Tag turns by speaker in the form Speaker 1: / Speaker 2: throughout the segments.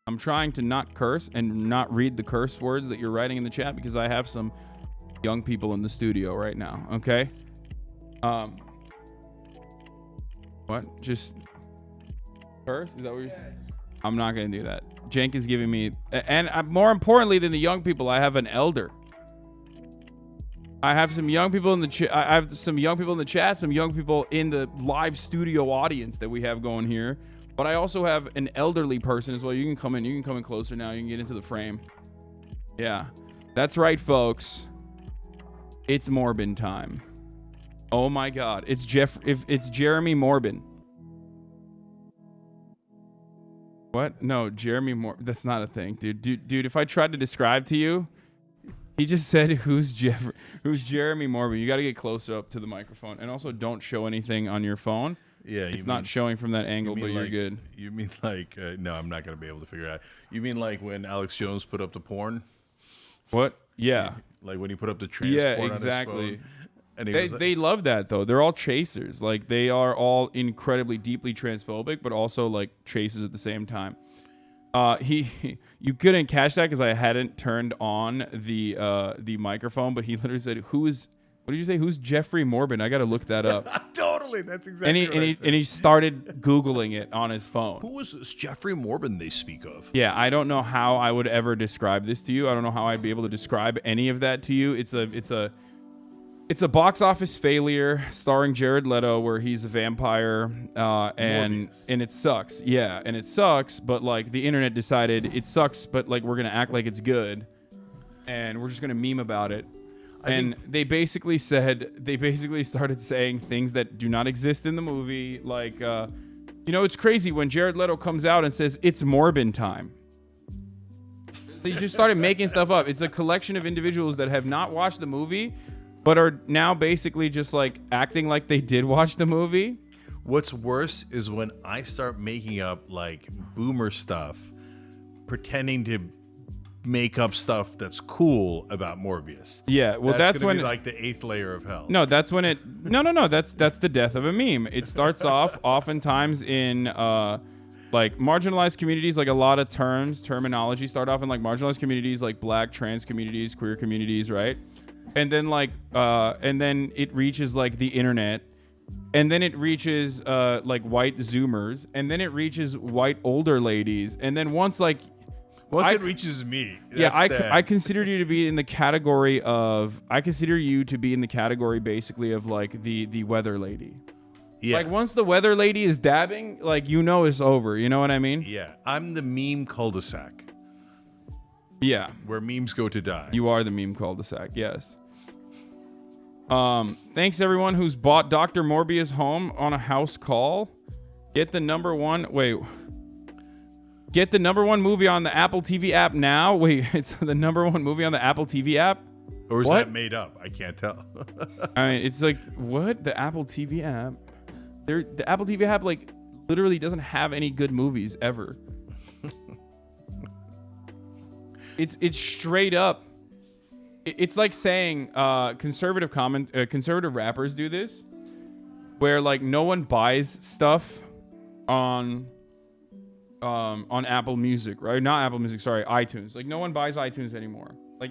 Speaker 1: I'm trying to not curse and not read the curse words that you're writing in the chat because I have some young people in the studio right now. Okay. What? Just curse? Is that what you're saying? I'm not gonna do that. Cenk is giving me, and more importantly than the young people, I have an elder. I have some young people in the chat. I have some young people in the chat, some young people in the live studio audience that we have going here. But I also have an elderly person as well. You can come in. You can come in closer now. You can get into the frame. Yeah, that's right, folks. It's Morbin time. Oh my God, it's it's Jeremy Morbin. What? No, Jeremy Morbin. That's not a thing, dude. Dude, if I tried to describe to you. He just said, who's Jeremy Morbin? You got to get closer up to the microphone. And also don't show anything on your phone.
Speaker 2: Yeah,
Speaker 1: it's not showing from that angle, but you're good.
Speaker 2: You mean like, no, I'm not going to be able to figure it out. You mean like when Alex Jones put up the porn?
Speaker 1: What? Yeah.
Speaker 2: Like when he put up the transport
Speaker 1: on his phone? And they
Speaker 2: like,
Speaker 1: love that, though. They're all chasers. Like, they are all incredibly deeply transphobic, but also, like, chasers at the same time. You couldn't catch that because I hadn't turned on the microphone, but he literally said, what did you say? Who's Jeffrey Morbin? I got to look that up.
Speaker 2: Totally. That's exactly
Speaker 1: and he started Googling it on his phone.
Speaker 2: Who is this Jeffrey Morbin they speak of?
Speaker 1: Yeah, I don't know how I would ever describe this to you. I don't know how I'd be able to describe any of that to you. It's a box office failure starring Jared Leto where he's a vampire and it sucks. Yeah, and it sucks, but like the internet decided it sucks, but like we're going to act like it's good and we're just going to meme about it. They basically started saying things that do not exist in the movie. Like, it's crazy when Jared Leto comes out and says it's Morbin time. They just started making stuff up. It's a collection of individuals that have not watched the movie but are now basically just like acting like they did watch the movie.
Speaker 2: What's worse is when I start making up like boomer stuff, pretending to make up stuff that's cool about Morbius.
Speaker 1: Yeah, well, that's when
Speaker 2: be like the 8th layer of hell.
Speaker 1: No, that's when it. No. That's the death of a meme. It starts off oftentimes in like marginalized communities. Like a lot of terminology start off in like marginalized communities, like Black, trans communities, queer communities, right? And then and then it reaches like the internet, and then it reaches like white Zoomers, and then it reaches white older ladies, and then once
Speaker 2: it reaches me,
Speaker 1: I consider you to be in the category of basically of like the weather lady. Yeah. Like once the weather lady is dabbing, like it's over. You know what I mean?
Speaker 2: Yeah, I'm the meme cul-de-sac.
Speaker 1: Yeah,
Speaker 2: where memes go to die.
Speaker 1: You are the meme cul-de-sac. Yes. Thanks everyone who's bought Dr. Morbius home on a house call. Get the number one movie on the Apple TV app now. Wait, it's the number one movie on the Apple TV app?
Speaker 2: Or is that made up? I can't tell.
Speaker 1: I mean, it's like, what? The Apple TV app? The Apple TV app like literally doesn't have any good movies ever. It's straight up. It's like saying conservative rappers do this, where like no one buys stuff on Apple Music, right? Not Apple Music, sorry, iTunes. Like no one buys iTunes anymore. Like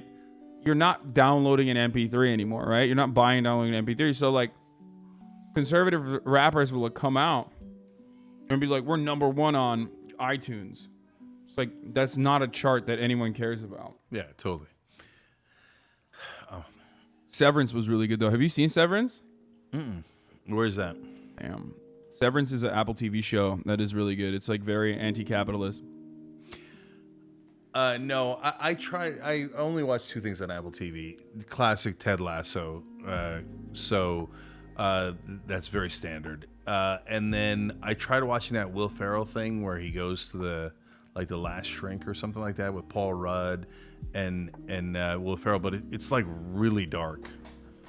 Speaker 1: you're not downloading an MP3 anymore, right? You're not buying and downloading an MP3. So like conservative rappers will come out and be like, we're number one on iTunes. It's like that's not a chart that anyone cares about.
Speaker 2: Yeah, totally.
Speaker 1: Severance was really good though. Have you seen Severance?
Speaker 2: Where's that?
Speaker 1: Damn. Severance is an Apple TV show that is really good. It's like very anti-capitalist.
Speaker 2: No, I tried. I only watched 2 things on Apple TV. Classic Ted Lasso. So that's very standard. And then I tried watching that Will Ferrell thing where he goes to the Last Shrink or something like that with Paul Rudd and Will Ferrell, but it's like really dark.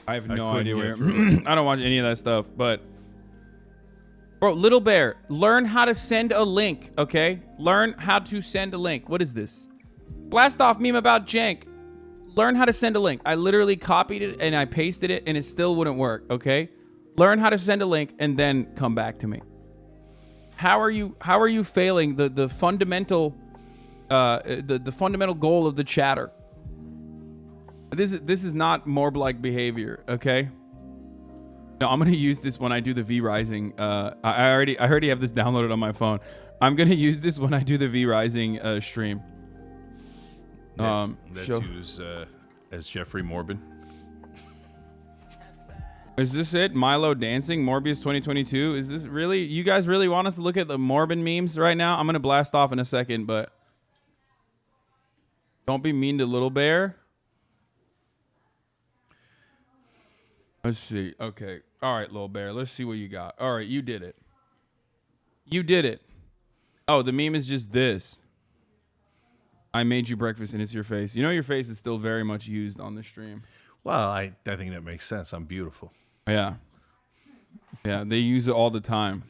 Speaker 1: I have no idea where. I don't watch any of that stuff, but bro, Little Bear, learn how to send a link, okay? Learn how to send a link. What is this? Blast off meme about Cenk. Learn how to send a link. I literally copied it and I pasted it and it still wouldn't work, okay? Learn how to send a link and then come back to me. How are you failing the fundamental the fundamental goal of the chatter. This is not Morb-like behavior, okay? No, I'm gonna use this when I do the V Rising. I already have this downloaded on my phone. I'm gonna use this when I do the V Rising stream.
Speaker 2: Let's use as Jeffrey Morbin.
Speaker 1: Is this it? Milo dancing? Morbius 2022? Is this really? You guys really want us to look at the Morbin memes right now? I'm gonna blast off in a second, but don't be mean to Little Bear. Let's see. Okay. All right, Little Bear. Let's see what you got. All right, you did it. You did it. Oh, the meme is just this. I made you breakfast and it's your face. You know your face is still very much used on the stream.
Speaker 2: Well, I think that makes sense. I'm beautiful.
Speaker 1: Yeah. Yeah, they use it all the time.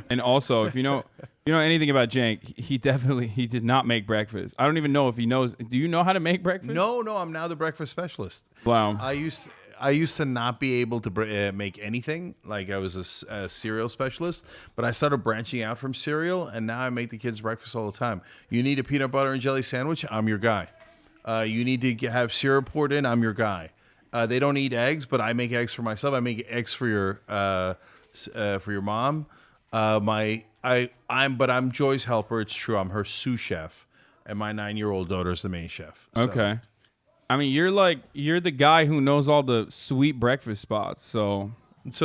Speaker 1: And also, if you know anything about Cenk, he did not make breakfast. I don't even know if he knows. Do you know how to make breakfast?
Speaker 2: No, I'm now the breakfast specialist.
Speaker 1: Wow.
Speaker 2: I used to not be able to make anything. Like I was a cereal specialist, but I started branching out from cereal, and now I make the kids breakfast all the time. You need a peanut butter and jelly sandwich? I'm your guy. You need to have syrup poured in? I'm your guy. They don't eat eggs, but I make eggs for myself. I make eggs for your mom. I'm Joy's helper. It's true. I'm her sous chef, and my 9-year-old daughter is the main chef. So.
Speaker 1: Okay. I mean, you're the guy who knows all the sweet breakfast spots. So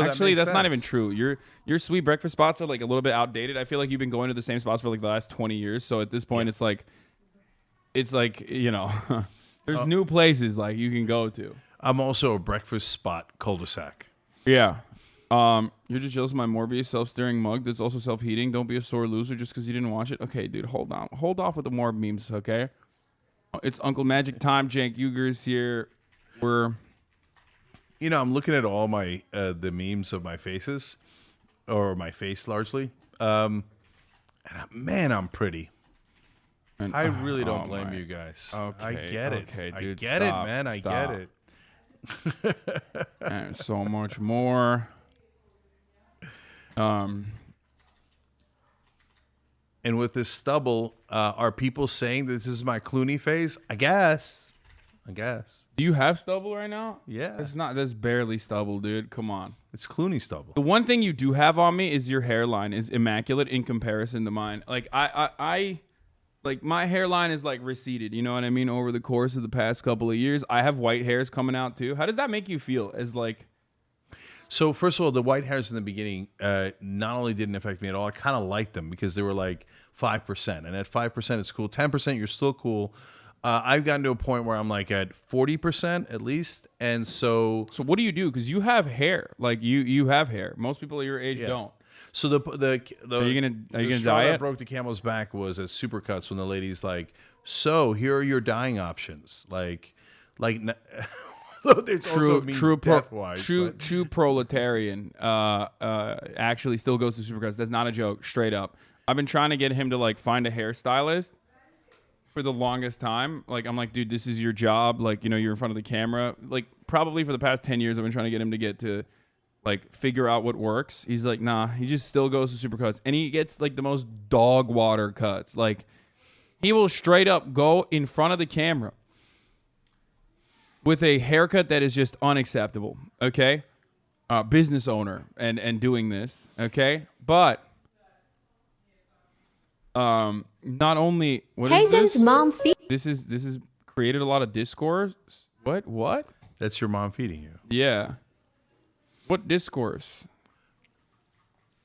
Speaker 1: actually, that's not even true. Your sweet breakfast spots are like a little bit outdated. I feel like you've been going to the same spots for like the last 20 years. So at this point, it's like, you know, there's new places like you can go to.
Speaker 2: I'm also a breakfast spot cul-de-sac.
Speaker 1: Yeah. You're just jealous of my Morbius self-stirring mug that's also self-heating. Don't be a sore loser just because you didn't watch it. Okay, dude, hold on. Hold off with the Morb memes, okay? It's Uncle Magic time. Cenk Uygur is here. I'm
Speaker 2: looking at all my the memes of my faces, or my face largely, and I'm pretty. And I really don't blame you guys.
Speaker 1: Okay,
Speaker 2: I get it.
Speaker 1: Okay, dude,
Speaker 2: I get it, man. I get it.
Speaker 1: And so much more.
Speaker 2: And with this stubble, are people saying that this is my Clooney face? I guess.
Speaker 1: Do you have stubble right now?
Speaker 2: Yeah.
Speaker 1: That's barely stubble, dude. Come on.
Speaker 2: It's Clooney stubble.
Speaker 1: The one thing you do have on me is your hairline is immaculate in comparison to mine. Like I like my hairline is like receded, you know what I mean, over the course of the past couple of years. I have white hairs coming out too. How does that make you feel as like
Speaker 2: So first of all, the white hairs in the beginning not only didn't affect me at all, I kind of liked them because they were like 5%. And at 5%, it's cool. 10%, you're still cool. I've gotten to a point where I'm like at 40% at least. And so
Speaker 1: what do you do? Because you have hair. Like you have hair. Most people your age don't.
Speaker 2: So the
Speaker 1: are you gonna
Speaker 2: straw
Speaker 1: dye
Speaker 2: that
Speaker 1: it?
Speaker 2: broke the camel's back was at Supercuts when the lady's like, so here are your dyeing options. Like it's also means death-wise,
Speaker 1: true proletarian actually still goes to Supercuts. That's not a joke. Straight up. I've been trying to get him to like find a hairstylist for the longest time. Like I'm like, dude, this is your job. Like, you know, you're in front of the camera. Like probably for the past 10 years, I've been trying to get to like figure out what works. He's like, nah, he just still goes to Supercuts and he gets like the most dog water cuts. Like he will straight up go in front of the camera with a haircut that is just unacceptable. Okay. Business owner and doing this. Okay. But, not only what is this?
Speaker 3: Mom
Speaker 1: This is created a lot of discourse. What?
Speaker 2: That's your mom feeding you.
Speaker 1: Yeah. What discourse?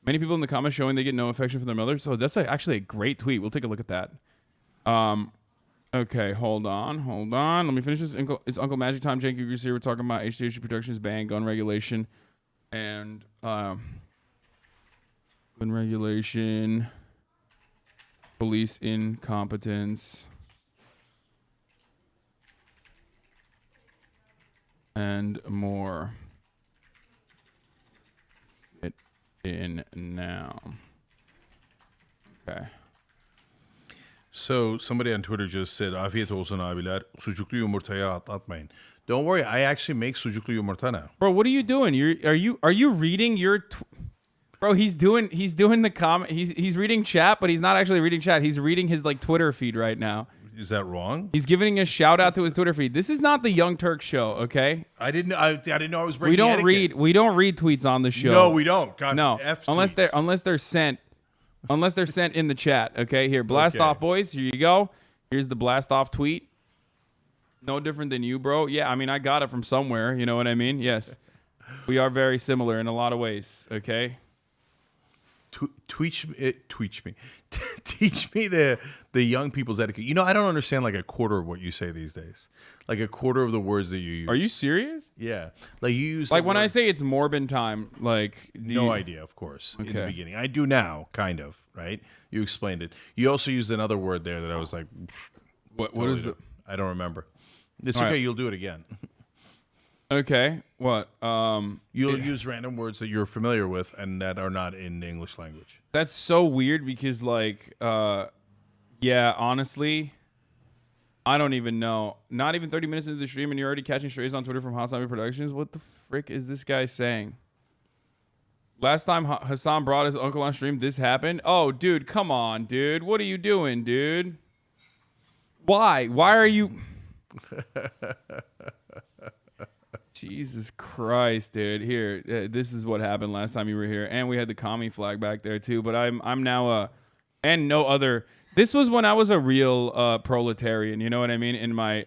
Speaker 1: Many people in the comments showing they get no affection from their mother. So that's actually a great tweet. We'll take a look at that. Okay, hold on. Let me finish this. It's Uncle Magic time. Cenk Uygur here. We're talking about HDH Productions ban, gun regulation, and gun regulation, police incompetence, and more. Get in now. Okay.
Speaker 2: So somebody on Twitter just said, afiyet olsun abiler, sucuklu yumurtaya atlatmayın. Don't worry, I actually make sucuklu yumurta now.
Speaker 1: Bro, what are you doing? Are you reading your Bro, he's doing the comment. He's reading chat, but he's not actually reading chat. He's reading his like Twitter feed right now.
Speaker 2: Is that wrong?
Speaker 1: He's giving a shout out to his Twitter feed. This is not the Young Turk show, okay?
Speaker 2: I didn't know I was breaking
Speaker 1: We don't
Speaker 2: etiquette.
Speaker 1: read tweets on the show.
Speaker 2: No, we don't. God,
Speaker 1: No,
Speaker 2: F
Speaker 1: unless
Speaker 2: tweets.
Speaker 1: they're sent in the chat. Okay, here, blast
Speaker 2: Okay.
Speaker 1: off, boys. Here you go. Here's the blast off tweet. No different than you, bro. Yeah, I mean, I got it from somewhere. You know what I mean? Yes, we are very similar in a lot of ways. Okay.
Speaker 2: Teach me the young people's etiquette. You know, I don't understand like a quarter of what you say these days. Like a quarter of the words that you use.
Speaker 1: Are you serious?
Speaker 2: Yeah, like you use
Speaker 1: Like
Speaker 2: the
Speaker 1: when I
Speaker 2: word-
Speaker 1: say it's Morbin time, like
Speaker 2: no idea, of course, in the
Speaker 1: Okay.
Speaker 2: beginning. I do now, kind of, right? You explained it. You also used another word there that I was like,
Speaker 1: What
Speaker 2: totally
Speaker 1: is it?
Speaker 2: I don't remember. It's
Speaker 1: All
Speaker 2: okay.
Speaker 1: right.
Speaker 2: You'll do it again.
Speaker 1: Okay, what?
Speaker 2: You'll use random words that you're familiar with and that are not in the English language.
Speaker 1: That's so weird because like yeah, honestly, I don't even know. Not even 30 minutes into the stream and you're already catching strays on Twitter from Hasanabi Productions. What the frick is this guy saying? Last time Hassan brought his uncle on stream, this happened. Oh, dude, come on, dude. What are you doing, dude? Why? Why are you Jesus Christ, dude. Here, this is what happened last time you were here. And we had the commie flag back there too, but I'm now and no other. This was when I was a real proletarian, you know what I mean? In my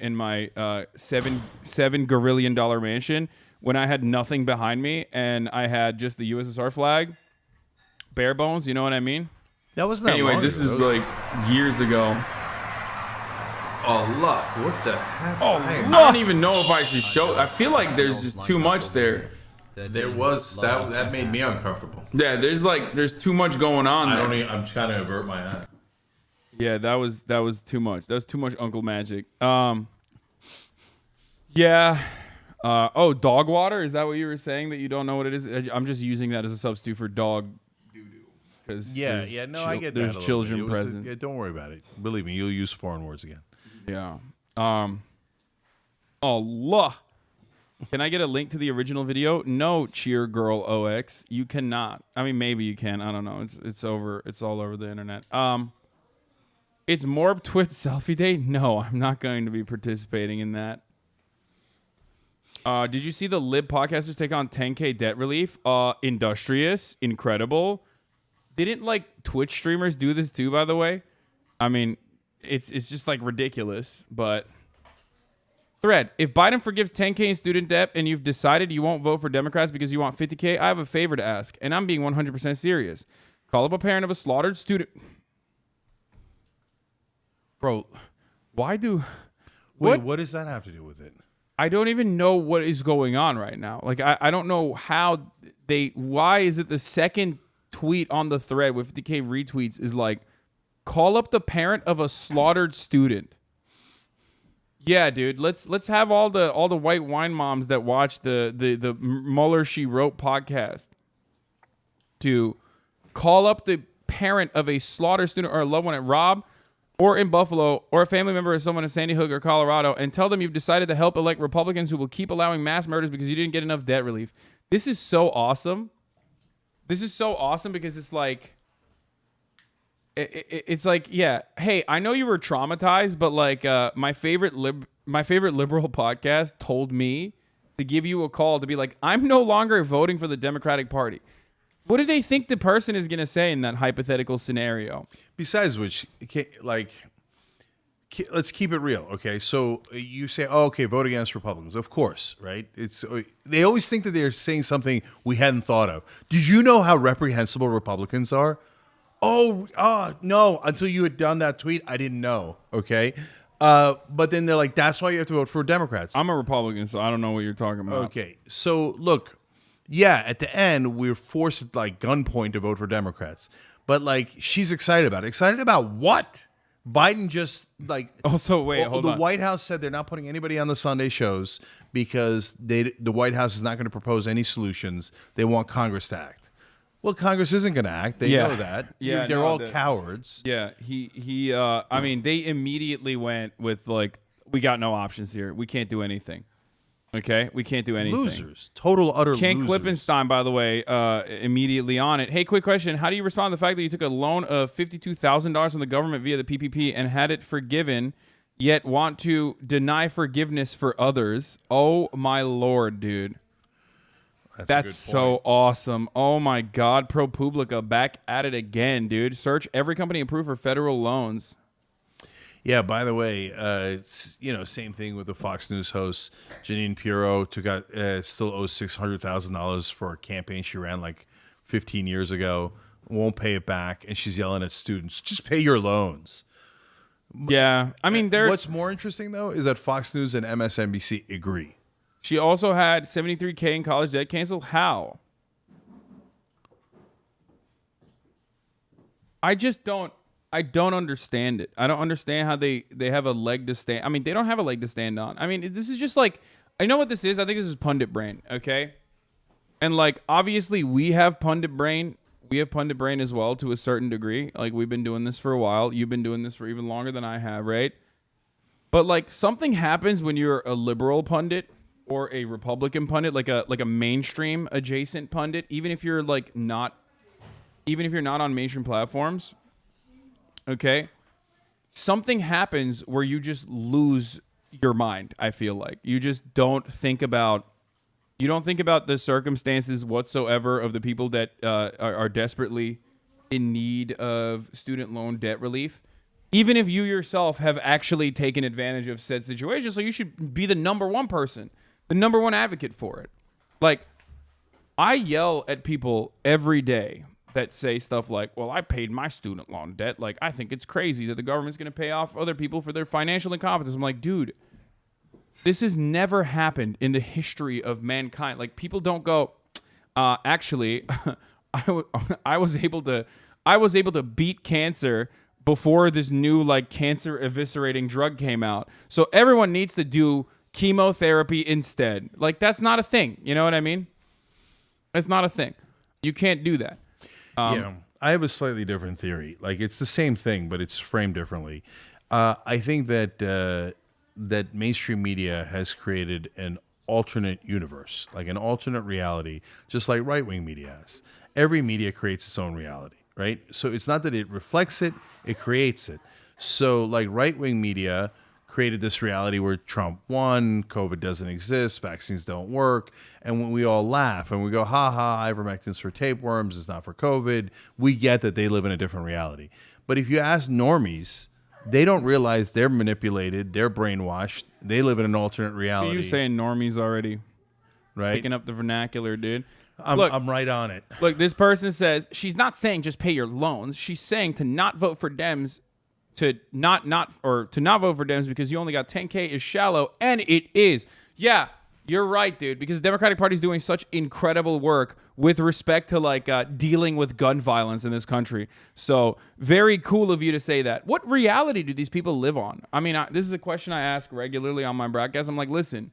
Speaker 1: $7 gorillion mansion when I had nothing behind me and I had just the USSR flag, bare bones, you know what I mean?
Speaker 2: That wasn't that
Speaker 1: Anyway,
Speaker 2: long
Speaker 1: this
Speaker 2: ago.
Speaker 1: is like years ago.
Speaker 2: Oh, look. What the heck?
Speaker 1: Oh, I don't even know if I should show. I feel like there's just too much there.
Speaker 2: There was that made me uncomfortable.
Speaker 1: Yeah, there's too much going on there.
Speaker 2: I'm trying to avert my eye.
Speaker 1: Yeah, that was too much. That was too much Uncle Magic. Yeah. Dog water? Is that what you were saying that you don't know what it is? I'm just using that as a substitute for dog doo-doo. Because
Speaker 2: I get that.
Speaker 1: There's
Speaker 2: a little
Speaker 1: children
Speaker 2: bit. It was
Speaker 1: present.
Speaker 2: yeah, don't worry about it. Believe me, you'll use foreign words again.
Speaker 1: Yeah. Allah. Can I get a link to the original video? No, Cheer Girl OX. You cannot. I mean, maybe you can. I don't know. It's over. It's all over the internet. It's Morb Twit Selfie Day? No, I'm not going to be participating in that. Did you see the Lib podcasters take on 10K debt relief? Industrious, incredible. Didn't like Twitch streamers do this too, by the way? I mean, it's just like ridiculous, but thread. If Biden forgives 10K in student debt and you've decided you won't vote for Democrats because you want 50K, I have a favor to ask, and I'm being 100% serious. Call up a parent of a slaughtered student. Bro, why do...
Speaker 2: Wait, what does that have to do with it?
Speaker 1: I don't even know what is going on right now. Like, I don't know how why is it the second tweet on the thread with 50K retweets is like, call up the parent of a slaughtered student. Yeah, dude, let's have all the white wine moms that watch the Mueller She Wrote podcast to call up the parent of a slaughtered student or a loved one at Rob or in Buffalo, or a family member of someone in Sandy Hook or Colorado, and tell them you've decided to help elect Republicans who will keep allowing mass murders because you didn't get enough debt relief. This is so awesome. This is so awesome because it's like, it's like, yeah, hey, I know you were traumatized, but like my favorite liberal podcast told me to give you a call to be like, I'm no longer voting for the Democratic Party. What do they think the person is going to say in that hypothetical scenario?
Speaker 2: Besides which, let's keep it real, okay? So you say, oh, okay, vote against Republicans. Of course, right? They always think that they're saying something we hadn't thought of. Did you know how reprehensible Republicans are? Oh, no, until you had done that tweet, I didn't know, okay? But then they're like, that's why you have to vote for Democrats.
Speaker 1: I'm a Republican, so I don't know what you're talking about.
Speaker 2: Okay, so look, yeah, at the end, we're forced at like gunpoint to vote for Democrats. But like, she's excited about it. Excited about what? Biden just like.
Speaker 1: Also, wait, hold
Speaker 2: on.
Speaker 1: on.
Speaker 2: The White House said they're not putting anybody on the Sunday shows because the White House is not going to propose any solutions. They want Congress to act. Well, Congress isn't going to act. They know that.
Speaker 1: Yeah,
Speaker 2: they're all cowards.
Speaker 1: Yeah, I mean, they immediately went with like, we got no options here. We can't do anything. Okay, we can't do anything.
Speaker 2: Losers. Total, utter
Speaker 1: Cenk
Speaker 2: losers.
Speaker 1: Klippenstein, by the way, immediately on it. Hey, quick question. How do you respond to the fact that you took a loan of $52,000 from the government via the PPP and had it forgiven, yet want to deny forgiveness for others? Oh, my Lord, dude. That's so awesome. Oh, my God. ProPublica back at it again, dude. Search every company approved for federal loans.
Speaker 2: Yeah, by the way, it's, same thing with the Fox News host. Janine Pirro still owes $600,000 for a campaign she ran like 15 years ago. Won't pay it back, and she's yelling at students, just pay your loans.
Speaker 1: Yeah, I mean,
Speaker 2: what's more interesting, though, is that Fox News and MSNBC agree.
Speaker 1: She also had $73K in college debt canceled. How? I don't understand it. I don't understand how they have a leg to stand. I mean, they don't have a leg to stand on. I mean, this is just like, I know what this is. I think this is pundit brain, okay? And like, obviously we have pundit brain. We have pundit brain as well to a certain degree. Like, we've been doing this for a while. You've been doing this for even longer than I have, right? But like, something happens when you're a liberal pundit or a Republican pundit, like a mainstream adjacent pundit, even if you're not on mainstream platforms. Okay, something happens where you just lose your mind. I feel like you just don't think about the circumstances whatsoever of the people that are desperately in need of student loan debt relief, even if you yourself have actually taken advantage of said situation. So you should be the number one person, the number one advocate for it. Like, I yell at people every day that say stuff like, well, I paid my student loan debt. Like, I think it's crazy that the government's going to pay off other people for their financial incompetence. I'm like, dude, this has never happened in the history of mankind. Like, people don't go, actually, I was able to beat cancer before this new like cancer eviscerating drug came out. So everyone needs to do chemotherapy instead. Like, that's not a thing. You know what I mean? It's not a thing. You can't do that.
Speaker 2: Yeah, I have a slightly different theory. Like, it's the same thing, but it's framed differently. I think that that mainstream media has created an alternate universe, like an alternate reality, just like right-wing media has. Every media creates its own reality, right? So it's not that it reflects it, it creates it. So like right-wing media created this reality where Trump won, COVID doesn't exist, vaccines don't work, and when we all laugh and we go, ha ha, ivermectin's for tapeworms, it's not for COVID, we get that they live in a different reality. But if you ask normies, they don't realize they're manipulated, they're brainwashed, they live in an alternate reality.
Speaker 1: You're saying normies already.
Speaker 2: Right?
Speaker 1: Picking up the vernacular, dude.
Speaker 2: I'm right on it.
Speaker 1: Look, this person says, she's not saying just pay your loans. She's saying to not vote for Dems, to not vote for Dems because you only got 10K is shallow, and it is. Yeah, you're right, dude, because the Democratic Party is doing such incredible work with respect to like dealing with gun violence in this country. So very cool of you to say that. What reality do these people live on? I mean, this is a question I ask regularly on my broadcast. I'm like, listen,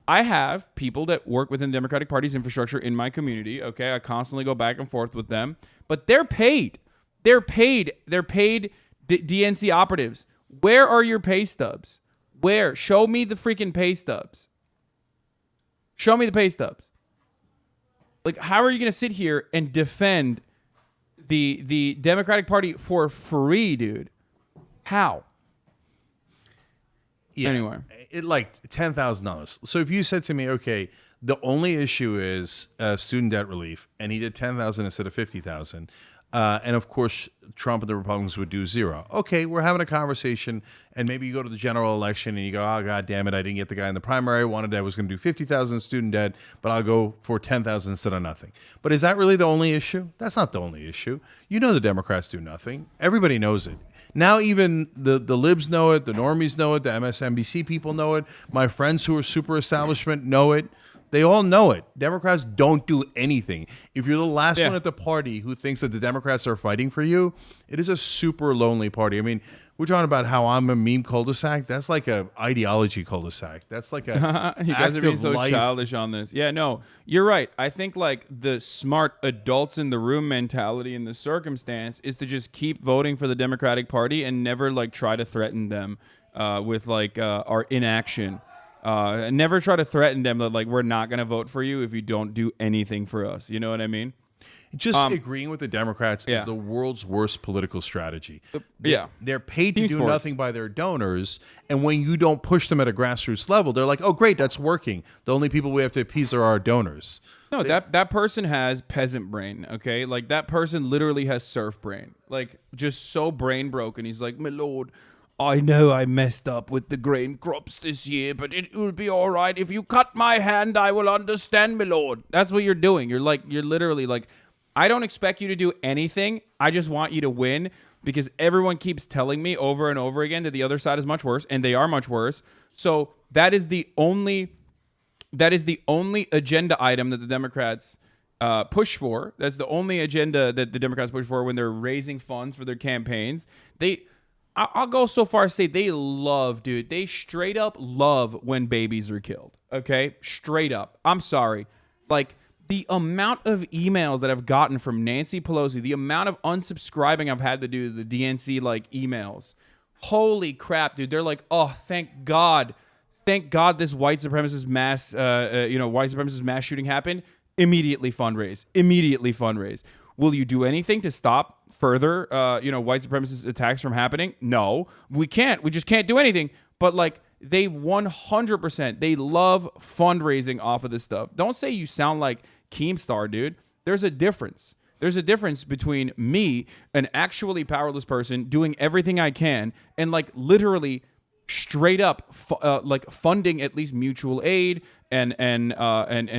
Speaker 1: I have people that work within the Democratic Party's infrastructure in my community. Okay, I constantly go back and forth with them, but they're paid. They're paid DNC operatives. Where are your pay stubs? Where? Show me the freaking pay stubs. Show me the pay stubs. Like, how are you going to sit here and defend the Democratic Party for free, dude? How?
Speaker 2: Yeah.
Speaker 1: Anyway.
Speaker 2: It like $10,000. So if you said to me, okay, the only issue is student debt relief, and he did 10,000 instead of 50,000, and of course Trump and the Republicans would do zero. Okay, we're having a conversation, and maybe you go to the general election and you go, oh god damn it, I didn't get the guy in the primary I wanted. I was going to do 50,000 student debt, but I'll go for 10,000 instead of nothing. But is that really the only issue? That's not the only issue. You know the Democrats do nothing. Everybody knows it. Now even the libs know it, the normies know it, the MSNBC people know it, my friends who are super establishment know it. They all know it. Democrats don't do anything. If you're the last one at the party who thinks that the Democrats are fighting for you, it is a super lonely party. I mean, we're talking about how I'm a meme cul-de-sac. That's like a ideology cul-de-sac. That's like a
Speaker 1: you guys are being so childish on this. Yeah, no, you're right. I think like the smart adults in the room mentality in the circumstance is to just keep voting for the Democratic Party and never like try to threaten them with like our inaction. Never try to threaten them that like we're not going to vote for you if you don't do anything for us. You know what I mean?
Speaker 2: Just agreeing with the Democrats is the world's worst political strategy. They're paid to
Speaker 1: Team
Speaker 2: do
Speaker 1: sports.
Speaker 2: nothing by their donors, and when you don't push them at a grassroots level, they're like, "Oh, great, that's working." The only people we have to appease are our donors.
Speaker 1: No, that person has peasant brain, okay? Like, that person literally has serf brain. Like, just so brain broken. He's like, my lord, I know I messed up with the grain crops this year, but it will be all right. If you cut my hand, I will understand, my lord. That's what you're doing. You're literally like, I don't expect you to do anything. I just want you to win because everyone keeps telling me over and over again that the other side is much worse, and they are much worse. So that is the only agenda item that the Democrats push for. That's the only agenda that the Democrats push for when they're raising funds for their campaigns. I'll go so far as say they love, dude. They straight up love when babies are killed. Okay? Straight up. I'm sorry. Like, the amount of emails that I've gotten from Nancy Pelosi, the amount of unsubscribing I've had to do to the DNC like emails. Holy crap, dude. They're like, oh, thank God this white supremacist mass shooting happened. Immediately fundraise. Will you do anything to stop further, white supremacist attacks from happening? No, we can't. We just can't do anything. But like, they 100%, they love fundraising off of this stuff. Don't say you sound like Keemstar, dude. There's a difference. There's a difference between me, an actually powerless person, doing everything I can, and like literally straight up like funding at least mutual aid and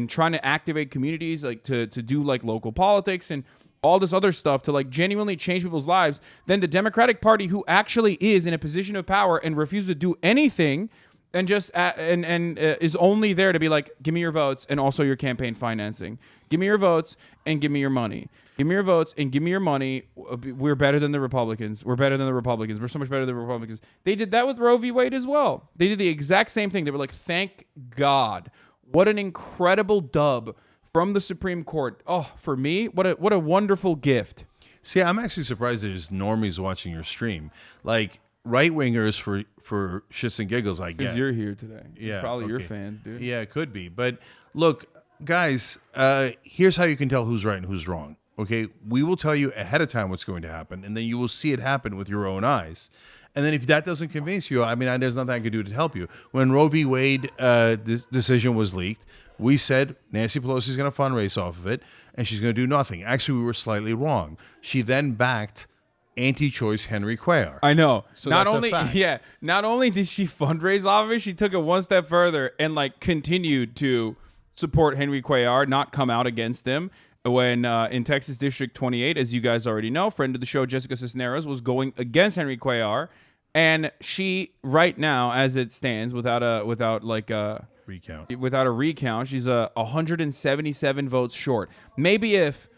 Speaker 1: trying to activate communities like to do like local politics and all this other stuff to like genuinely change people's lives, then the Democratic Party, who actually is in a position of power and refuses to do anything and just is only there to be like, give me your votes and also your campaign financing. Give me your votes and give me your money. Give me your votes and give me your money. We're better than the Republicans. We're so much better than the Republicans. They did that with Roe v. Wade as well. They did the exact same thing. They were like, thank God. What an incredible dub from the Supreme Court. Oh, for me, what a wonderful gift.
Speaker 2: See, I'm actually surprised there's normies watching your stream. Like, right-wingers for shits and giggles, I guess.
Speaker 1: Because you're here today.
Speaker 2: Yeah,
Speaker 1: Probably your
Speaker 2: okay.
Speaker 1: fans, dude.
Speaker 2: Yeah, it could be. But look, guys, here's how you can tell who's right and who's wrong. Okay, we will tell you ahead of time what's going to happen, and then you will see it happen with your own eyes. And then if that doesn't convince you, I mean, there's nothing I can do to help you. When Roe v. Wade decision was leaked, we said Nancy Pelosi is going to fundraise off of it, and she's going to do nothing. Actually, we were slightly wrong. She then backed anti-choice Henry Cuellar.
Speaker 1: I know.
Speaker 2: So
Speaker 1: not
Speaker 2: that's a
Speaker 1: only
Speaker 2: fact.
Speaker 1: not only did she fundraise off of it, she took it one step further and like continued to support Henry Cuellar, not come out against him. When in Texas District 28, as you guys already know, friend of the show Jessica Cisneros was going against Henry Cuellar, and she right now, as it stands, without a recount, she's 177 votes short. Maybe if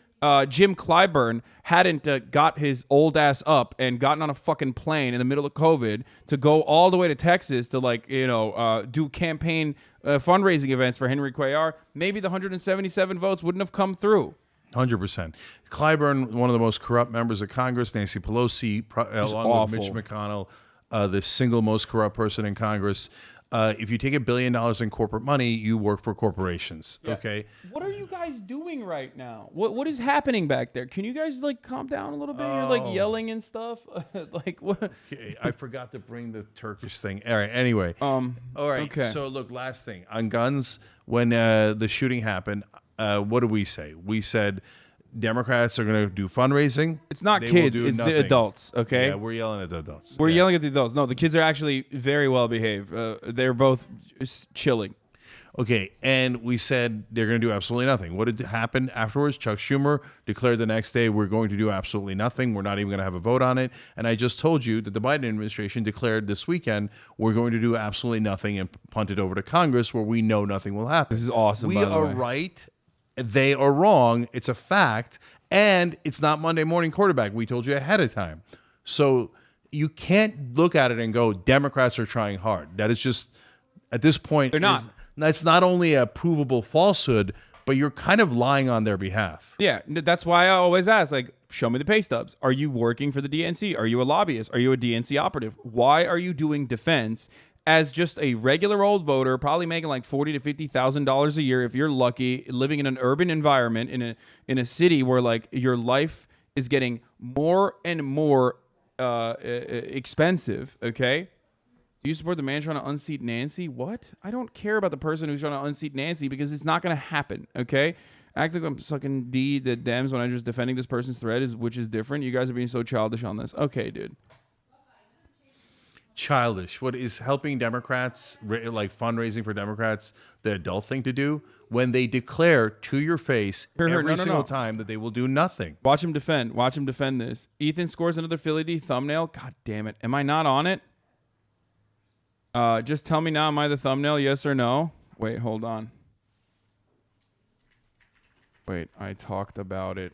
Speaker 1: Jim Clyburn hadn't got his old ass up and gotten on a fucking plane in the middle of COVID to go all the way to Texas to do campaign fundraising events for Henry Cuellar, maybe the 177 votes wouldn't have come through.
Speaker 2: 100%. Clyburn, one of the most corrupt members of Congress, Nancy Pelosi, along with Mitch McConnell, the single most corrupt person in Congress. If you take $1 billion in corporate money, you work for corporations. Yeah. Okay.
Speaker 1: What are you guys doing right now? What is happening back there? Can you guys like calm down a little bit? You're like yelling and stuff. Like what?
Speaker 2: Okay, I forgot to bring the Turkish thing. All right. Anyway. All right. Okay. So look, last thing on guns. When the shooting happened, what did we say? We said Democrats are going to do fundraising.
Speaker 1: It's not kids, it's the adults, okay?
Speaker 2: Yeah, we're yelling at the adults.
Speaker 1: We're yelling at the adults. No, the kids are actually very well behaved. They're both chilling.
Speaker 2: Okay, and we said they're going to do absolutely nothing. What did happen afterwards? Chuck Schumer declared the next day, we're going to do absolutely nothing. We're not even going to have a vote on it. And I just told you that the Biden administration declared this weekend, we're going to do absolutely nothing and punt it over to Congress where we know nothing will happen.
Speaker 1: This is awesome,
Speaker 2: We
Speaker 1: by the
Speaker 2: are
Speaker 1: way.
Speaker 2: right. They are wrong. It's a fact. And it's not Monday morning quarterback. We told you ahead of time. So you can't look at it and go, Democrats are trying hard. That is just, at this point,
Speaker 1: they're not.
Speaker 2: That's not only a provable falsehood, but you're kind of lying on their behalf.
Speaker 1: Yeah, that's why I always ask, like, show me the pay stubs. Are you working for the DNC? Are you a lobbyist? Are you a DNC operative? Why are you doing defense as just a regular old voter, probably making like $40,000 to $50,000 a year if you're lucky, living in an urban environment in a city where like your life is getting more and more expensive. Okay, do you support the man trying to unseat Nancy? What? I don't care about the person who's trying to unseat Nancy because it's not going to happen. Okay. Act like I'm sucking the Dems when I'm just defending this person's thread, which is different. You guys are being so childish on this. Okay, dude.
Speaker 2: Childish. What is helping Democrats, like fundraising for Democrats, the adult thing to do when they declare to your face every single time that they will do nothing?
Speaker 1: Watch him defend. Watch him defend this. Ethan scores another Philly D thumbnail. God damn it. Am I not on it? Just tell me now, am I the thumbnail? Yes or no? Wait, hold on. Wait, I talked about it.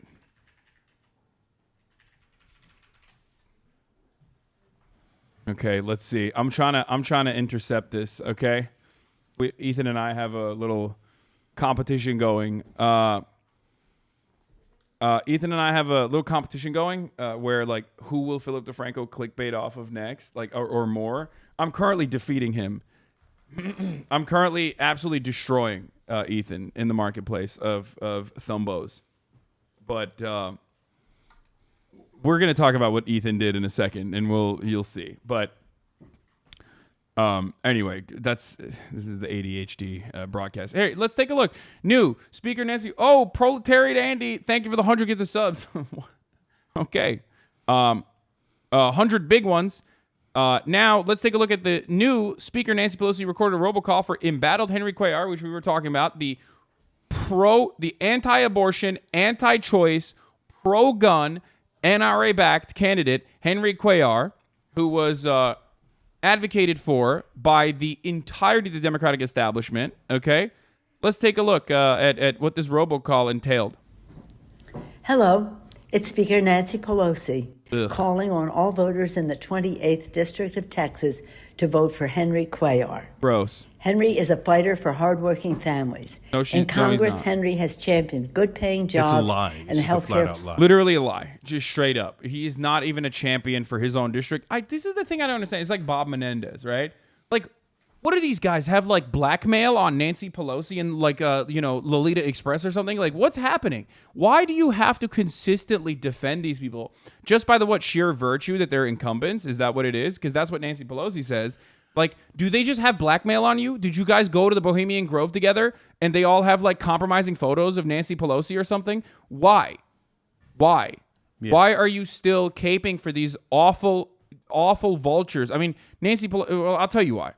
Speaker 1: Okay, let's see. I'm trying to intercept this. Okay, Ethan and I have a little competition going. Ethan and I have a little competition going where like who will Philip DeFranco clickbait off of next, like or more. I'm currently defeating him. I'm currently absolutely destroying Ethan in the marketplace of thumbos, but. We're gonna talk about what Ethan did in a second, and you'll see. But anyway, this is the ADHD broadcast. Hey, let's take a look. New speaker Nancy. Oh, proletariat Andy, thank you for the 100 gifted subs. Okay, 100 big ones. Now let's take a look at the new speaker Nancy Pelosi recorded a robocall for embattled Henry Cuellar, which we were talking about. The anti-abortion, anti-choice, pro-gun. NRA-backed candidate Henry Cuellar, who was advocated for by the entirety of the Democratic establishment. Okay, let's take a look at what this robocall entailed.
Speaker 3: Hello, it's Speaker Nancy Pelosi calling on all voters in the 28th District of Texas to vote for Henry Cuellar.
Speaker 1: Gross.
Speaker 3: Henry is a fighter for hardworking families. In Congress, Henry has championed good-paying jobs and healthcare.
Speaker 1: Literally a lie, just straight up. He is not even a champion for his own district. This is the thing I don't understand. It's like Bob Menendez, right? Like, what do these guys have? Like blackmail on Nancy Pelosi and like Lolita Express or something? Like, what's happening? Why do you have to consistently defend these people just by the sheer virtue that they're incumbents? Is that what it is? Because that's what Nancy Pelosi says. Like, do they just have blackmail on you? Did you guys go to the Bohemian Grove together and they all have like compromising photos of Nancy Pelosi or something? Why? Yeah. Why are you still caping for these awful vultures? I mean, well, I'll tell you why.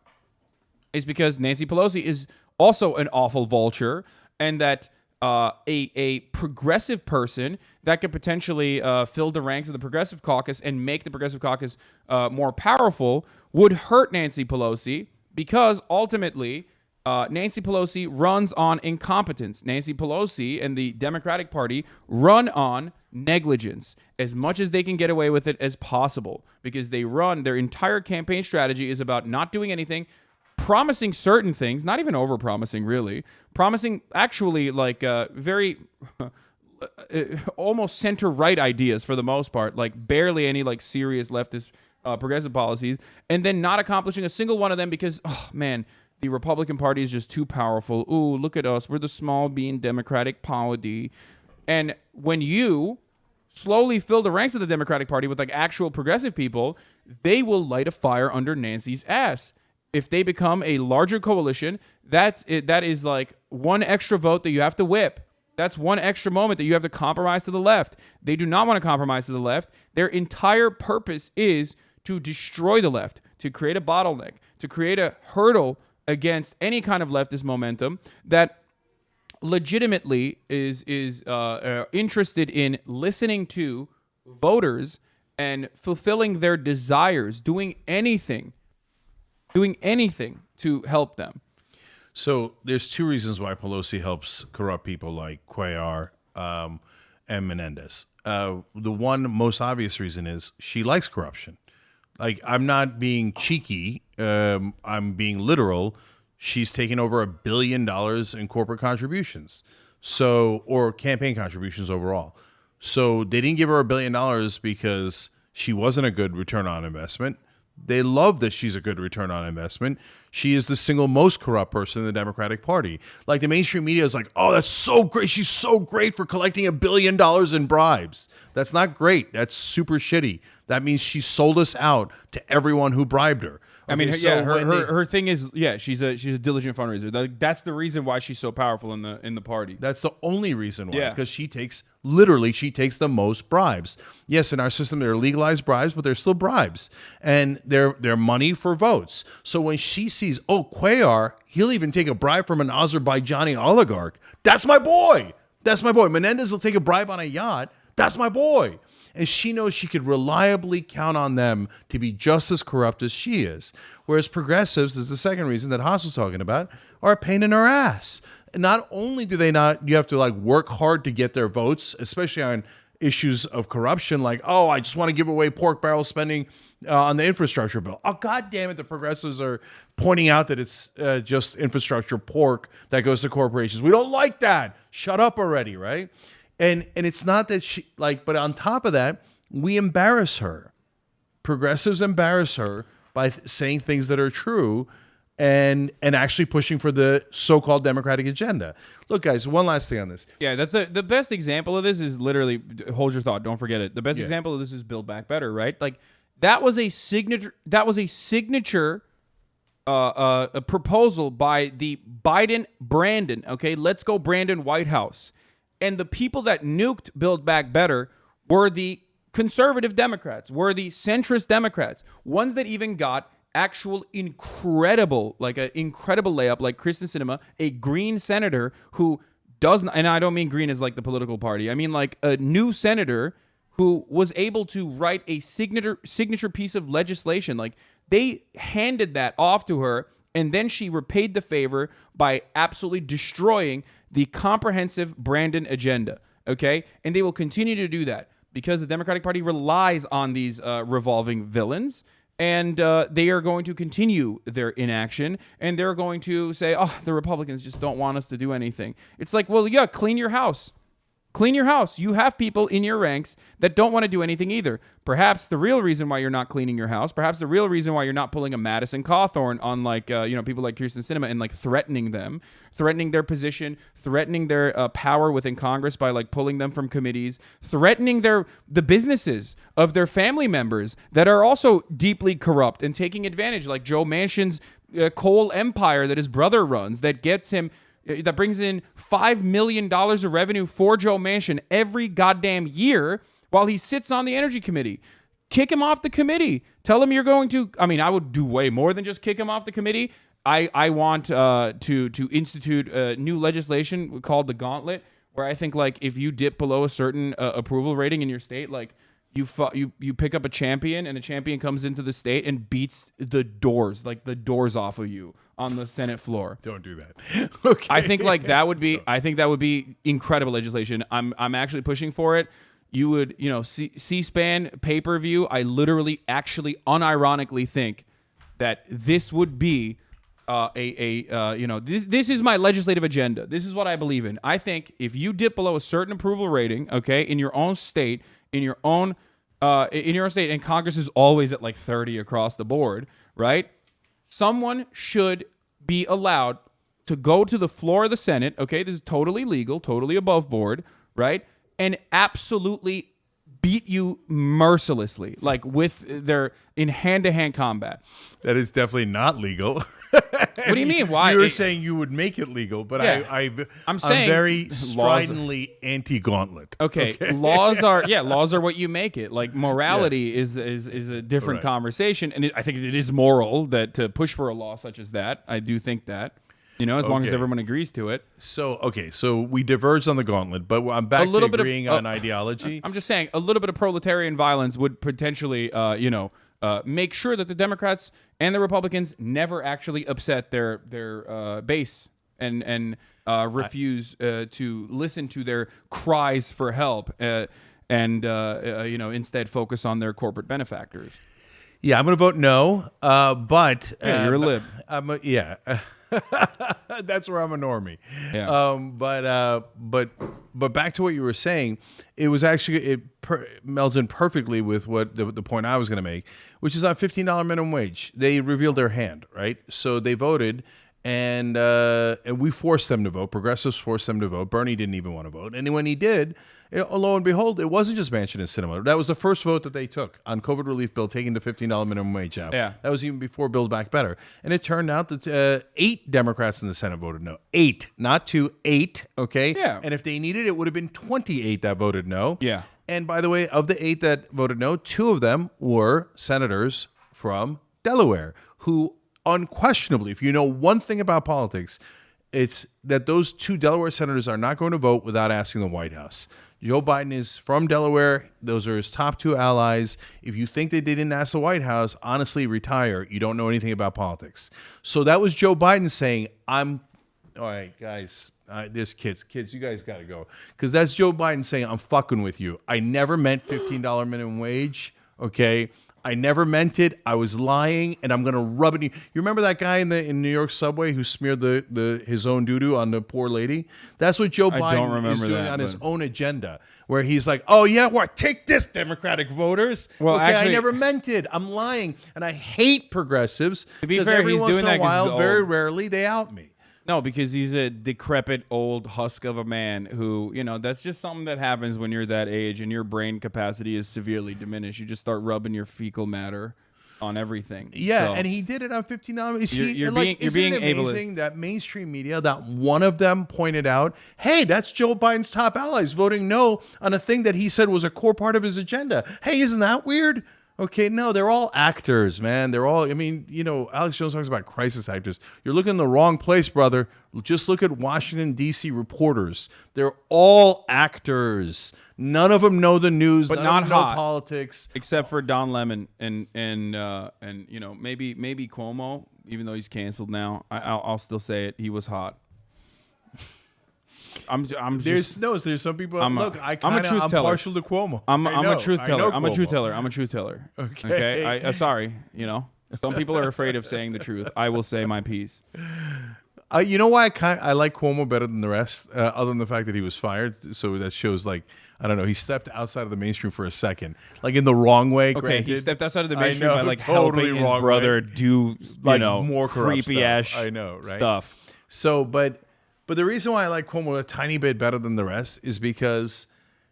Speaker 1: It's because Nancy Pelosi is also an awful vulture, and that a progressive person that could potentially fill the ranks of the Progressive Caucus and make the Progressive Caucus more powerful would hurt Nancy Pelosi, because ultimately Nancy Pelosi runs on incompetence. Nancy Pelosi and the Democratic Party run on negligence as much as they can get away with it as possible, because their entire campaign strategy is about not doing anything, promising certain things, not even over-promising, really. Promising actually like very almost center-right ideas for the most part, like barely any like serious leftist progressive policies, and then not accomplishing a single one of them because, oh man, the Republican Party is just too powerful. Ooh, look at us. We're the small bean Democratic polity. And when you slowly fill the ranks of the Democratic Party with like actual progressive people, they will light a fire under Nancy's ass. If they become a larger coalition, that is like one extra vote that you have to whip. That's one extra moment that you have to compromise to the left. They do not want to compromise to the left. Their entire purpose is to destroy the left, to create a bottleneck, to create a hurdle against any kind of leftist momentum that legitimately is interested in listening to voters and fulfilling their desires, doing anything to help them.
Speaker 2: So there's two reasons why Pelosi helps corrupt people like Cuellar and Menendez. The one most obvious reason is she likes corruption. Like, I'm not being cheeky. I'm being literal. She's taken over $1 billion in corporate contributions, or campaign contributions overall. So they didn't give her $1 billion because she wasn't a good return on investment. They love that she's a good return on investment. She is the single most corrupt person in the Democratic Party. Like the mainstream media is like, oh, that's so great. She's so great for collecting $1 billion in bribes. That's not great. That's super shitty. That means she sold us out to everyone who bribed her.
Speaker 1: I mean, her thing is, she's a diligent fundraiser. That's the reason why she's so powerful in the party.
Speaker 2: That's the only reason why,
Speaker 1: Yeah.
Speaker 2: because she takes the most bribes. Yes, in our system there are legalized bribes, but they're still bribes, and they're money for votes. So when she sees, Cuellar, he'll even take a bribe from an Azerbaijani oligarch. That's my boy. That's my boy. Menendez will take a bribe on a yacht. That's my boy. And she knows she could reliably count on them to be just as corrupt as she is. Whereas progressives, is the second reason that Haas was talking about, are a pain in her ass. Not only do they not, you have to like work hard to get their votes, especially on issues of corruption, like, I just want to give away pork barrel spending on the infrastructure bill. Oh, God damn it, the progressives are pointing out that it's just infrastructure pork that goes to corporations. We don't like that. Shut up already, right? And it's not that she, but on top of that, we embarrass her. Progressives embarrass her by saying things that are true and actually pushing for the so-called Democratic agenda. Look, guys, one last thing on this.
Speaker 1: Yeah, that's the best example of this is literally, hold your thought, don't forget it. The best example of this is Build Back Better, right? Like that was a signature a proposal by the Biden Brandon, okay? Let's go Brandon White House. And the people that nuked Build Back Better were the conservative Democrats, were the centrist Democrats, ones that even got actual incredible layup, like Kristen Sinema, a green senator who doesn't, and I don't mean green as like the political party, I mean like a new senator who was able to write a signature piece of legislation. Like they handed that off to her, and then she repaid the favor by absolutely destroying the comprehensive Brandon agenda, okay? And they will continue to do that because the Democratic Party relies on these revolving villains, and they are going to continue their inaction, and they're going to say, the Republicans just don't want us to do anything. It's like, well, yeah, clean your house. Clean your house. You have people in your ranks that don't want to do anything either. Perhaps the real reason why you're not cleaning your house, perhaps the real reason why you're not pulling a Madison Cawthorn on people like Kirsten Sinema and like threatening them, threatening their position, threatening their power within Congress by like pulling them from committees, threatening the businesses of their family members that are also deeply corrupt and taking advantage, like Joe Manchin's coal empire that his brother runs that gets him. That brings in $5 million of revenue for Joe Manchin every goddamn year while he sits on the Energy Committee. Kick him off the committee. Tell him you're going to... I mean, I would do way more than just kick him off the committee. I want to institute new legislation called the Gauntlet, where I think like if you dip below a certain approval rating in your state, like you pick up a champion and a champion comes into the state and beats the doors off of you on the Senate floor.
Speaker 2: Don't do that. Okay.
Speaker 1: I think like that would be incredible legislation. I'm actually pushing for it. You would, C-SPAN pay-per-view. I literally actually unironically think that this would be this is my legislative agenda. This is what I believe in. I think if you dip below a certain approval rating, okay, in your own state, in your own state, and Congress is always at like 30 across the board, right? Someone should be allowed to go to the floor of the Senate, okay? This is totally legal, totally above board, right? And absolutely beat you mercilessly, like in hand-to-hand combat.
Speaker 2: That is definitely not legal.
Speaker 1: What do you mean? Why?
Speaker 2: You were saying you would make it legal, but
Speaker 1: yeah.
Speaker 2: I'm very stridently anti-gauntlet.
Speaker 1: Okay. Laws are what you make it. Like morality is a different conversation, and I think it is moral that to push for a law such as that. I do think that. As long as everyone agrees to it. So
Speaker 2: we diverged on the gauntlet, but I'm back to agreeing on ideology.
Speaker 1: I'm just saying a little bit of proletarian violence would potentially, make sure that the Democrats and the Republicans never actually upset their base and refuse to listen to their cries for help and instead focus on their corporate benefactors.
Speaker 2: Yeah, I'm going to vote no, but...
Speaker 1: you're a lib.
Speaker 2: That's where I'm a normie.
Speaker 1: Yeah.
Speaker 2: But back to what you were saying, it was actually melds in perfectly with what the point I was going to make, which is on $15 minimum wage. They revealed their hand, right? So they voted, and we forced them to vote. Progressives forced them to vote. Bernie didn't even want to vote, and when he did, lo and behold, it wasn't just Manchin and Sinema. That was the first vote that they took on COVID relief bill, taking the $15 minimum wage out.
Speaker 1: Yeah.
Speaker 2: That was even before Build Back Better. And it turned out that 8 Democrats in the Senate voted no. 8, not 2, 8, okay?
Speaker 1: Yeah.
Speaker 2: And if they needed it, would have been 28 that voted no.
Speaker 1: Yeah.
Speaker 2: And by the way, of the 8 that voted no, 2 of them were senators from Delaware, who unquestionably, if you know one thing about politics, it's that those 2 Delaware senators are not going to vote without asking the White House. Joe Biden is from Delaware. Those are his top 2 allies. If you think they didn't ask the White House, honestly, retire. You don't know anything about politics. So that was Joe Biden saying, all right, guys, there's kids, you guys got to go. Because that's Joe Biden saying, I'm fucking with you. I never meant $15 minimum wage, okay? I never meant it. I was lying, and I'm gonna rub it. You remember that guy in New York subway who smeared his own doo-doo on the poor lady? That's what Joe Biden is doing on his own agenda, where he's like, "Oh yeah, what? Take this, Democratic voters."
Speaker 1: Well,
Speaker 2: okay,
Speaker 1: actually,
Speaker 2: I never meant it. I'm lying, and I hate progressives because
Speaker 1: fair,
Speaker 2: every
Speaker 1: he's
Speaker 2: once
Speaker 1: doing
Speaker 2: in a
Speaker 1: that 'cause he's
Speaker 2: while, very
Speaker 1: old.
Speaker 2: rarely, they out me.
Speaker 1: No, because he's a decrepit old husk of a man who, that's just something that happens when you're that age and your brain capacity is severely diminished. You just start rubbing your fecal matter on everything.
Speaker 2: Yeah,
Speaker 1: So,
Speaker 2: and he did it on 59.
Speaker 1: You're
Speaker 2: Isn't
Speaker 1: being
Speaker 2: it amazing
Speaker 1: ableist.
Speaker 2: that mainstream media, that one of them pointed out, hey, that's Joe Biden's top allies voting no on a thing that he said was a core part of his agenda. Hey, isn't that weird? Okay, no, they're all actors, man. They're all, Alex Jones talks about crisis actors. You're looking in the wrong place, brother. Just look at Washington, D.C. reporters. They're all actors. None of them know the news,
Speaker 1: But
Speaker 2: none
Speaker 1: not
Speaker 2: of them know
Speaker 1: hot.
Speaker 2: politics.
Speaker 1: except for Don Lemon and maybe Cuomo, even though he's canceled now. I'll still say it. He was hot.
Speaker 2: There's some people.
Speaker 1: I'm
Speaker 2: Look,
Speaker 1: a truth
Speaker 2: I'm
Speaker 1: teller.
Speaker 2: partial to Cuomo.
Speaker 1: I'm
Speaker 2: I
Speaker 1: a
Speaker 2: know,
Speaker 1: truth
Speaker 2: I
Speaker 1: teller.
Speaker 2: know
Speaker 1: I'm a truth
Speaker 2: Cuomo.
Speaker 1: teller. I'm a truth teller.
Speaker 2: Okay.
Speaker 1: I'm sorry. Some people are afraid of saying the truth. I will say my piece.
Speaker 2: You know why I like Cuomo better than the rest, other than the fact that he was fired. So that shows, like, I don't know, he stepped outside of the mainstream for a second, like in the wrong way.
Speaker 1: Okay,
Speaker 2: granted.
Speaker 1: he stepped outside of the
Speaker 2: I
Speaker 1: mainstream
Speaker 2: know,
Speaker 1: by like
Speaker 2: totally
Speaker 1: helping his
Speaker 2: wrong
Speaker 1: brother
Speaker 2: way.
Speaker 1: do
Speaker 2: Like,
Speaker 1: more
Speaker 2: more corrupt
Speaker 1: creepy ass
Speaker 2: stuff. I know, right?
Speaker 1: stuff.
Speaker 2: So, but the reason why I like Cuomo a tiny bit better than the rest is because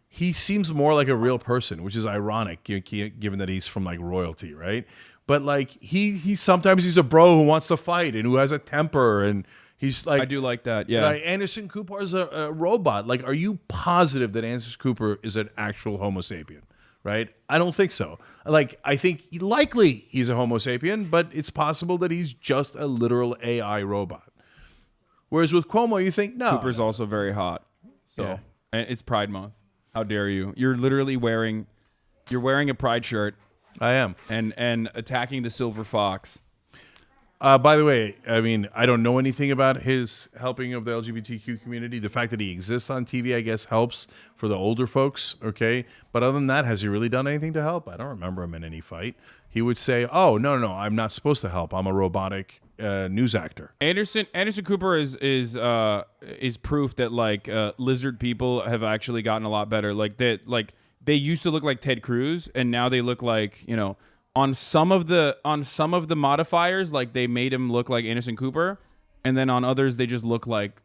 Speaker 2: he seems more like a real person, which is ironic given that he's from like royalty, right? But like he sometimes he's a bro who wants to fight and who has a temper, and he's like,
Speaker 1: I do like that. Yeah.
Speaker 2: like Anderson Cooper is a robot. Like, are you positive that Anderson Cooper is an actual Homo sapien? Right? I don't think so. Like, I think likely he's a Homo sapien, but it's possible that he's just a literal AI robot. Whereas with Cuomo, you think, no.
Speaker 1: Cooper's also very hot. So
Speaker 2: Yeah.
Speaker 1: and it's Pride Month. How dare you? You're literally wearing a pride shirt
Speaker 2: I am.
Speaker 1: and attacking the silver fox.
Speaker 2: By the way, I mean, I don't know anything about his helping of the LGBTQ community. The fact that he exists on TV, I guess, helps for the older folks, okay? But other than that, has he really done anything to help? I don't remember him in any fight. He would say, oh, no, I'm not supposed to help. I'm a robotic news actor.
Speaker 1: Anderson Cooper is proof that like lizard people have actually gotten a lot better. Like they used to look like Ted Cruz, and now they look like, on some of the modifiers, like they made him look like Anderson Cooper, and then on others they just look like,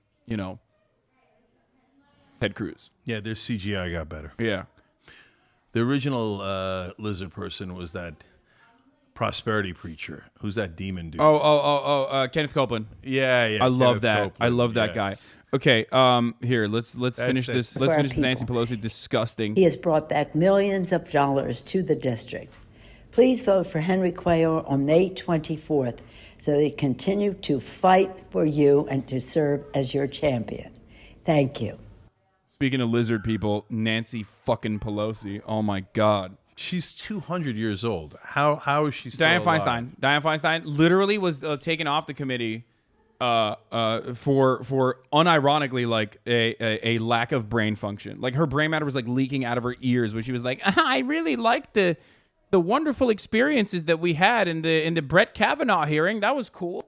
Speaker 1: Ted Cruz.
Speaker 2: Yeah, their CGI got better.
Speaker 1: Yeah.
Speaker 2: The original lizard person was that prosperity preacher. Who's that demon dude?
Speaker 1: Kenneth Copeland.
Speaker 2: Yeah.
Speaker 1: I love
Speaker 2: Kenneth
Speaker 1: that.
Speaker 2: Copeland,
Speaker 1: I love that guy.
Speaker 2: yes.
Speaker 1: Okay, here, let's finish
Speaker 2: it.
Speaker 1: this. Let's
Speaker 3: For our
Speaker 1: finish Nancy
Speaker 3: people.
Speaker 1: Pelosi disgusting.
Speaker 3: He has brought back millions of dollars to the district. Please vote for Henry Cuellar on May 24th so they continue to fight for you and to serve as your champion. Thank you.
Speaker 1: Speaking of lizard people, Nancy fucking Pelosi. Oh my God.
Speaker 2: She's 200 years old. How is she still
Speaker 1: Dianne
Speaker 2: alive?
Speaker 1: Feinstein. Dianne Feinstein literally was taken off the committee for unironically like a lack of brain function. Like her brain matter was like leaking out of her ears when she was like, I really liked the wonderful experiences that we had in the Brett Kavanaugh hearing. That was cool.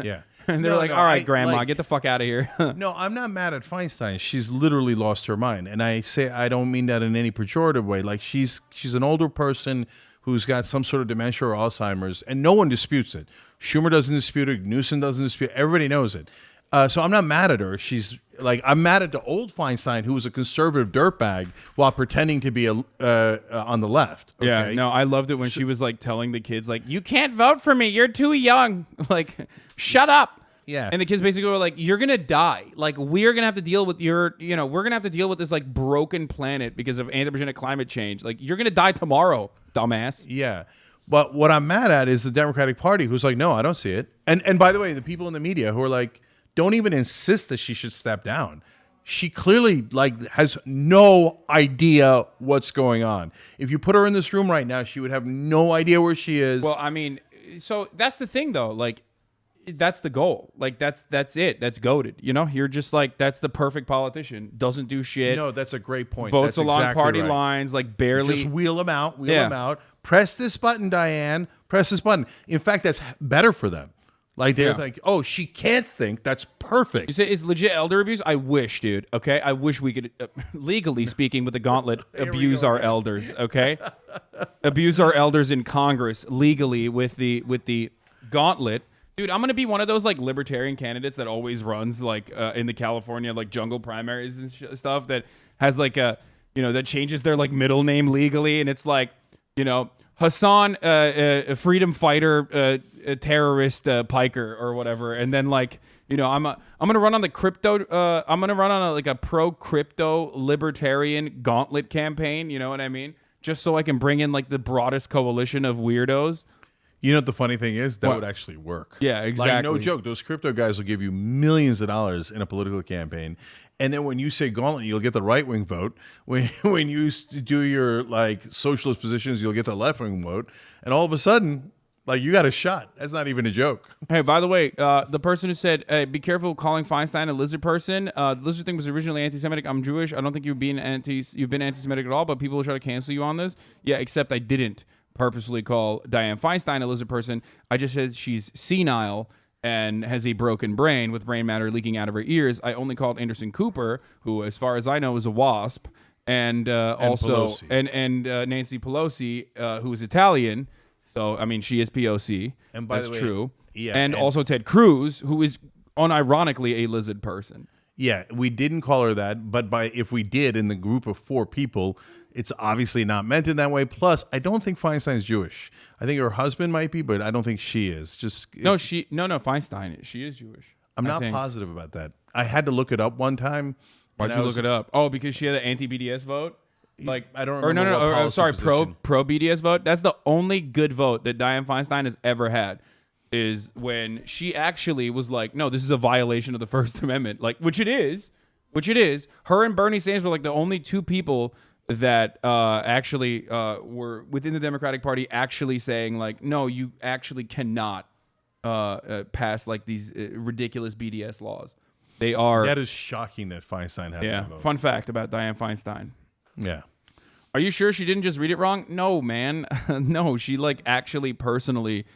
Speaker 2: Yeah.
Speaker 1: And they're
Speaker 2: No,
Speaker 1: like,
Speaker 2: no,
Speaker 1: all right,
Speaker 2: I-
Speaker 1: grandma,
Speaker 2: like-
Speaker 1: get the fuck out of here.
Speaker 2: No, I'm not mad at Feinstein. She's literally lost her mind, and I don't mean that in any pejorative way. Like she's an older person who's got some sort of dementia or Alzheimer's, and no one disputes it. Schumer doesn't dispute it. Newsom doesn't dispute it. Everybody knows it. So I'm not mad at her. She's like, I'm mad at the old Feinstein who was a conservative dirtbag while pretending to be on the left.
Speaker 1: Yeah,
Speaker 2: okay?
Speaker 1: no, I loved it when she was like telling the kids, like, you can't vote for me. You're too young. Like, shut up.
Speaker 2: Yeah.
Speaker 1: And the kids basically were like, you're going to die. Like, we're going to have to deal with we're going to have to deal with this like broken planet because of anthropogenic climate change. Like, you're going to die tomorrow, dumbass.
Speaker 2: Yeah. But what I'm mad at is the Democratic Party who's like, no, I don't see it. And by the way, the people in the media who are like, don't even insist that she should step down. She clearly like has no idea what's going on. If you put her in this room right now, she would have no idea where she is.
Speaker 1: Well, I mean, so that's the thing though. Like, that's the goal. Like, that's it. That's goated. You know, you're just like, that's the perfect politician. Doesn't do shit.
Speaker 2: No, that's a great point.
Speaker 1: Votes
Speaker 2: That's
Speaker 1: along
Speaker 2: exactly
Speaker 1: party
Speaker 2: right.
Speaker 1: lines, like barely.
Speaker 2: Just wheel them out,
Speaker 1: Yeah.
Speaker 2: them out. Press this button, Diane. Press this button. In fact, that's better for them. Like they're
Speaker 1: Yeah.
Speaker 2: like, oh, she can't think. That's perfect.
Speaker 1: You say it's legit elder abuse? I wish, dude. Okay, I wish we could, legally speaking, with the gauntlet, abuse our elders. Okay, abuse our elders in Congress legally with the gauntlet, dude. I'm gonna be one of those like libertarian candidates that always runs like in the California like jungle primaries and stuff that has like a that changes their like middle name legally, and it's like Hassan, a freedom fighter, a terrorist, piker or whatever, and then like I'm gonna run on the crypto. I'm gonna run on a pro crypto libertarian gauntlet campaign. You know what I mean? Just so I can bring in like the broadest coalition of weirdos.
Speaker 2: You know what the funny thing is? That
Speaker 1: What?
Speaker 2: would actually work.
Speaker 1: Yeah,
Speaker 2: Like,
Speaker 1: exactly.
Speaker 2: no joke. Those crypto guys will give you millions of dollars in a political campaign. And then when you say gauntlet, you'll get the right-wing vote. When you do your, like, socialist positions, you'll get the left-wing vote. And all of a sudden, like, you got a shot. That's not even a joke.
Speaker 1: Hey, by the way, the person who said, hey, be careful calling Feinstein a lizard person. The lizard thing was originally anti-Semitic. I'm Jewish. I don't think you've been anti-Semitic at all, but people will try to cancel you on this. Yeah, except I didn't purposely call Dianne Feinstein a lizard person. I just said she's senile and has a broken brain with brain matter leaking out of her ears. I only called Anderson Cooper, who, as far as I know, is a wasp, and also
Speaker 2: Pelosi.
Speaker 1: and Nancy Pelosi, who is Italian. So I mean, she is POC.
Speaker 2: And by
Speaker 1: that's
Speaker 2: the way,
Speaker 1: true.
Speaker 2: yeah,
Speaker 1: and
Speaker 2: and-
Speaker 1: also Ted Cruz, who is unironically a lizard person.
Speaker 2: Yeah, we didn't call her that, but if we did in the group of 4 people, it's obviously not meant in that way. Plus, I don't think Feinstein's Jewish. I think her husband might be, but I don't think she is.
Speaker 1: No, Feinstein. She is Jewish.
Speaker 2: I'm
Speaker 1: I
Speaker 2: not
Speaker 1: think. positive.
Speaker 2: positive about that. I had to look it up one time.
Speaker 1: Why'd
Speaker 2: and
Speaker 1: you
Speaker 2: I
Speaker 1: look it up? Oh, because she had an anti-BDS vote. Like
Speaker 2: I don't
Speaker 1: Or
Speaker 2: remember
Speaker 1: no,
Speaker 2: what
Speaker 1: or,
Speaker 2: policy
Speaker 1: sorry,
Speaker 2: position.
Speaker 1: pro BDS vote. That's the only good vote that Dianne Feinstein has ever had. Is when she actually was like, no, this is a violation of the First Amendment, like which it is. Her and Bernie Sanders were like the only 2 people that actually were within the Democratic Party actually saying like, no, you actually cannot pass like these ridiculous BDS laws. They are.
Speaker 2: That is shocking that Feinstein had that vote.
Speaker 1: Fun fact about Dianne Feinstein.
Speaker 2: Yeah.
Speaker 1: Are you sure she didn't just read it wrong? No, man. No, she like actually personally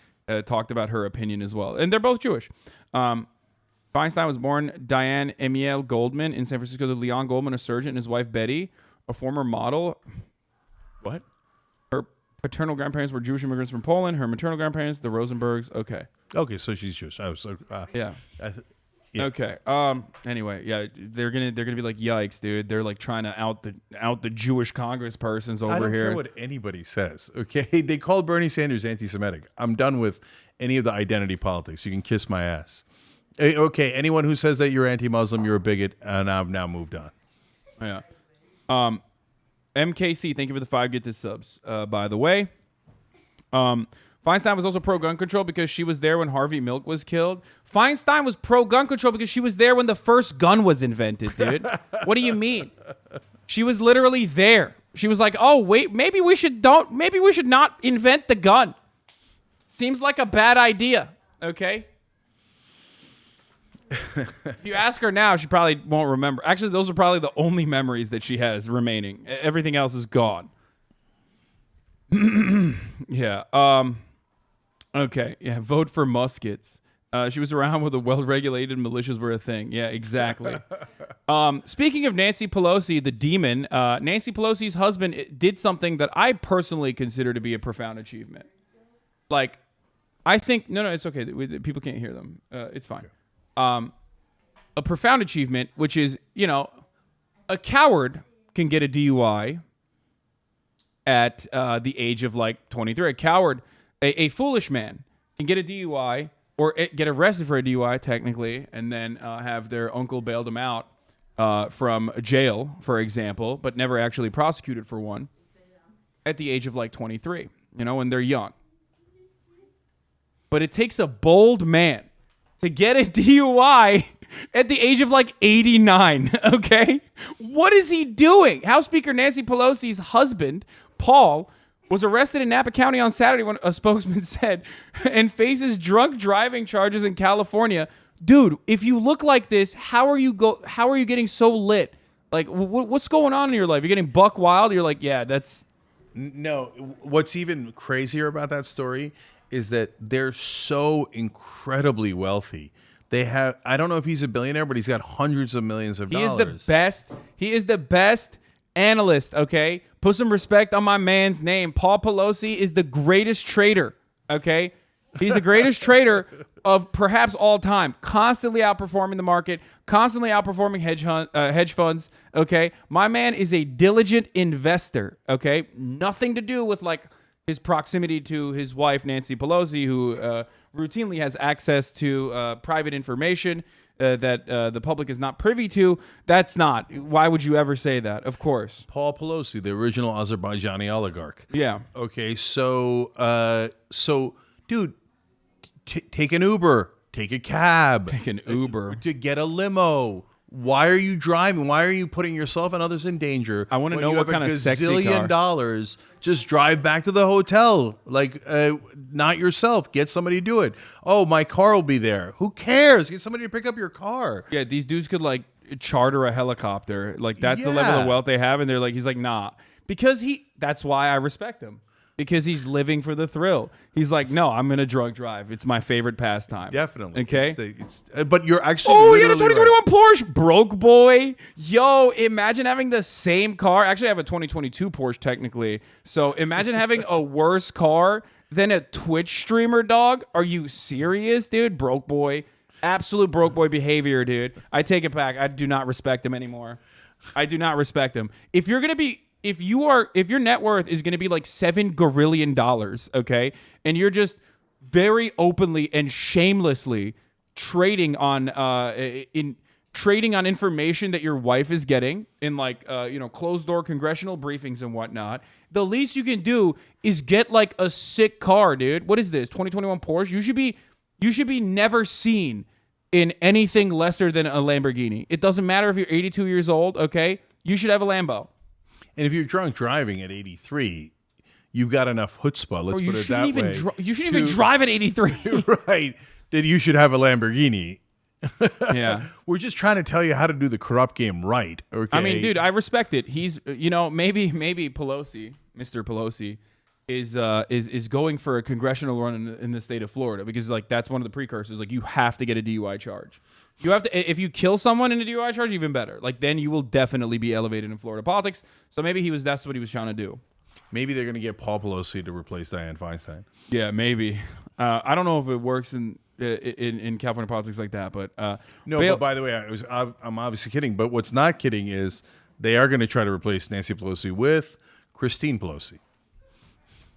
Speaker 1: talked about her opinion as well. And they're both Jewish. Feinstein was born Diane Emiel Goldman in San Francisco to Leon Goldman, a surgeon, and his wife Betty, a former model. What? Her paternal grandparents were Jewish immigrants from Poland. Her maternal grandparents, the Rosenbergs. Okay.
Speaker 2: Okay, so she's Jewish. I was
Speaker 1: Yeah.
Speaker 2: Yeah.
Speaker 1: Okay. Anyway, yeah, they're gonna be like, yikes, dude. They're like trying to out the Jewish congresspersons over
Speaker 2: I don't
Speaker 1: here.
Speaker 2: care what anybody says. Okay, they called Bernie Sanders anti-Semitic. I'm done with any of the identity politics. You can kiss my ass. Okay, anyone who says that you're anti-Muslim, you're a bigot, and I've now moved on.
Speaker 1: Yeah. MKC, thank you for the 5 Get This subs. By the way, Feinstein was also pro-gun control because she was there when Harvey Milk was killed. Feinstein was pro-gun control because she was there when the first gun was invented, dude. What do you mean? She was literally there. She was like, "Oh, wait, maybe we should not invent the gun." Seems like a bad idea, okay? If you ask her now, she probably won't remember. Actually, those are probably the only memories that she has remaining. Everything else is gone. Yeah. Okay. Yeah. Vote for muskets. She was around when the well-regulated militias were a thing. Yeah, exactly. Speaking of Nancy Pelosi, the demon, Nancy Pelosi's husband did something that I personally consider to be a profound achievement. Like, I think no, it's okay. People can't hear them. It's fine. A profound achievement, which is, a coward can get a DUI at the age of like 23. A coward, a foolish man can get a DUI or get arrested for a DUI technically, and then have their uncle bail them out from jail, for example, but never actually prosecuted for one at the age of like 23, when they're young. But it takes a bold man to get a DUI at the age of like 89, okay? What is he doing? House Speaker Nancy Pelosi's husband, Paul, was arrested in Napa County on Saturday, when a spokesman said, and faces drunk driving charges in California. Dude, if you look like this, how are you getting so lit? Like, what's going on in your life? You're getting buck wild? You're like, yeah, that's...
Speaker 2: No, what's even crazier about that story is that they're so incredibly wealthy. They have, I don't know if he's a billionaire, but he's got hundreds of millions of dollars.
Speaker 1: He is the best analyst, okay? Put some respect on my man's name. Paul Pelosi is the greatest trader, okay? He's the greatest trader of perhaps all time, constantly outperforming the market, constantly outperforming hedge funds, okay? My man is a diligent investor, okay? Nothing to do with like his proximity to his wife, Nancy Pelosi, who routinely has access to private information that the public is not privy to. That's not. Why would you ever say that? Of course.
Speaker 2: Paul Pelosi, the original Azerbaijani oligarch.
Speaker 1: Yeah.
Speaker 2: Okay, so dude, take an Uber, take a cab.
Speaker 1: Take an Uber.
Speaker 2: To get a limo. Why are you driving? Why are you putting yourself and others in danger?
Speaker 1: I want to know what kind of sexy car.
Speaker 2: $1 gazillion. Just drive back to the hotel. Like, not yourself. Get somebody to do it. Oh, my car will be there. Who cares? Get somebody to pick up your car.
Speaker 1: Yeah, these dudes could like charter a helicopter. Like, that's the level of wealth they have. And he's like, nah. Because that's why I respect him. Because he's living for the thrill. He's like, no, I'm going to drunk drive. It's my favorite pastime.
Speaker 2: Definitely.
Speaker 1: Okay?
Speaker 2: But you're actually
Speaker 1: he had a 2021 Porsche. Broke boy. Yo, imagine having the same car. Actually, I have a 2022 Porsche technically. So imagine having a worse car than a Twitch streamer, dog. Are you serious, dude? Broke boy. Absolute broke boy behavior, dude. I take it back. I do not respect him anymore. I do not respect him. If your net worth is going to be like $7 gorillion, okay, and you're just very openly and shamelessly trading on information that your wife is getting in like closed door congressional briefings and whatnot, the least you can do is get like a sick car, dude. What is this? 2021 Porsche? You should be never seen in anything lesser than a Lamborghini. It doesn't matter if you're 82 years old, okay? You should have a Lambo.
Speaker 2: And if you're drunk driving at 83, you've got enough chutzpah. Let's put it that way.
Speaker 1: You shouldn't even drive at 83.
Speaker 2: Right. That you should have a Lamborghini.
Speaker 1: Yeah.
Speaker 2: We're just trying to tell you how to do the corrupt game right. Okay.
Speaker 1: I mean, dude, I respect it. He's, maybe Pelosi, Mr. Pelosi, is going for a congressional run in the state of Florida because like that's one of the precursors. Like you have to get a DUI charge. You have to, if you kill someone in a DUI charge, even better. Like then you will definitely be elevated in Florida politics. So maybe that's what he was trying to do.
Speaker 2: Maybe they're going to get Paul Pelosi to replace Dianne Feinstein.
Speaker 1: Yeah, maybe. I don't know if it works in California politics like that, but
Speaker 2: no. But by the way, I'm obviously kidding. But what's not kidding is they are going to try to replace Nancy Pelosi with Christine Pelosi,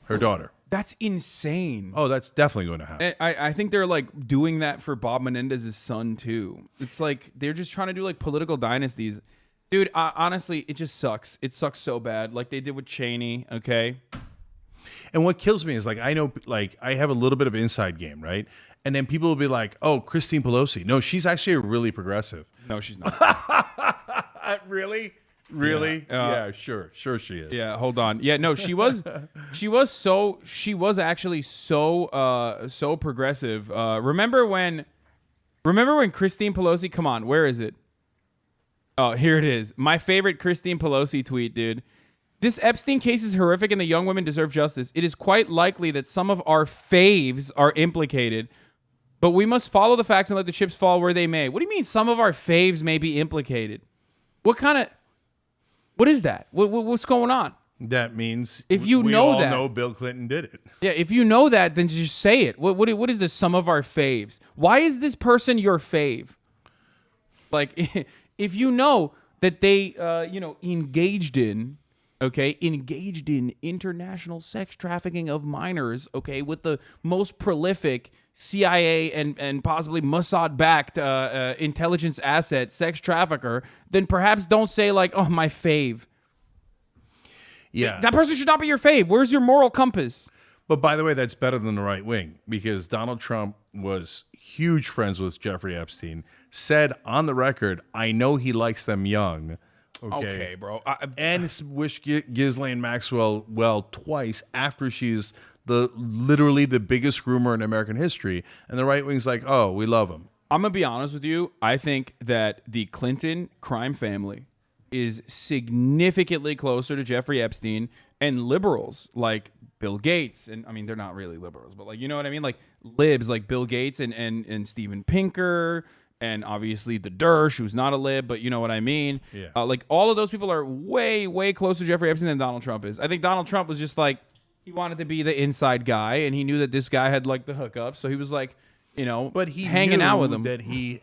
Speaker 2: her daughter.
Speaker 1: That's insane.
Speaker 2: Oh, that's definitely going to happen.
Speaker 1: I think they're like doing that for Bob Menendez's son too. It's like they're just trying to do like political dynasties. Dude, honestly, it just sucks. It sucks so bad. Like they did with Cheney, okay?
Speaker 2: And what kills me is like I know like I have a little bit of inside game, right? And then people will be like, "Oh, Christine Pelosi. No, she's actually really progressive."
Speaker 1: No, she's not.
Speaker 2: Really? Really?
Speaker 1: Yeah,
Speaker 2: sure she is.
Speaker 1: Yeah, hold on. Yeah, no, she was actually so progressive. Remember when Christine Pelosi, come on, where is it? Oh, here it is. My favorite Christine Pelosi tweet, dude. This Epstein case is horrific and the young women deserve justice. It is quite likely that some of our faves are implicated. but we must follow the facts and let the chips fall where they may. What do you mean some of our faves may be implicated? What is that? What's going on?
Speaker 2: That means
Speaker 1: if you
Speaker 2: we
Speaker 1: know
Speaker 2: all
Speaker 1: that,
Speaker 2: know Bill Clinton did it.
Speaker 1: Yeah, if you know that, then just say it. What is the sum of our faves? Why is this person your fave? Like, if you know that they, engaged in international sex trafficking of minors, okay, with the most prolific CIA and possibly Mossad-backed intelligence asset sex trafficker, then perhaps don't say like, oh, my fave.
Speaker 2: Yeah.
Speaker 1: That person should not be your fave. Where's your moral compass?
Speaker 2: But by the way, that's better than the right wing because Donald Trump was huge friends with Jeffrey Epstein, said on the record, I know he likes them young.
Speaker 1: Okay, bro.
Speaker 2: And wished Ghislaine Maxwell well twice after she's literally the biggest groomer in American history. And the right wing's like, oh, we love him.
Speaker 1: I'm going to be honest with you. I think that the Clinton crime family is significantly closer to Jeffrey Epstein and liberals like Bill Gates. And I mean, they're not really liberals, but like, you know what I mean? Like libs like Bill Gates and Steven Pinker and obviously the Dersh, who's not a lib, but you know what I mean?
Speaker 2: Yeah.
Speaker 1: Like all of those people are way, way closer to Jeffrey Epstein than Donald Trump is. I think Donald Trump was just like, he wanted to be the inside guy and he knew that this guy had like the hookup. So he was like, but he hanging out with him.
Speaker 2: That he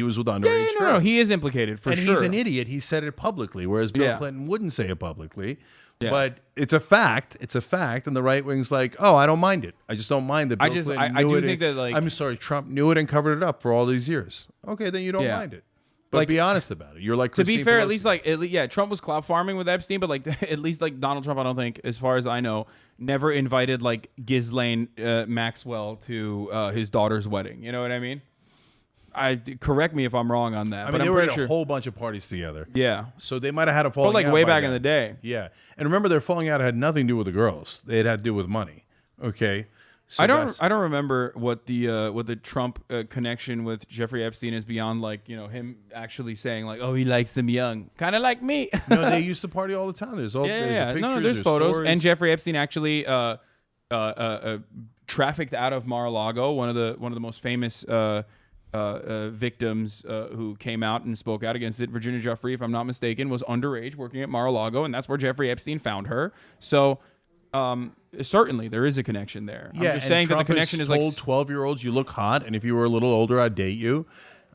Speaker 2: was with underage girls.
Speaker 1: No, he is implicated for
Speaker 2: and
Speaker 1: sure.
Speaker 2: He's an idiot. He said it publicly, whereas Bill Clinton wouldn't say it publicly.
Speaker 1: Yeah.
Speaker 2: But it's a fact. It's a fact, and the right wing's like, "Oh, I don't mind it. I just don't mind that Bill Clinton knew it.
Speaker 1: I do think that like
Speaker 2: I'm sorry, Trump knew it and covered it up for all these years. Okay, then you don't mind it. But be honest about it. You're like Christine
Speaker 1: to be fair,
Speaker 2: Pelosi.
Speaker 1: at least Trump was clout farming with Epstein, but like at least like Donald Trump, I don't think, as far as I know, never invited like Ghislaine Maxwell to his daughter's wedding. You know what I mean? Correct me if I'm wrong on that.
Speaker 2: But they were at a whole bunch of parties together.
Speaker 1: Yeah.
Speaker 2: So they might have had a falling out.
Speaker 1: But like way back in the day.
Speaker 2: Yeah. And remember, their falling out had nothing to do with the girls. It had to do with money. Okay. So
Speaker 1: I don't remember what the Trump connection with Jeffrey Epstein is beyond like him actually saying like, oh, he likes them young, kind of like me.
Speaker 2: No, they used to party all the time. There's pictures,
Speaker 1: there's photos,
Speaker 2: stories.
Speaker 1: and Jeffrey Epstein actually trafficked out of Mar-a-Lago, one of the most famous victims who came out and spoke out against it. Virginia Giuffre, if I'm not mistaken, was underage working at Mar-a-Lago, and that's where Jeffrey Epstein found her. So. Certainly there is a connection there.
Speaker 2: Yeah,
Speaker 1: I'm just saying
Speaker 2: Trump
Speaker 1: that the connection is
Speaker 2: told
Speaker 1: like
Speaker 2: 12-year-olds you look hot, and if you were a little older, I'd date you.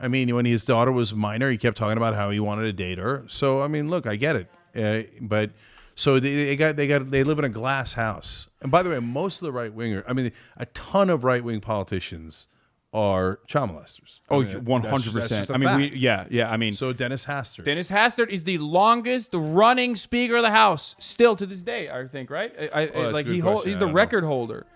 Speaker 2: I mean, when his daughter was minor, he kept talking about how he wanted to date her. So I mean, look, I get it. But so they live in a glass house. And by the way, most of the right winger, I mean, a ton of right wing politicians are child molesters.
Speaker 1: Oh, 100%. I mean, I mean,
Speaker 2: so Dennis Hastert.
Speaker 1: Dennis Hastert is the longest running Speaker of the House still to this day, I think, right? He's the record holder.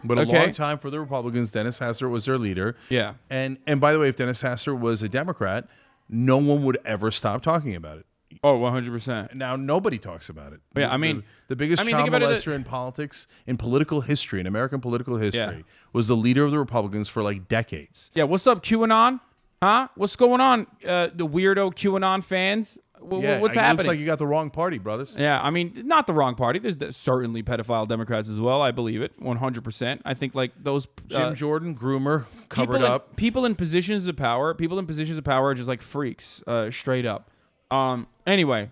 Speaker 2: But a long time for the Republicans, Dennis Hastert was their leader.
Speaker 1: Yeah.
Speaker 2: And by the way, if Dennis Hastert was a Democrat, no one would ever stop talking about it.
Speaker 1: Oh, 100%.
Speaker 2: Now nobody talks about it.
Speaker 1: Yeah, I mean,
Speaker 2: the biggest child molester in politics, in political history, in American political history, was the leader of the Republicans for like decades.
Speaker 1: Yeah, what's up, QAnon? Huh? What's going on, the weirdo QAnon fans? What's happening?
Speaker 2: Looks like you got the wrong party, brothers.
Speaker 1: Yeah, I mean, not the wrong party. There's certainly pedophile Democrats as well. I believe it, 100%. I think like those
Speaker 2: Jim Jordan, groomer, covered up.
Speaker 1: People in positions of power are just like freaks, straight up. Anyway,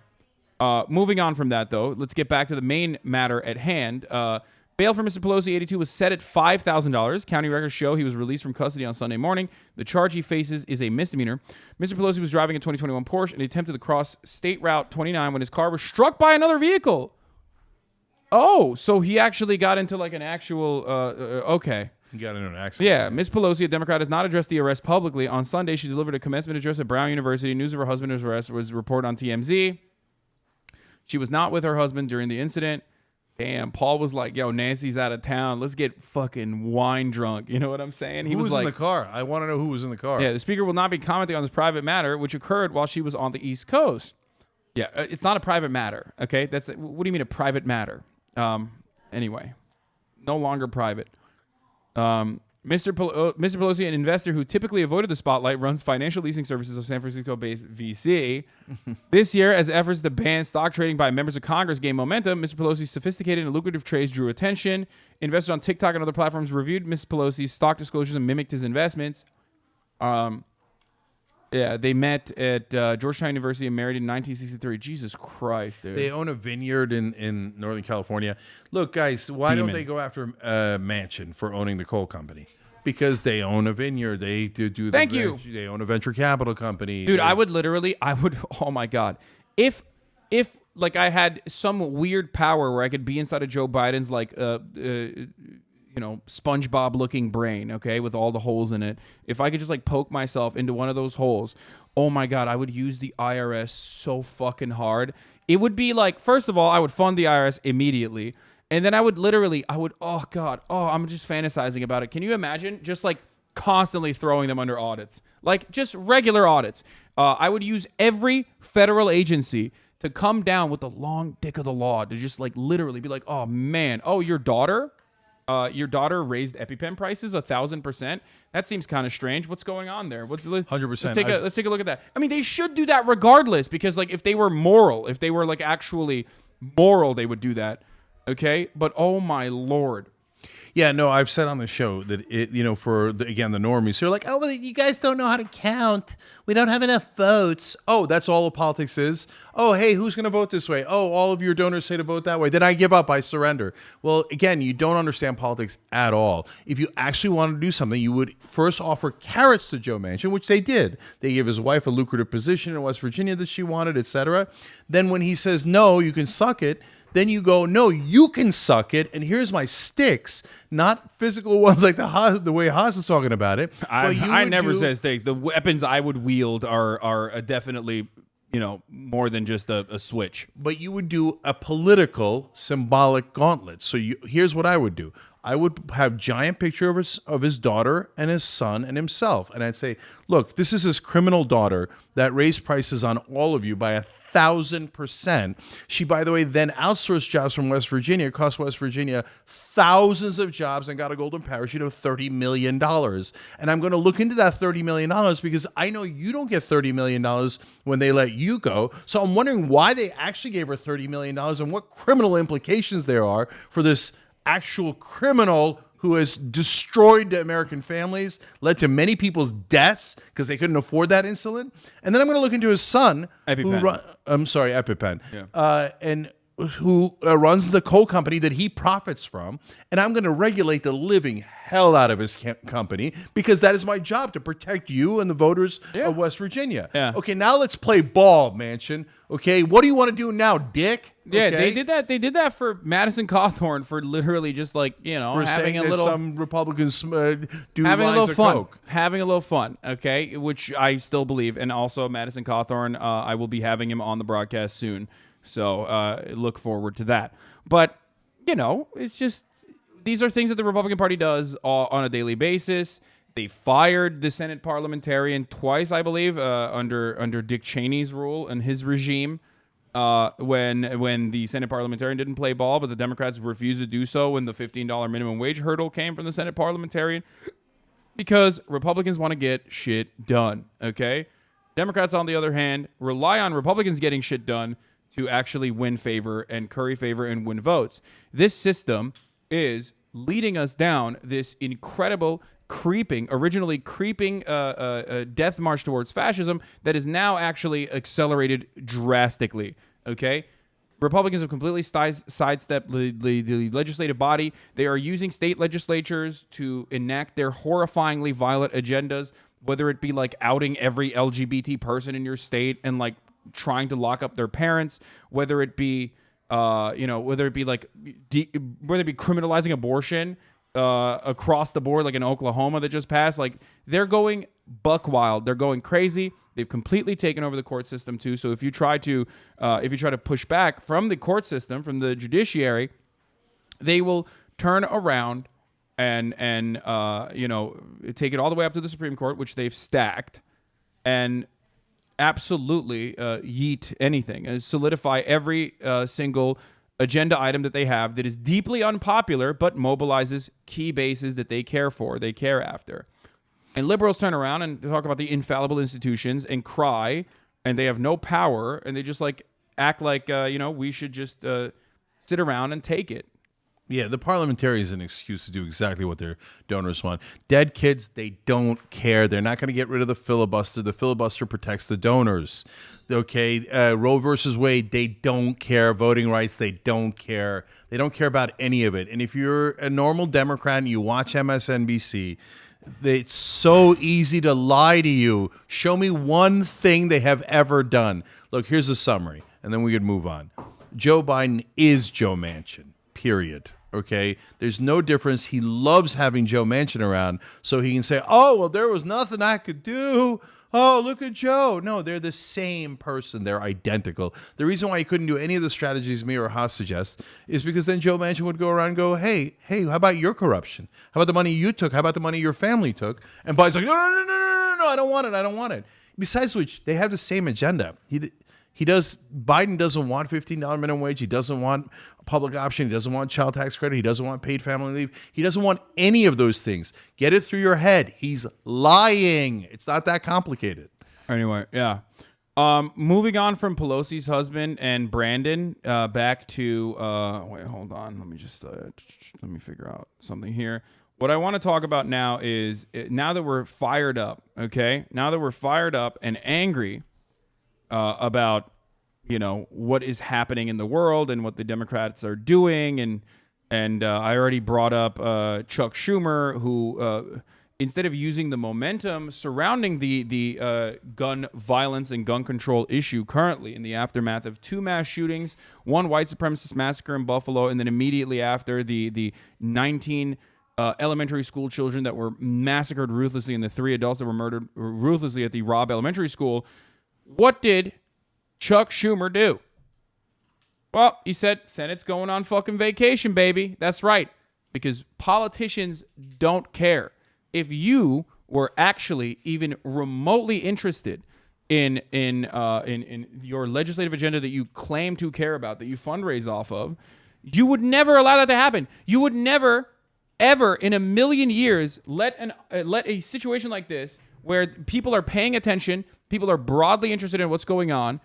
Speaker 1: moving on from that, though, let's get back to the main matter at hand. Bail for Mr. Pelosi, 82, was set at $5,000. County records show he was released from custody on Sunday morning. The charge he faces is a misdemeanor. Mr. Pelosi was driving a 2021 Porsche and he attempted to cross State Route 29 when his car was struck by another vehicle. Oh, so he actually got into like an actual, okay.
Speaker 2: He got into an accident.
Speaker 1: Yeah, Ms. Pelosi, a Democrat, has not addressed the arrest publicly. On Sunday, she delivered a commencement address at Brown University. News of her husband's arrest was reported on TMZ. She was not with her husband during the incident. Damn, Paul was like, yo, Nancy's out of town. Let's get fucking wine drunk. You know what I'm saying?
Speaker 2: Who was in the car? I want to know who was in the car.
Speaker 1: Yeah, the speaker will not be commenting on this private matter, which occurred while she was on the East Coast. Yeah, it's not a private matter, okay? What do you mean a private matter? Anyway, no longer private. Mr. Pelosi, an investor who typically avoided the spotlight, runs financial leasing services of San Francisco-based VC. This year, as efforts to ban stock trading by members of Congress gained momentum, Mr. Pelosi's sophisticated and lucrative trades drew attention. Investors on TikTok and other platforms reviewed Mr. Pelosi's stock disclosures and mimicked his investments. Yeah, they met at Georgetown University and married in 1963. Jesus Christ, dude.
Speaker 2: They own a vineyard in Northern California. Look, guys, why don't they go after Manchin for owning the coal company? Because they own a vineyard. They do.
Speaker 1: Thank you.
Speaker 2: They own a venture capital company.
Speaker 1: Dude, I would. Oh my God, if like I had some weird power where I could be inside of Joe Biden's like SpongeBob looking brain, okay, with all the holes in it. If I could just like poke myself into one of those holes, oh my God, I would use the IRS so fucking hard. It would be like, first of all, I would fund the IRS immediately. And then oh God, I'm just fantasizing about it. Can you imagine just like constantly throwing them under audits? Like just regular audits. I would use every federal agency to come down with the long dick of the law to just like literally be like, oh man, your daughter raised EpiPen prices 1,000%. That seems kind of strange. What's going on there?
Speaker 2: 100%.
Speaker 1: Let's take a look at that. I mean, they should do that regardless, because like if they were moral, if they were like actually moral, they would do that. Okay, but oh my Lord.
Speaker 2: Yeah, no, I've said on the show that for the normies who are like, oh, well, you guys don't know how to count. We don't have enough votes. Oh, that's all of politics is. Oh, hey, who's going to vote this way? Oh, all of your donors say to vote that way. Then I give up. I surrender. Well, again, you don't understand politics at all. If you actually wanted to do something, you would first offer carrots to Joe Manchin, which they did. They gave his wife a lucrative position in West Virginia that she wanted, etc. Then when he says, no, you can suck it, then you go, no, you can suck it, and here's my sticks, not physical ones like the way Haas is talking about it.
Speaker 1: I never said sticks. The weapons I would wield are definitely, more than just a switch.
Speaker 2: But you would do a political, symbolic gauntlet. So here's what I would do. I would have giant picture of his daughter and his son and himself, and I'd say, look, this is his criminal daughter that raised prices on all of you by 1,000%. She, by the way, then outsourced jobs from West Virginia, cost West Virginia thousands of jobs, and got a golden parachute of $30 million. And I'm going to look into that $30 million because I know you don't get $30 million when they let you go. So I'm wondering why they actually gave her $30 million and what criminal implications there are for this actual criminal who has destroyed American families, led to many people's deaths because they couldn't afford that insulin. And then I'm going to look into his son, EpiPen, and who runs the coal company that he profits from. And I'm going to regulate the living hell out of his company because that is my job, to protect you and the voters of West Virginia.
Speaker 1: Yeah.
Speaker 2: Okay, now let's play ball, Manchin. Okay, what do you want to do now, dick?
Speaker 1: Yeah,
Speaker 2: okay?
Speaker 1: They did that for Madison Cawthorn for literally just like,
Speaker 2: for
Speaker 1: having a little,
Speaker 2: some Republicans do
Speaker 1: having
Speaker 2: lines
Speaker 1: a little
Speaker 2: of
Speaker 1: fun,
Speaker 2: coke.
Speaker 1: having a little fun. Okay, which I still believe, and also Madison Cawthorn, I will be having him on the broadcast soon, so look forward to that. But it's just, these are things that the Republican Party does on a daily basis. They fired the Senate parliamentarian twice, I believe, under Dick Cheney's rule and his regime, when the Senate parliamentarian didn't play ball, but the Democrats refused to do so when the $15 minimum wage hurdle came from the Senate parliamentarian, because Republicans want to get shit done, okay? Democrats, on the other hand, rely on Republicans getting shit done to actually win favor and curry favor and win votes. This system is leading us down this incredible originally creeping death march towards fascism that is now actually accelerated drastically, okay? Republicans have completely sidestepped the legislative body. They are using state legislatures to enact their horrifyingly violent agendas, whether it be like outing every LGBT person in your state and like trying to lock up their parents, whether it be criminalizing abortion across the board, like in Oklahoma that just passed. Like, they're going buck wild. They're going crazy. They've completely taken over the court system too. So if you try to push back from the court system, from the judiciary, they will turn around and take it all the way up to the Supreme Court, which they've stacked, and absolutely yeet anything and solidify every single agenda item that they have that is deeply unpopular but mobilizes key bases that they care for, they care after. And liberals turn around and talk about the infallible institutions and cry, and they have no power, and they just like act like we should just sit around and take it.
Speaker 2: Yeah, the parliamentarians is an excuse to do exactly what their donors want. Dead kids, they don't care. They're not going to get rid of the filibuster. The filibuster protects the donors. Okay, Roe versus Wade, they don't care. Voting rights, they don't care. They don't care about any of it. And if you're a normal Democrat and you watch MSNBC, it's so easy to lie to you. Show me one thing they have ever done. Look, here's a summary, and then we could move on. Joe Biden is Joe Manchin. Period. Okay? There's no difference. He loves having Joe Manchin around so he can say, oh, well, there was nothing I could do. Oh, look at Joe. No, they're the same person. They're identical. The reason why he couldn't do any of the strategies me or Haas suggest is because then Joe Manchin would go around and go, hey, how about your corruption? How about the money you took? How about the money your family took? And Biden's like, no, I don't want it. Besides which, they have the same agenda. Biden doesn't want $15 minimum wage. He doesn't want a public option. He doesn't want child tax credit. He doesn't want paid family leave. He doesn't want any of those things. Get it through your head. He's lying. It's not that complicated.
Speaker 1: Anyway, yeah. Moving on from Pelosi's husband and Brandon back to wait, hold on. Let me just let me figure out something here. What I want to talk about now is now that we're fired up, okay? Now that we're fired up and angry about what is happening in the world and what the Democrats are doing, and I already brought up Chuck Schumer, who instead of using the momentum surrounding the gun violence and gun control issue currently in the aftermath of 2 mass shootings, one white supremacist massacre in Buffalo, and then immediately after the 19 elementary school children that were massacred ruthlessly and the 3 adults that were murdered ruthlessly at the Robb Elementary School. What did Chuck Schumer do? Well, he said, Senate's going on fucking vacation, baby. That's right. Because politicians don't care. If you were actually even remotely interested in your legislative agenda that you claim to care about, that you fundraise off of, you would never allow that to happen. You would never, ever in a million years let a situation like this where people are paying attention, people are broadly interested in what's going on,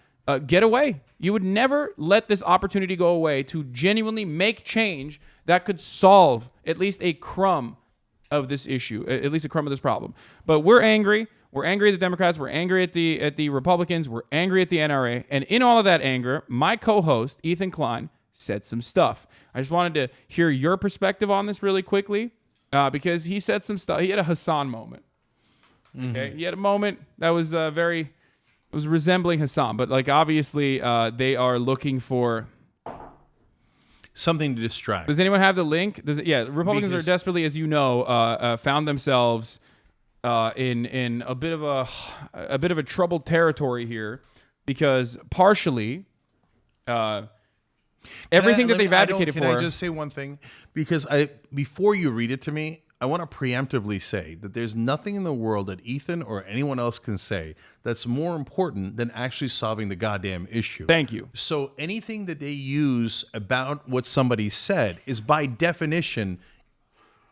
Speaker 1: get away. You would never let this opportunity go away to genuinely make change that could solve at least a crumb of this issue, at least a crumb of this problem. But we're angry. We're angry at the Democrats. We're angry at the Republicans. We're angry at the NRA. And in all of that anger, my co-host, Ethan Klein, said some stuff. I just wanted to hear your perspective on this really quickly because he said some stuff. He had a Hassan moment. Okay, he had a moment that was it was resembling Hassan, but like obviously they are looking for
Speaker 2: something to distract.
Speaker 1: Does anyone have the link? Republicans are desperately, as you know, found themselves in a bit of a troubled territory here because partially everything that they've advocated for.
Speaker 2: Can I just say one thing? Because before you read it to me, I want to preemptively say that there's nothing in the world that Ethan or anyone else can say that's more important than actually solving the goddamn issue.
Speaker 1: Thank you.
Speaker 2: So anything that they use about what somebody said is by definition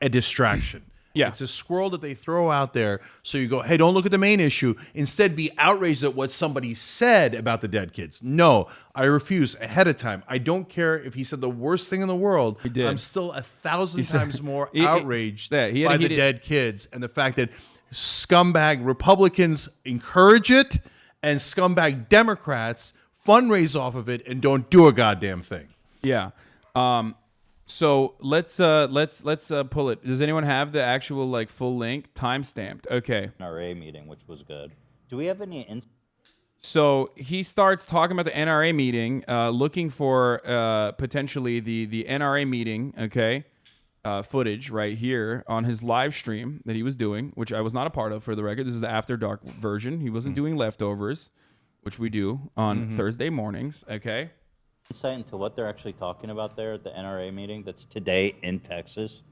Speaker 2: a distraction.
Speaker 1: Yeah.
Speaker 2: It's a squirrel that they throw out there so you go, hey, don't look at the main issue. Instead, be outraged at what somebody said about the dead kids. No, I refuse ahead of time. I don't care if he said the worst thing in the world.
Speaker 1: He did.
Speaker 2: I'm still 1,000 times more outraged by the dead kids and the fact that scumbag Republicans encourage it and scumbag Democrats fundraise off of it and don't do a goddamn thing.
Speaker 1: Yeah. So let's pull it. Does anyone have the actual full link time stamped? Okay.
Speaker 4: NRA meeting, which was good. Do we have any?
Speaker 1: So he starts talking about the NRA meeting, looking for potentially the NRA meeting. Okay, footage right here on his live stream that he was doing, which I was not a part of for the record. This is the After Dark version. He wasn't doing leftovers, which we do on Thursday mornings. Okay.
Speaker 4: Insight into what they're actually talking about there at the NRA meeting that's today in Texas?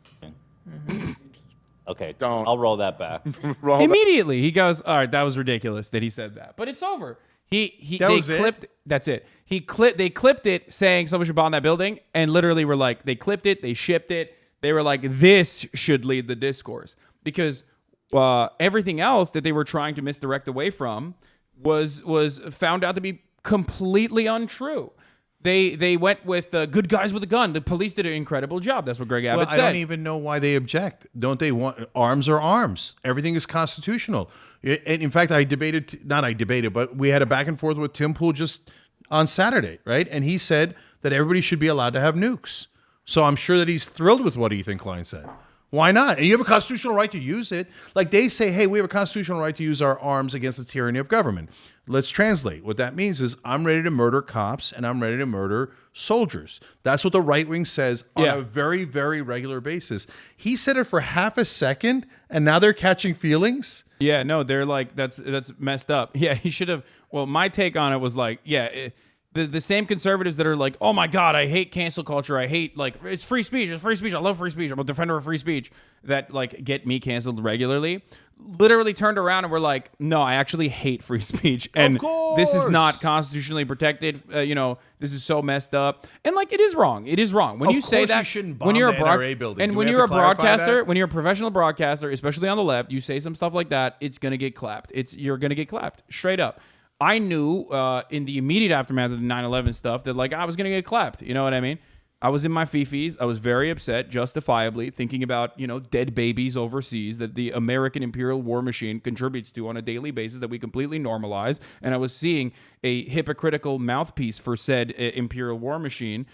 Speaker 4: Okay,
Speaker 2: Don't.
Speaker 4: I'll roll that back.
Speaker 1: Immediately, he goes, "All right, that was ridiculous that he said that." But it's over.
Speaker 2: That
Speaker 1: They
Speaker 2: was it?
Speaker 1: clipped. That's it. They clipped it saying someone should bomb that building, and literally were like, they clipped it, they shipped it. They were like, this should lead the discourse because everything else that they were trying to misdirect away from was found out to be completely untrue. They went with good guys with a gun. The police did an incredible job. That's what Greg Abbott
Speaker 2: Well,
Speaker 1: said.
Speaker 2: I don't even know why they object. Don't they want arms are arms? Everything is constitutional. And in fact, but we had a back and forth with Tim Pool just on Saturday, right? And he said that everybody should be allowed to have nukes. So I'm sure that he's thrilled with what Ethan Klein said. Why not? And you have a constitutional right to use it. Like they say, hey, we have a constitutional right to use our arms against the tyranny of government. Let's translate. What that means is I'm ready to murder cops and I'm ready to murder soldiers. That's what the right wing says on a very, very regular basis. He said it for half a second and now they're catching feelings.
Speaker 1: Yeah, no, they're like, that's messed up. Yeah, he should have. Well, my take on it was like, the same conservatives that are like, oh my God, I hate cancel culture. I hate, like, it's free speech. It's free speech. I love free speech. I'm a defender of free speech. That, like, get me canceled regularly. Literally turned around and were like, no, I actually hate free speech. And this is not constitutionally protected. This is so messed up. And, like, it is wrong. It is wrong. When you say that,
Speaker 2: you shouldn't bomb
Speaker 1: when you're
Speaker 2: the
Speaker 1: a
Speaker 2: NRA building.
Speaker 1: and
Speaker 2: Do
Speaker 1: when
Speaker 2: we
Speaker 1: you're a
Speaker 2: have to clarify
Speaker 1: broadcaster,
Speaker 2: that?
Speaker 1: when you're a professional broadcaster, especially on the left, you say some stuff like that, it's going to get clapped. You're going to get clapped straight up. I knew in the immediate aftermath of the 9/11 stuff that, like, I was going to get clapped. You know what I mean? I was in my fifis. I was very upset, justifiably, thinking about, dead babies overseas that the American imperial war machine contributes to on a daily basis that we completely normalize. And I was seeing a hypocritical mouthpiece for said imperial war machine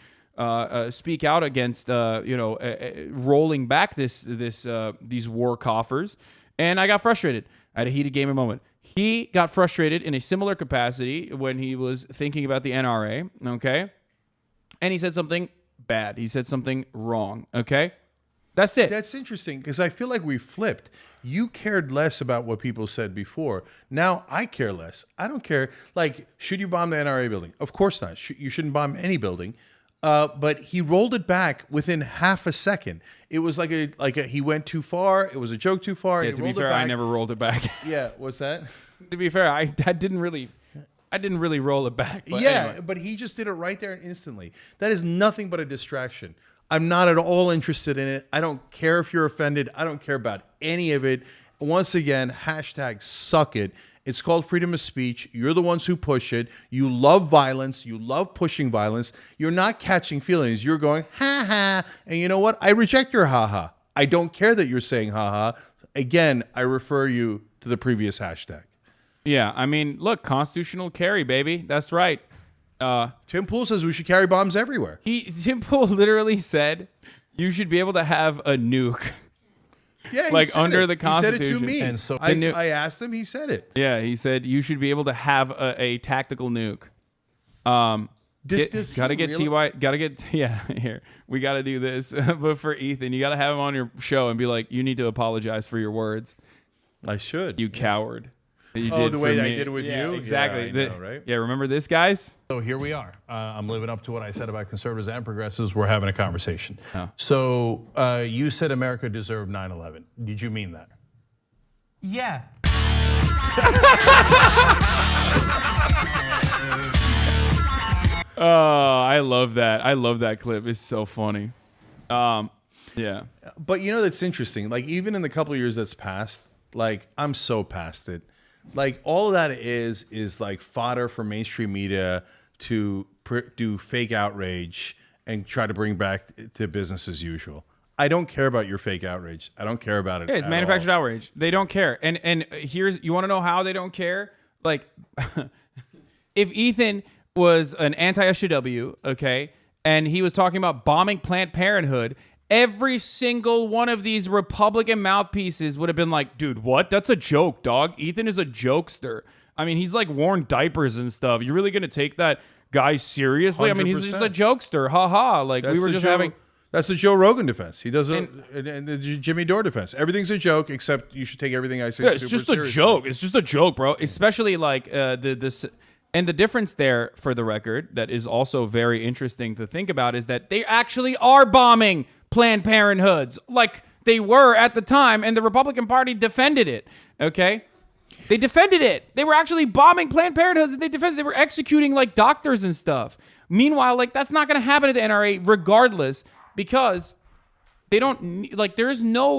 Speaker 1: speak out against, rolling back these war coffers. And I got frustrated. I had a heated gaming moment. He got frustrated in a similar capacity when he was thinking about the NRA, okay? And he said something bad. He said something wrong, okay? That's it.
Speaker 2: That's interesting because I feel like we flipped. You cared less about what people said before. Now I care less. I don't care. Like, should you bomb the NRA building? Of course not. You shouldn't bomb any building. But he rolled it back within half a second. It was like he went too far. It was a joke too far.
Speaker 1: Yeah, to be fair, I never rolled it back.
Speaker 2: Yeah, what's that?
Speaker 1: To be fair, I didn't really roll it back. But anyway.
Speaker 2: But he just did it right there and instantly. That is nothing but a distraction. I'm not at all interested in it. I don't care if you're offended. I don't care about any of it. Once again, hashtag suck it. It's called freedom of speech. You're the ones who push it. You love violence. You love pushing violence. You're not catching feelings. You're going, ha ha. And you know what? I reject your ha ha. I don't care that you're saying ha ha. Again, I refer you to the previous hashtag.
Speaker 1: Yeah, I mean, look, constitutional carry, baby. That's right.
Speaker 2: Tim Pool says we should carry bombs everywhere.
Speaker 1: Tim Pool literally said you should be able to have a nuke.
Speaker 2: Yeah, he
Speaker 1: like
Speaker 2: said
Speaker 1: under
Speaker 2: it.
Speaker 1: the Constitution.
Speaker 2: He said it to me.
Speaker 5: And so
Speaker 2: I asked him. He said it.
Speaker 1: Yeah, he said you should be able to have a tactical nuke. Here. We gotta do this. But for Ethan, you gotta have him on your show and be like, you need to apologize for your words.
Speaker 2: I should.
Speaker 1: You coward. You
Speaker 2: Oh,
Speaker 1: did
Speaker 2: the
Speaker 1: for
Speaker 2: way I
Speaker 1: me.
Speaker 2: did it with
Speaker 1: Yeah,
Speaker 2: you?
Speaker 1: exactly.
Speaker 2: Yeah, I know, right?
Speaker 1: Yeah, remember this, guys?
Speaker 5: So here we are. I'm living up to what I said about conservatives and progressives. We're having a conversation.
Speaker 1: Oh.
Speaker 5: So you said America deserved 9/11. Did you mean that?
Speaker 6: Yeah.
Speaker 1: Oh, I love that. I love that clip. It's so funny. Yeah.
Speaker 2: But you know that's interesting. Like even in the couple of years that's passed, like I'm so past it. Like all of that is like fodder for mainstream media to do fake outrage and try to bring back to business as usual. I don't care about your fake outrage. I don't care about it.
Speaker 1: Yeah, it's
Speaker 2: at
Speaker 1: manufactured
Speaker 2: all.
Speaker 1: outrage. They don't care. And here's, you want to know how they don't care? Like, if Ethan was an anti-SJW, okay, and he was talking about bombing Planned Parenthood, every single one of these Republican mouthpieces would have been like, dude, what? That's a joke, dog. Ethan is a jokester. I mean, he's like worn diapers and stuff. You really going to take that guy seriously? I mean, he's just a
Speaker 2: 100%.
Speaker 1: jokester. Ha ha. Like, we were just having...
Speaker 2: That's the Joe Rogan defense. He does and the Jimmy Dore defense. Everything's a joke, except you should take everything I say.
Speaker 1: Yeah, it's
Speaker 2: super
Speaker 1: just
Speaker 2: seriously.
Speaker 1: a joke. It's just a joke, bro. Especially like this, and the difference there, for the record, that is also very interesting to think about is that they actually are bombing Planned Parenthoods. Like They were at the time, and the Republican Party defended it. Okay? They defended it. They were actually bombing Planned Parenthoods, and they were executing like doctors and stuff. Meanwhile, like that's not going to happen at the NRA regardless, because they don't like there is no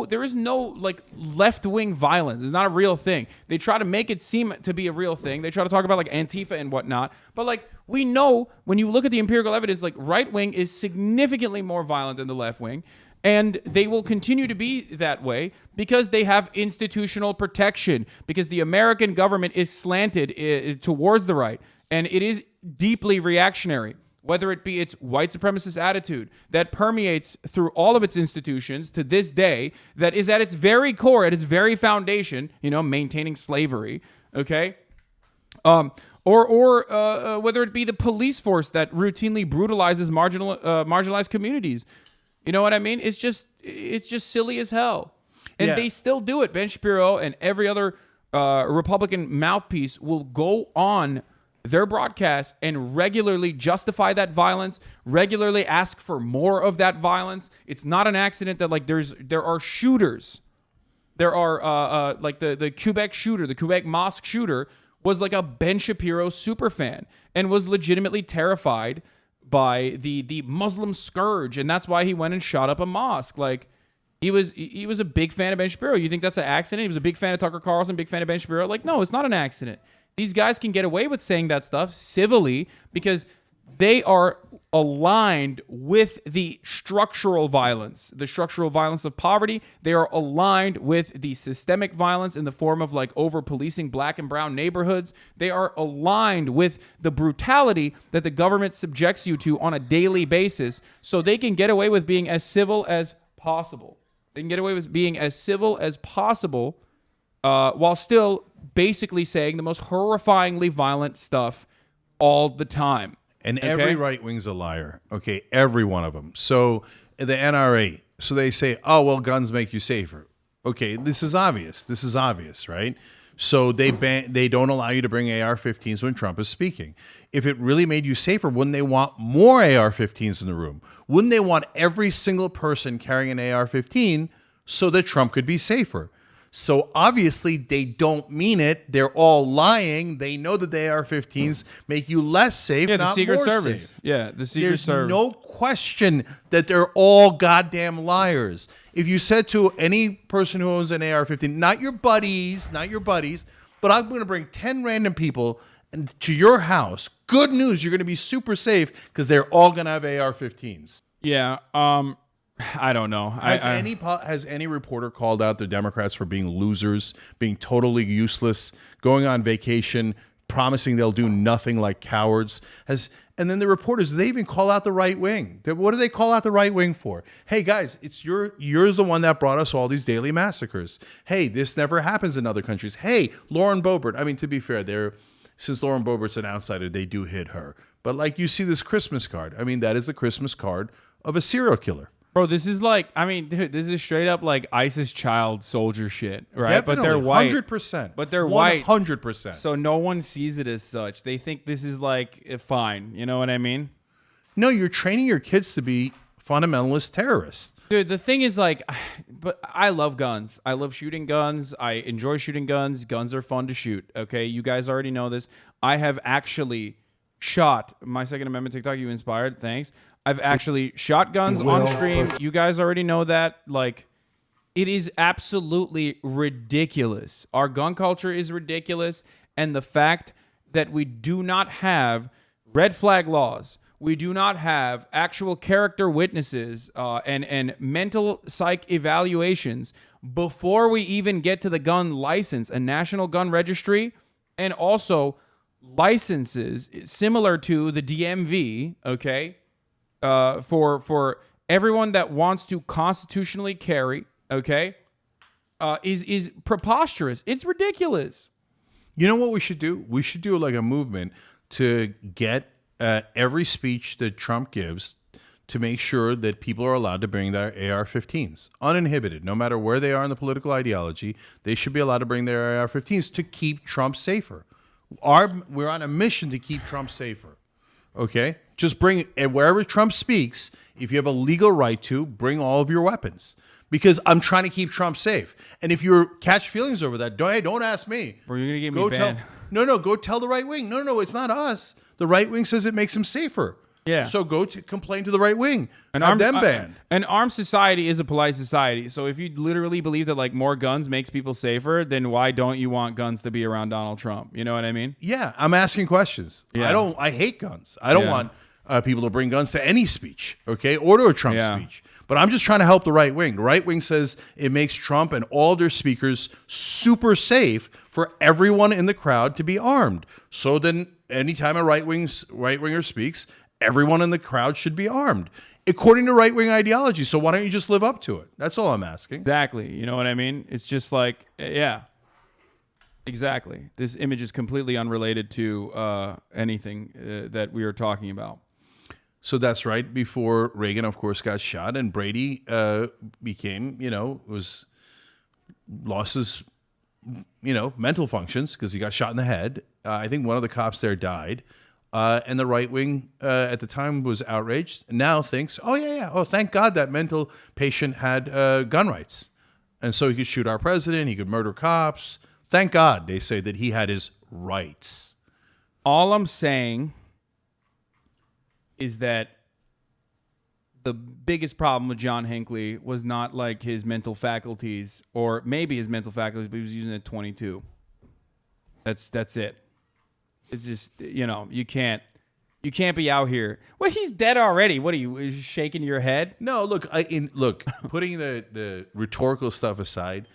Speaker 1: like left-wing violence. It's not a real thing. They try to make it seem to be a real thing. They try to talk about like Antifa and whatnot, but like we know when you look at the empirical evidence, like right wing is significantly more violent than the left wing, and they will continue to be that way because they have institutional protection, because the American government is slanted towards the right, and it is deeply reactionary. Whether it be its white supremacist attitude that permeates through all of its institutions to this day, that is at its very core, at its very foundation, maintaining slavery, okay? Or whether it be the police force that routinely brutalizes marginalized communities. You know what I mean? It's just silly as hell. And they still do it. Ben Shapiro and every other Republican mouthpiece will go on their broadcasts and regularly justify that violence, regularly ask for more of that violence. It's not an accident that like there are shooters. There are like the Quebec shooter, the Quebec mosque shooter was like a Ben Shapiro super fan and was legitimately terrified by the Muslim scourge, and that's why he went and shot up a mosque. Like he was a big fan of Ben Shapiro. You think that's an accident? He was a big fan of Tucker Carlson, big fan of Ben Shapiro. Like, no, it's not an accident. These guys can get away with saying that stuff civilly because they are aligned with the structural violence of poverty. They are aligned with the systemic violence in the form of like over policing black and brown neighborhoods. They are aligned with the brutality that the government subjects you to on a daily basis, so they can get away with being as civil as possible. They can get away with being as civil as possible while still basically saying the most horrifyingly violent stuff all the time.
Speaker 2: And every right wing's a liar. Okay, every one of them. So the NRA, so they say, oh, well, guns make you safer. Okay, this is obvious, right? So they don't allow you to bring AR-15s when Trump is speaking. If it really made you safer, wouldn't they want more AR-15s in the room? Wouldn't they want every single person carrying an AR-15 so that Trump could be safer? So obviously they don't mean it. They're all lying. They know that the AR-15s make you less safe,
Speaker 1: yeah,
Speaker 2: not
Speaker 1: the Secret
Speaker 2: more
Speaker 1: Service.
Speaker 2: safe.
Speaker 1: Yeah, the Secret
Speaker 2: There's
Speaker 1: Service.
Speaker 2: no question that they're all goddamn liars. If you said to any person who owns an AR-15, not your buddies, but I'm going to bring 10 random people to your house, good news, you're going to be super safe because they're all going to have AR-15s.
Speaker 1: Yeah, I don't know.
Speaker 2: Has any reporter called out the Democrats for being losers, being totally useless, going on vacation, promising they'll do nothing like cowards? And then the reporters, they even call out the right wing. What do they call out the right wing for? Hey guys, you're the one that brought us all these daily massacres. Hey, this never happens in other countries. Hey, Lauren Boebert. I mean, to be fair, since Lauren Boebert's an outsider, they do hit her. But like you see this Christmas card. I mean, that is the Christmas card of a serial killer.
Speaker 1: Bro, this is like, I mean, dude, this is straight up like ISIS child soldier shit, right?
Speaker 2: Definitely,
Speaker 1: but they're white.
Speaker 2: 100%.
Speaker 1: But they're white.
Speaker 2: 100%.
Speaker 1: So no one sees it as such. They think this is like fine. You know what I mean?
Speaker 2: No, you're training your kids to be fundamentalist terrorists.
Speaker 1: Dude, the thing is like, but I love guns. I love shooting guns. I enjoy shooting guns. Guns are fun to shoot. Okay, you guys already know this. I have actually shot my Second Amendment TikTok. You inspired. Thanks. I've actually shot guns on stream. You guys already know that. Like, it is absolutely ridiculous. Our gun culture is ridiculous. And the fact that we do not have red flag laws, we do not have actual character witnesses and mental psych evaluations before we even get to the gun license, a national gun registry, and also licenses similar to the DMV, okay? For everyone that wants to constitutionally carry, okay, is preposterous. It's ridiculous.
Speaker 2: You know what we should do? We should do like a movement to get every speech that Trump gives to make sure that people are allowed to bring their AR-15s uninhibited, no matter where they are in the political ideology. They should be allowed to bring their AR-15s to keep Trump safer. We're on a mission to keep Trump safer. Okay, just bring it wherever Trump speaks. If you have a legal right to, bring all of your weapons, because I'm trying to keep Trump safe. And if you catch feelings over that, don't ask me.
Speaker 1: Or you're gonna get
Speaker 2: Go
Speaker 1: me
Speaker 2: tell.
Speaker 1: banned.
Speaker 2: No, go tell the right wing. No, it's not us. The right wing says it makes him safer.
Speaker 1: Yeah.
Speaker 2: So go to complain to the right wing.
Speaker 1: An
Speaker 2: Have
Speaker 1: armed,
Speaker 2: them banned.
Speaker 1: an armed society is a polite society. So if you literally believe that like more guns makes people safer, then why don't you want guns to be around Donald Trump? You know what I mean?
Speaker 2: Yeah, I'm asking questions.
Speaker 1: Yeah.
Speaker 2: I hate guns. I don't want people to bring guns to any speech, okay, or to a Trump speech. But I'm just trying to help the right wing. The right wing says it makes Trump and all their speakers super safe for everyone in the crowd to be armed. So then anytime a right winger speaks, everyone in the crowd should be armed, according to right-wing ideology. So why don't you just live up to it? That's all I'm asking.
Speaker 1: Exactly. You know what I mean? It's just like, yeah. Exactly. This image is completely unrelated to anything that we are talking about.
Speaker 2: So that's right before Reagan, of course, got shot, and Brady became, lost his, mental functions because he got shot in the head. I think one of the cops there died. And the right wing at the time was outraged. Now thinks, oh, thank God that mental patient had gun rights. And so he could shoot our president. He could murder cops. Thank God, they say, that he had his rights.
Speaker 1: All I'm saying is that the biggest problem with John Hinckley was not like his mental faculties, or maybe his mental faculties, but he was using a 22. That's it. It's just, you can't be out here. Well, he's dead already. What are you shaking your head?
Speaker 2: No, look, putting the rhetorical stuff aside.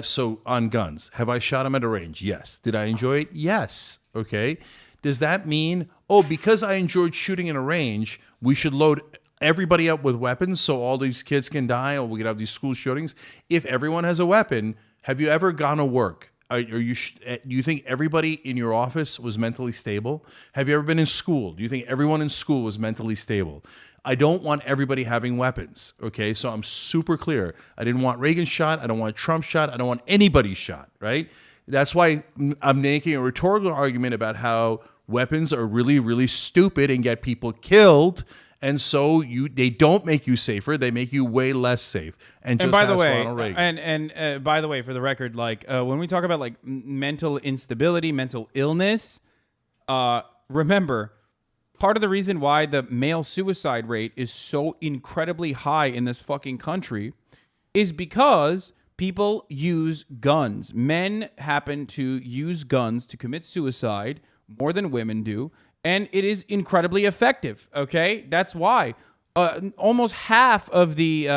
Speaker 2: So on guns, have I shot him at a range? Yes. Did I enjoy it? Yes. Okay. Does that mean, because I enjoyed shooting in a range, we should load everybody up with weapons so all these kids can die, or we could have these school shootings? If everyone has a weapon, have you ever gone to work? Do you think everybody in your office was mentally stable? Have you ever been in school? Do you think everyone in school was mentally stable? I don't want everybody having weapons, okay? So I'm super clear. I didn't want Reagan shot. I don't want Trump shot. I don't want anybody shot, right? That's why I'm making a rhetorical argument about how weapons are really, really stupid and get people killed. And so they don't make you safer; they make you way less safe. And just
Speaker 1: by the
Speaker 2: ask
Speaker 1: way,
Speaker 2: Ronald Reagan.
Speaker 1: and by the way, for the record, like when we talk about like mental instability, mental illness, remember, part of the reason why the male suicide rate is so incredibly high in this fucking country is because people use guns. Men happen to use guns to commit suicide more than women do. And it is incredibly effective. Okay, that's why almost half of the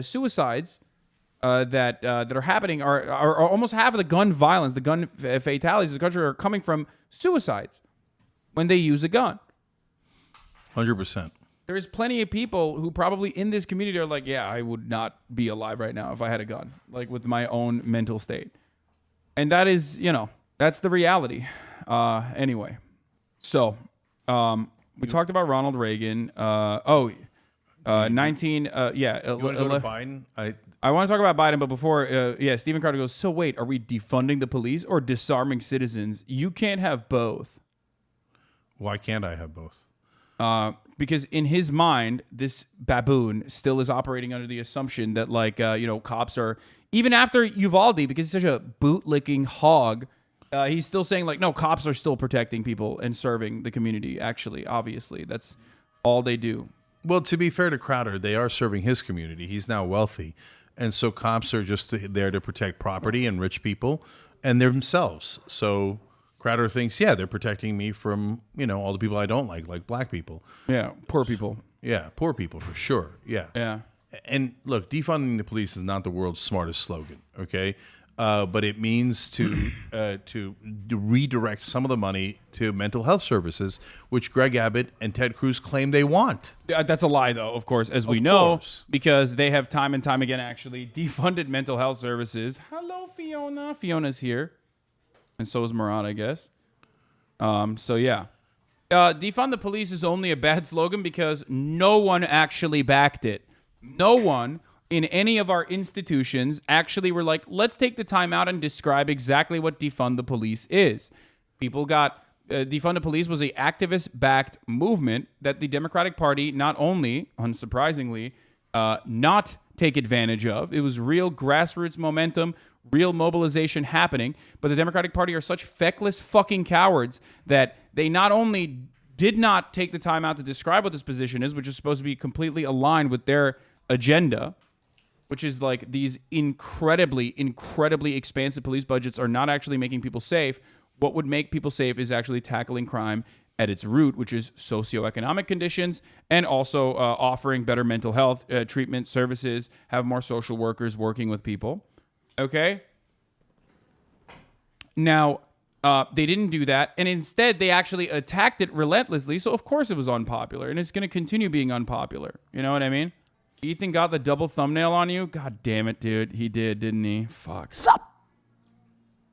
Speaker 1: suicides that are happening are almost half of the gun violence, the gun fatalities in the country are coming from suicides when they use a gun.
Speaker 2: 100%.
Speaker 1: There's plenty of people who probably in this community are like, yeah, I would not be alive right now if I had a gun, like with my own mental state. And that is, that's the reality. Anyway, so we talked about Ronald Reagan. 19.
Speaker 2: You want to go to Biden?
Speaker 1: I want to talk about Biden, but before, Stephen Carter goes, so wait, are we defunding the police or disarming citizens? You can't have both.
Speaker 2: Why can't I have both?
Speaker 1: Because in his mind, this baboon still is operating under the assumption that, like, cops are, even after Uvalde, because he's such a boot-licking hog, he's still saying, like, no, cops are still protecting people and serving the community, actually, obviously. That's all they do.
Speaker 2: Well, to be fair to Crowder, they are serving his community. He's now wealthy. And so cops are just there to protect property and rich people and themselves. So Crowder thinks, they're protecting me from, all the people I don't like black people.
Speaker 1: Yeah, poor people.
Speaker 2: Yeah, poor people for sure. Yeah.
Speaker 1: Yeah.
Speaker 2: And look, defunding the police is not the world's smartest slogan, okay? But it means to redirect some of the money to mental health services, which Greg Abbott and Ted Cruz claim they want.
Speaker 1: That's a lie, though, of course, as we know, because they have time and time again actually defunded mental health services. Hello, Fiona. Fiona's here. And so is Murat, I guess. Defund the police is only a bad slogan because no one actually backed it. No one in any of our institutions actually were like, let's take the time out and describe exactly what defund the police is. People got defund the police was a activist-backed movement that the Democratic Party not only, unsurprisingly, not take advantage of. It was real grassroots momentum, real mobilization happening. But the Democratic Party are such feckless fucking cowards that they not only did not take the time out to describe what this position is, which is supposed to be completely aligned with their agenda, which is like these incredibly expansive police budgets are not actually making people safe. What would make people safe is actually tackling crime at its root, which is socioeconomic conditions, and also offering better mental health treatment services, have more social workers working with people. Okay? Now, they didn't do that, and instead they actually attacked it relentlessly, so of course it was unpopular, and it's going to continue being unpopular. You know what I mean? Ethan got the double thumbnail on you? God damn it, dude. He did, didn't he? Fuck.
Speaker 6: Sup?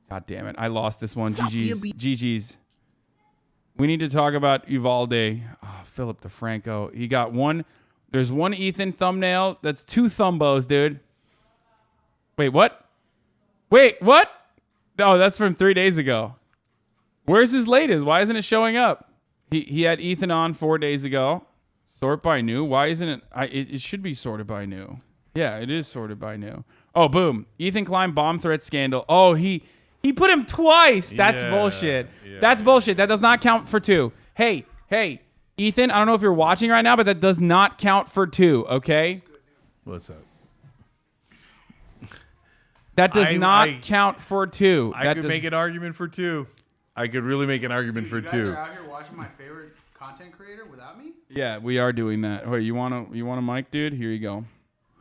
Speaker 1: God damn it. I lost this one. GG's. We need to talk about Uvalde. Oh, Philip DeFranco. He got one. There's one Ethan thumbnail. That's 2 thumbos, dude. Wait, what? Oh, that's from 3 days ago. Where's his latest? Why isn't it showing up? He had Ethan on 4 days ago. Sort by new. Why isn't it? It should be sorted by new. Yeah, it is sorted by new. Oh, boom. Ethan Klein bomb threat scandal. Oh, he put him twice. That's bullshit. That's bullshit. That does not count for 2. Hey, Ethan, I don't know if you're watching right now, but that does not count for 2, okay?
Speaker 2: What's up?
Speaker 1: That does not count for 2.
Speaker 2: I could make an argument for 2. I could really make an argument for 2.
Speaker 6: You guys are out here watching my favorite content creator without me?
Speaker 1: Yeah, we are doing that. Wait, you want a mic, dude? Here you go.
Speaker 6: All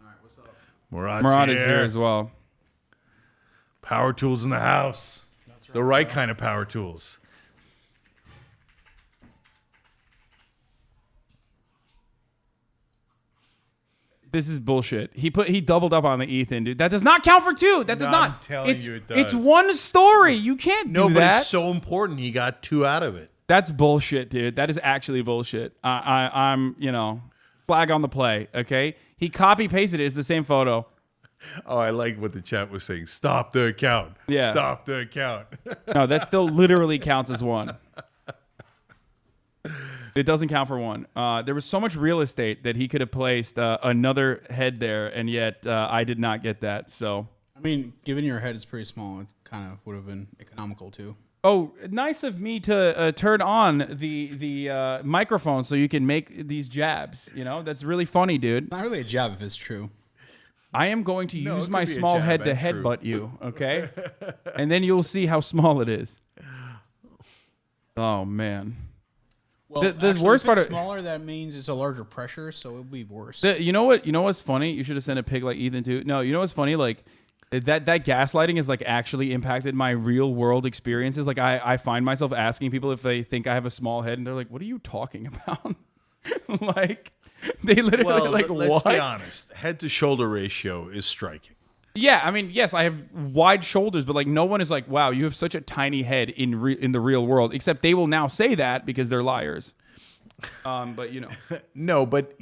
Speaker 6: right, what's up?
Speaker 1: Murad is here as well.
Speaker 2: Power tools in the house. That's right, the right kind of power tools.
Speaker 1: This is bullshit. He doubled up on the Ethan, dude. That does not count for 2. That does not.
Speaker 2: I'm telling you it does.
Speaker 1: It's one story. You can't do that.
Speaker 2: No, but it's so important. He got 2 out of it.
Speaker 1: That's bullshit, dude. That is actually bullshit. I'm, flag on the play, okay? He copy-pasted it. It's the same photo.
Speaker 2: Oh, I like what the chat was saying. Stop the account.
Speaker 1: Yeah.
Speaker 2: Stop the account.
Speaker 1: No, that still literally counts as 1. It doesn't count for 1. There was so much real estate that he could have placed another head there, and yet I did not get that. So,
Speaker 6: I mean, given your head is pretty small, it kind of would have been economical too.
Speaker 1: Oh, nice of me to turn on the microphone so you can make these jabs. That's really funny, dude.
Speaker 6: It's not really a jab if it's true.
Speaker 1: I am going to use
Speaker 2: it
Speaker 1: my
Speaker 2: could be a
Speaker 1: small
Speaker 2: jab
Speaker 1: head to
Speaker 2: and true.
Speaker 1: headbutt you, okay? And then you'll see how small it is. Oh, man.
Speaker 6: Well,
Speaker 1: The
Speaker 6: actually,
Speaker 1: worst
Speaker 6: if
Speaker 1: part
Speaker 6: it's
Speaker 1: of-
Speaker 6: smaller, that means it's a larger pressure, so it'll be worse.
Speaker 1: You know what? You know what's funny? You should have sent a pig like Ethan too. No, you know what's funny? Like that gaslighting has like actually impacted my real world experiences. Like I find myself asking people if they think I have a small head, and they're like, "What are you talking about?" Like they literally like
Speaker 2: let's
Speaker 1: what?
Speaker 2: be honest. Head to shoulder ratio is striking.
Speaker 1: Yeah, I mean, yes, I have wide shoulders, but like no one is like, "Wow, you have such a tiny head in the real world." Except they will now say that because they're liars. But
Speaker 2: No, but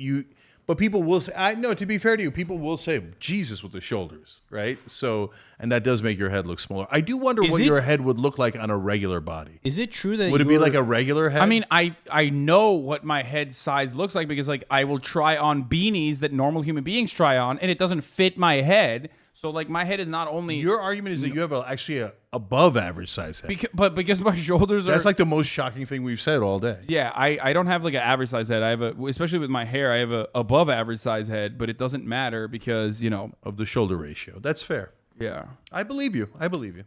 Speaker 2: people will say. No, to be fair to you, people will say Jesus with the shoulders, right? So, and that does make your head look smaller. I do wonder what your head would look like on a regular body.
Speaker 6: Is it true that
Speaker 2: Would it be like a regular head?
Speaker 1: I mean, I know what my head size looks like because like I will try on beanies that normal human beings try on, and it doesn't fit my head. So like my head is not only
Speaker 2: your argument is that you have actually a above average size head.
Speaker 1: because my shoulders are.
Speaker 2: That's like the most shocking thing we've said all day.
Speaker 1: Yeah, I don't have like an average size head. I have especially with my hair, I have a above average size head, but it doesn't matter because
Speaker 2: of the shoulder ratio. That's fair.
Speaker 1: Yeah,
Speaker 2: I believe you. Anyway,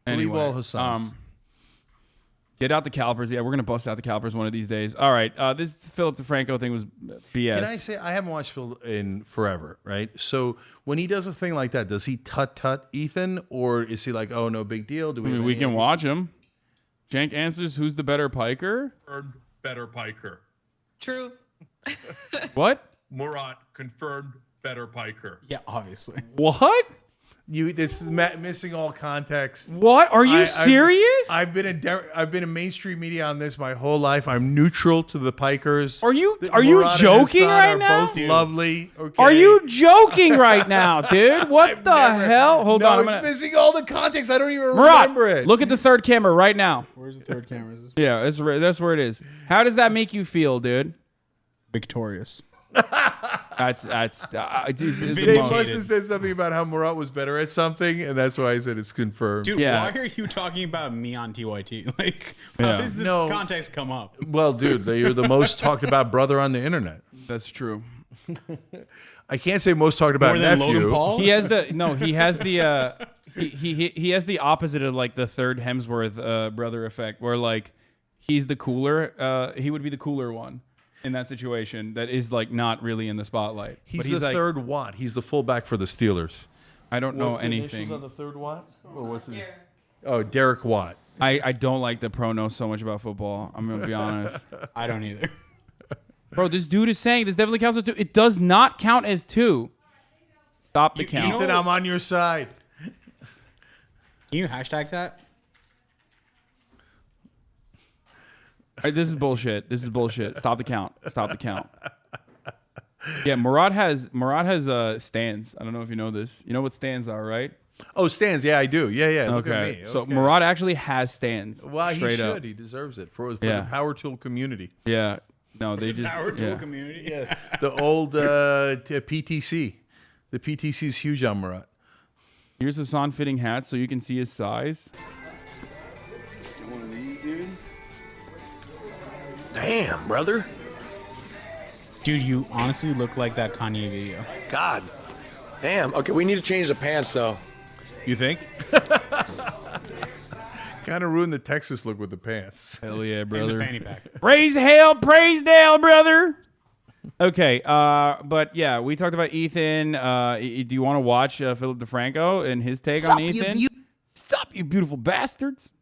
Speaker 2: believe all Hassans.
Speaker 1: Get out the calipers. Yeah, we're going to bust out the calipers one of these days. All right. This Philip DeFranco thing was BS.
Speaker 2: Can I say, I haven't watched Phil in forever, right? So when he does a thing like that, does he tut Ethan? Or is he like, oh, no big deal?
Speaker 1: We can watch him. Cenk answers, who's the better piker?
Speaker 5: Better piker.
Speaker 7: True.
Speaker 1: What?
Speaker 5: Murat confirmed better piker.
Speaker 6: Yeah, obviously.
Speaker 1: What?
Speaker 2: This is missing all context.
Speaker 1: What? Are you serious?
Speaker 2: I've been in mainstream media on this my whole life. I'm neutral to the pikers.
Speaker 1: Are you
Speaker 2: Murad and
Speaker 1: joking
Speaker 2: Hassan
Speaker 1: right
Speaker 2: are
Speaker 1: now?
Speaker 2: both lovely. Okay.
Speaker 1: Are you joking right now, dude? What the hell? Hold
Speaker 2: no,
Speaker 1: on.
Speaker 2: it's missing all the context. I don't even
Speaker 1: Murad,
Speaker 2: remember it.
Speaker 1: look at the third camera right now.
Speaker 6: Where's the third camera? Is this
Speaker 1: Yeah, that's where it is. How does that make you feel, dude?
Speaker 6: victorious?
Speaker 1: It's the
Speaker 2: Dave
Speaker 1: most-
Speaker 2: must have said something about how Murat was better at something, and that's why I said it's confirmed.
Speaker 6: Dude,
Speaker 1: Yeah.
Speaker 6: why are you talking about me on TYT? Like,
Speaker 1: Yeah.
Speaker 6: how does this
Speaker 2: No.
Speaker 6: context come up?
Speaker 2: Well, dude, you're the most talked about brother on the internet.
Speaker 1: That's true.
Speaker 2: I can't say most talked about
Speaker 6: More than
Speaker 2: nephew.
Speaker 6: Logan Paul?
Speaker 1: He has the he has the opposite of like the third Hemsworth brother effect, where like he's the cooler. He would be the cooler one in that situation. That is like not really in the spotlight.
Speaker 2: He's
Speaker 1: But
Speaker 2: the
Speaker 1: like,
Speaker 2: third Watt. He's the fullback for the Steelers.
Speaker 1: I don't know
Speaker 2: What's the initials
Speaker 1: anything.
Speaker 2: on the third Watt? Or what's it? Oh, Derek Watt.
Speaker 1: I don't like the pro know so much about football. I'm gonna be honest.
Speaker 6: I don't either.
Speaker 1: Bro, this dude is saying this definitely counts as 2. It does not count as 2. Stop the count.
Speaker 2: Ethan, I'm on your side.
Speaker 6: Can you hashtag that?
Speaker 1: All right, this is bullshit. This is bullshit. Stop the count. Stop the count. Yeah, Murat has stands. I don't know if you know this. You know what stands are, right?
Speaker 2: Oh, stands. Yeah, I do. Yeah. Look at
Speaker 1: Okay.
Speaker 2: me.
Speaker 1: So
Speaker 2: Okay.
Speaker 1: Murat actually has stands.
Speaker 2: Well, he
Speaker 1: straight
Speaker 2: should.
Speaker 1: up.
Speaker 2: He deserves it for
Speaker 1: Yeah.
Speaker 2: the power tool community.
Speaker 1: Yeah. No, they just
Speaker 6: Power tool
Speaker 1: yeah.
Speaker 6: community.
Speaker 2: Yeah, the old PTC. The PTC is huge on Murat.
Speaker 1: Here's Hasan fitting hats so you can see his size.
Speaker 7: One of these, dude.
Speaker 8: Damn, brother.
Speaker 6: Dude, you honestly look like that Kanye video.
Speaker 8: God. Damn. Okay, we need to change the pants, though.
Speaker 2: You think? Kind of ruined the Texas look with the pants.
Speaker 1: Hell yeah,
Speaker 6: And the
Speaker 1: brother.
Speaker 6: fanny pack.
Speaker 1: Praise hell, praise Dale, brother. Okay, but yeah, we talked about Ethan. Do you want to watch Philip DeFranco and his take on Ethan? Stop, you beautiful bastards.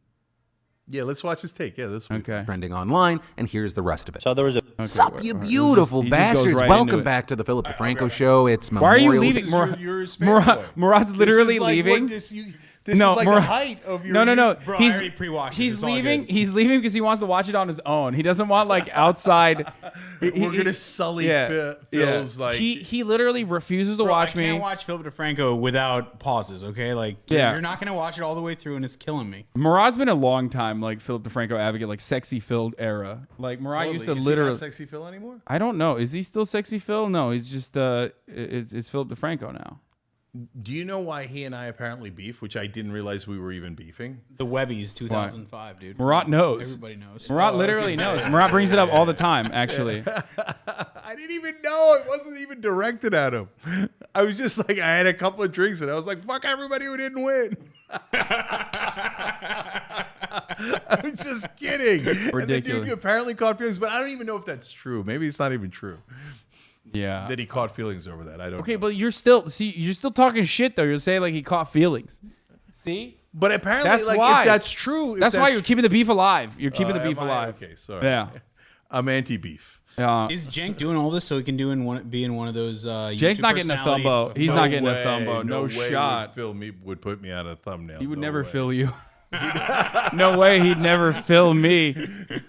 Speaker 2: Yeah, let's watch his take. Yeah, this week.
Speaker 1: Okay.
Speaker 9: Trending online, and here's the rest of it.
Speaker 4: So there was a
Speaker 9: Sup, you beautiful
Speaker 1: he just goes
Speaker 9: bastards.
Speaker 1: right
Speaker 9: Welcome
Speaker 1: into it.
Speaker 9: back to the Philip DeFranco Show. It's
Speaker 1: Why are you
Speaker 9: Memorial
Speaker 1: leaving?
Speaker 2: This is
Speaker 1: Murat,
Speaker 2: your Hispanic boy.
Speaker 1: Murat's literally
Speaker 2: This is like
Speaker 1: leaving.
Speaker 2: what this
Speaker 1: No,
Speaker 2: is like
Speaker 1: Murat-
Speaker 2: the height of your.
Speaker 1: No.
Speaker 6: Bro, I
Speaker 1: he's
Speaker 6: already pre-watched this.
Speaker 1: he's
Speaker 6: It's all
Speaker 1: leaving.
Speaker 6: good.
Speaker 1: He's leaving because he wants to watch it on his own. He doesn't want like outside.
Speaker 2: We're gonna sully Phil's like.
Speaker 1: he literally refuses to
Speaker 6: Bro,
Speaker 1: watch
Speaker 6: I can't
Speaker 1: me.
Speaker 6: watch Philip DeFranco without pauses, okay? Like,
Speaker 1: Yeah.
Speaker 6: you're not going to watch it all the way through, and it's killing me.
Speaker 1: Murat's been a long time like Philip DeFranco advocate, like sexy Phil era. Like Murat used to
Speaker 2: Is he not
Speaker 1: literally.
Speaker 2: sexy Phil anymore?
Speaker 1: I don't know. Is he still sexy Phil? No, he's just it's Philip DeFranco now.
Speaker 2: Do you know why he and I apparently beef? Which I didn't realize we were even beefing.
Speaker 6: The Webbies 2005, dude.
Speaker 1: Murat knows.
Speaker 6: Everybody knows.
Speaker 1: Murat literally knows. Murat brings it up all the time, actually.
Speaker 2: I didn't even know it wasn't even directed at him. I was just like, I had a couple of drinks and I was like, fuck everybody who didn't win. I'm just kidding. And the
Speaker 1: Ridiculous.
Speaker 2: dude apparently caught feelings, but I don't even know if that's true. Maybe it's not even true
Speaker 1: Yeah.
Speaker 2: that he caught feelings over that. I don't
Speaker 1: Okay,
Speaker 2: know.
Speaker 1: but you're still talking shit though. You're saying like he caught feelings. See?
Speaker 2: But apparently,
Speaker 1: That's
Speaker 2: like,
Speaker 1: why.
Speaker 2: if that's true,
Speaker 1: That's why you're keeping the beef alive. You're keeping the beef
Speaker 2: am I?
Speaker 1: alive.
Speaker 2: Okay, sorry.
Speaker 1: Yeah.
Speaker 2: I'm anti-beef.
Speaker 6: Is Cenk doing all this so he can be in one of those
Speaker 1: Cenk's
Speaker 6: YouTube
Speaker 1: not getting a
Speaker 6: personality-
Speaker 1: thumbo. He's not getting a
Speaker 2: way,
Speaker 1: thumbo. No
Speaker 2: way
Speaker 1: shot.
Speaker 2: Would put me on a thumbnail.
Speaker 1: He would
Speaker 2: No
Speaker 1: never
Speaker 2: way.
Speaker 1: fill you. No way he'd never fill me.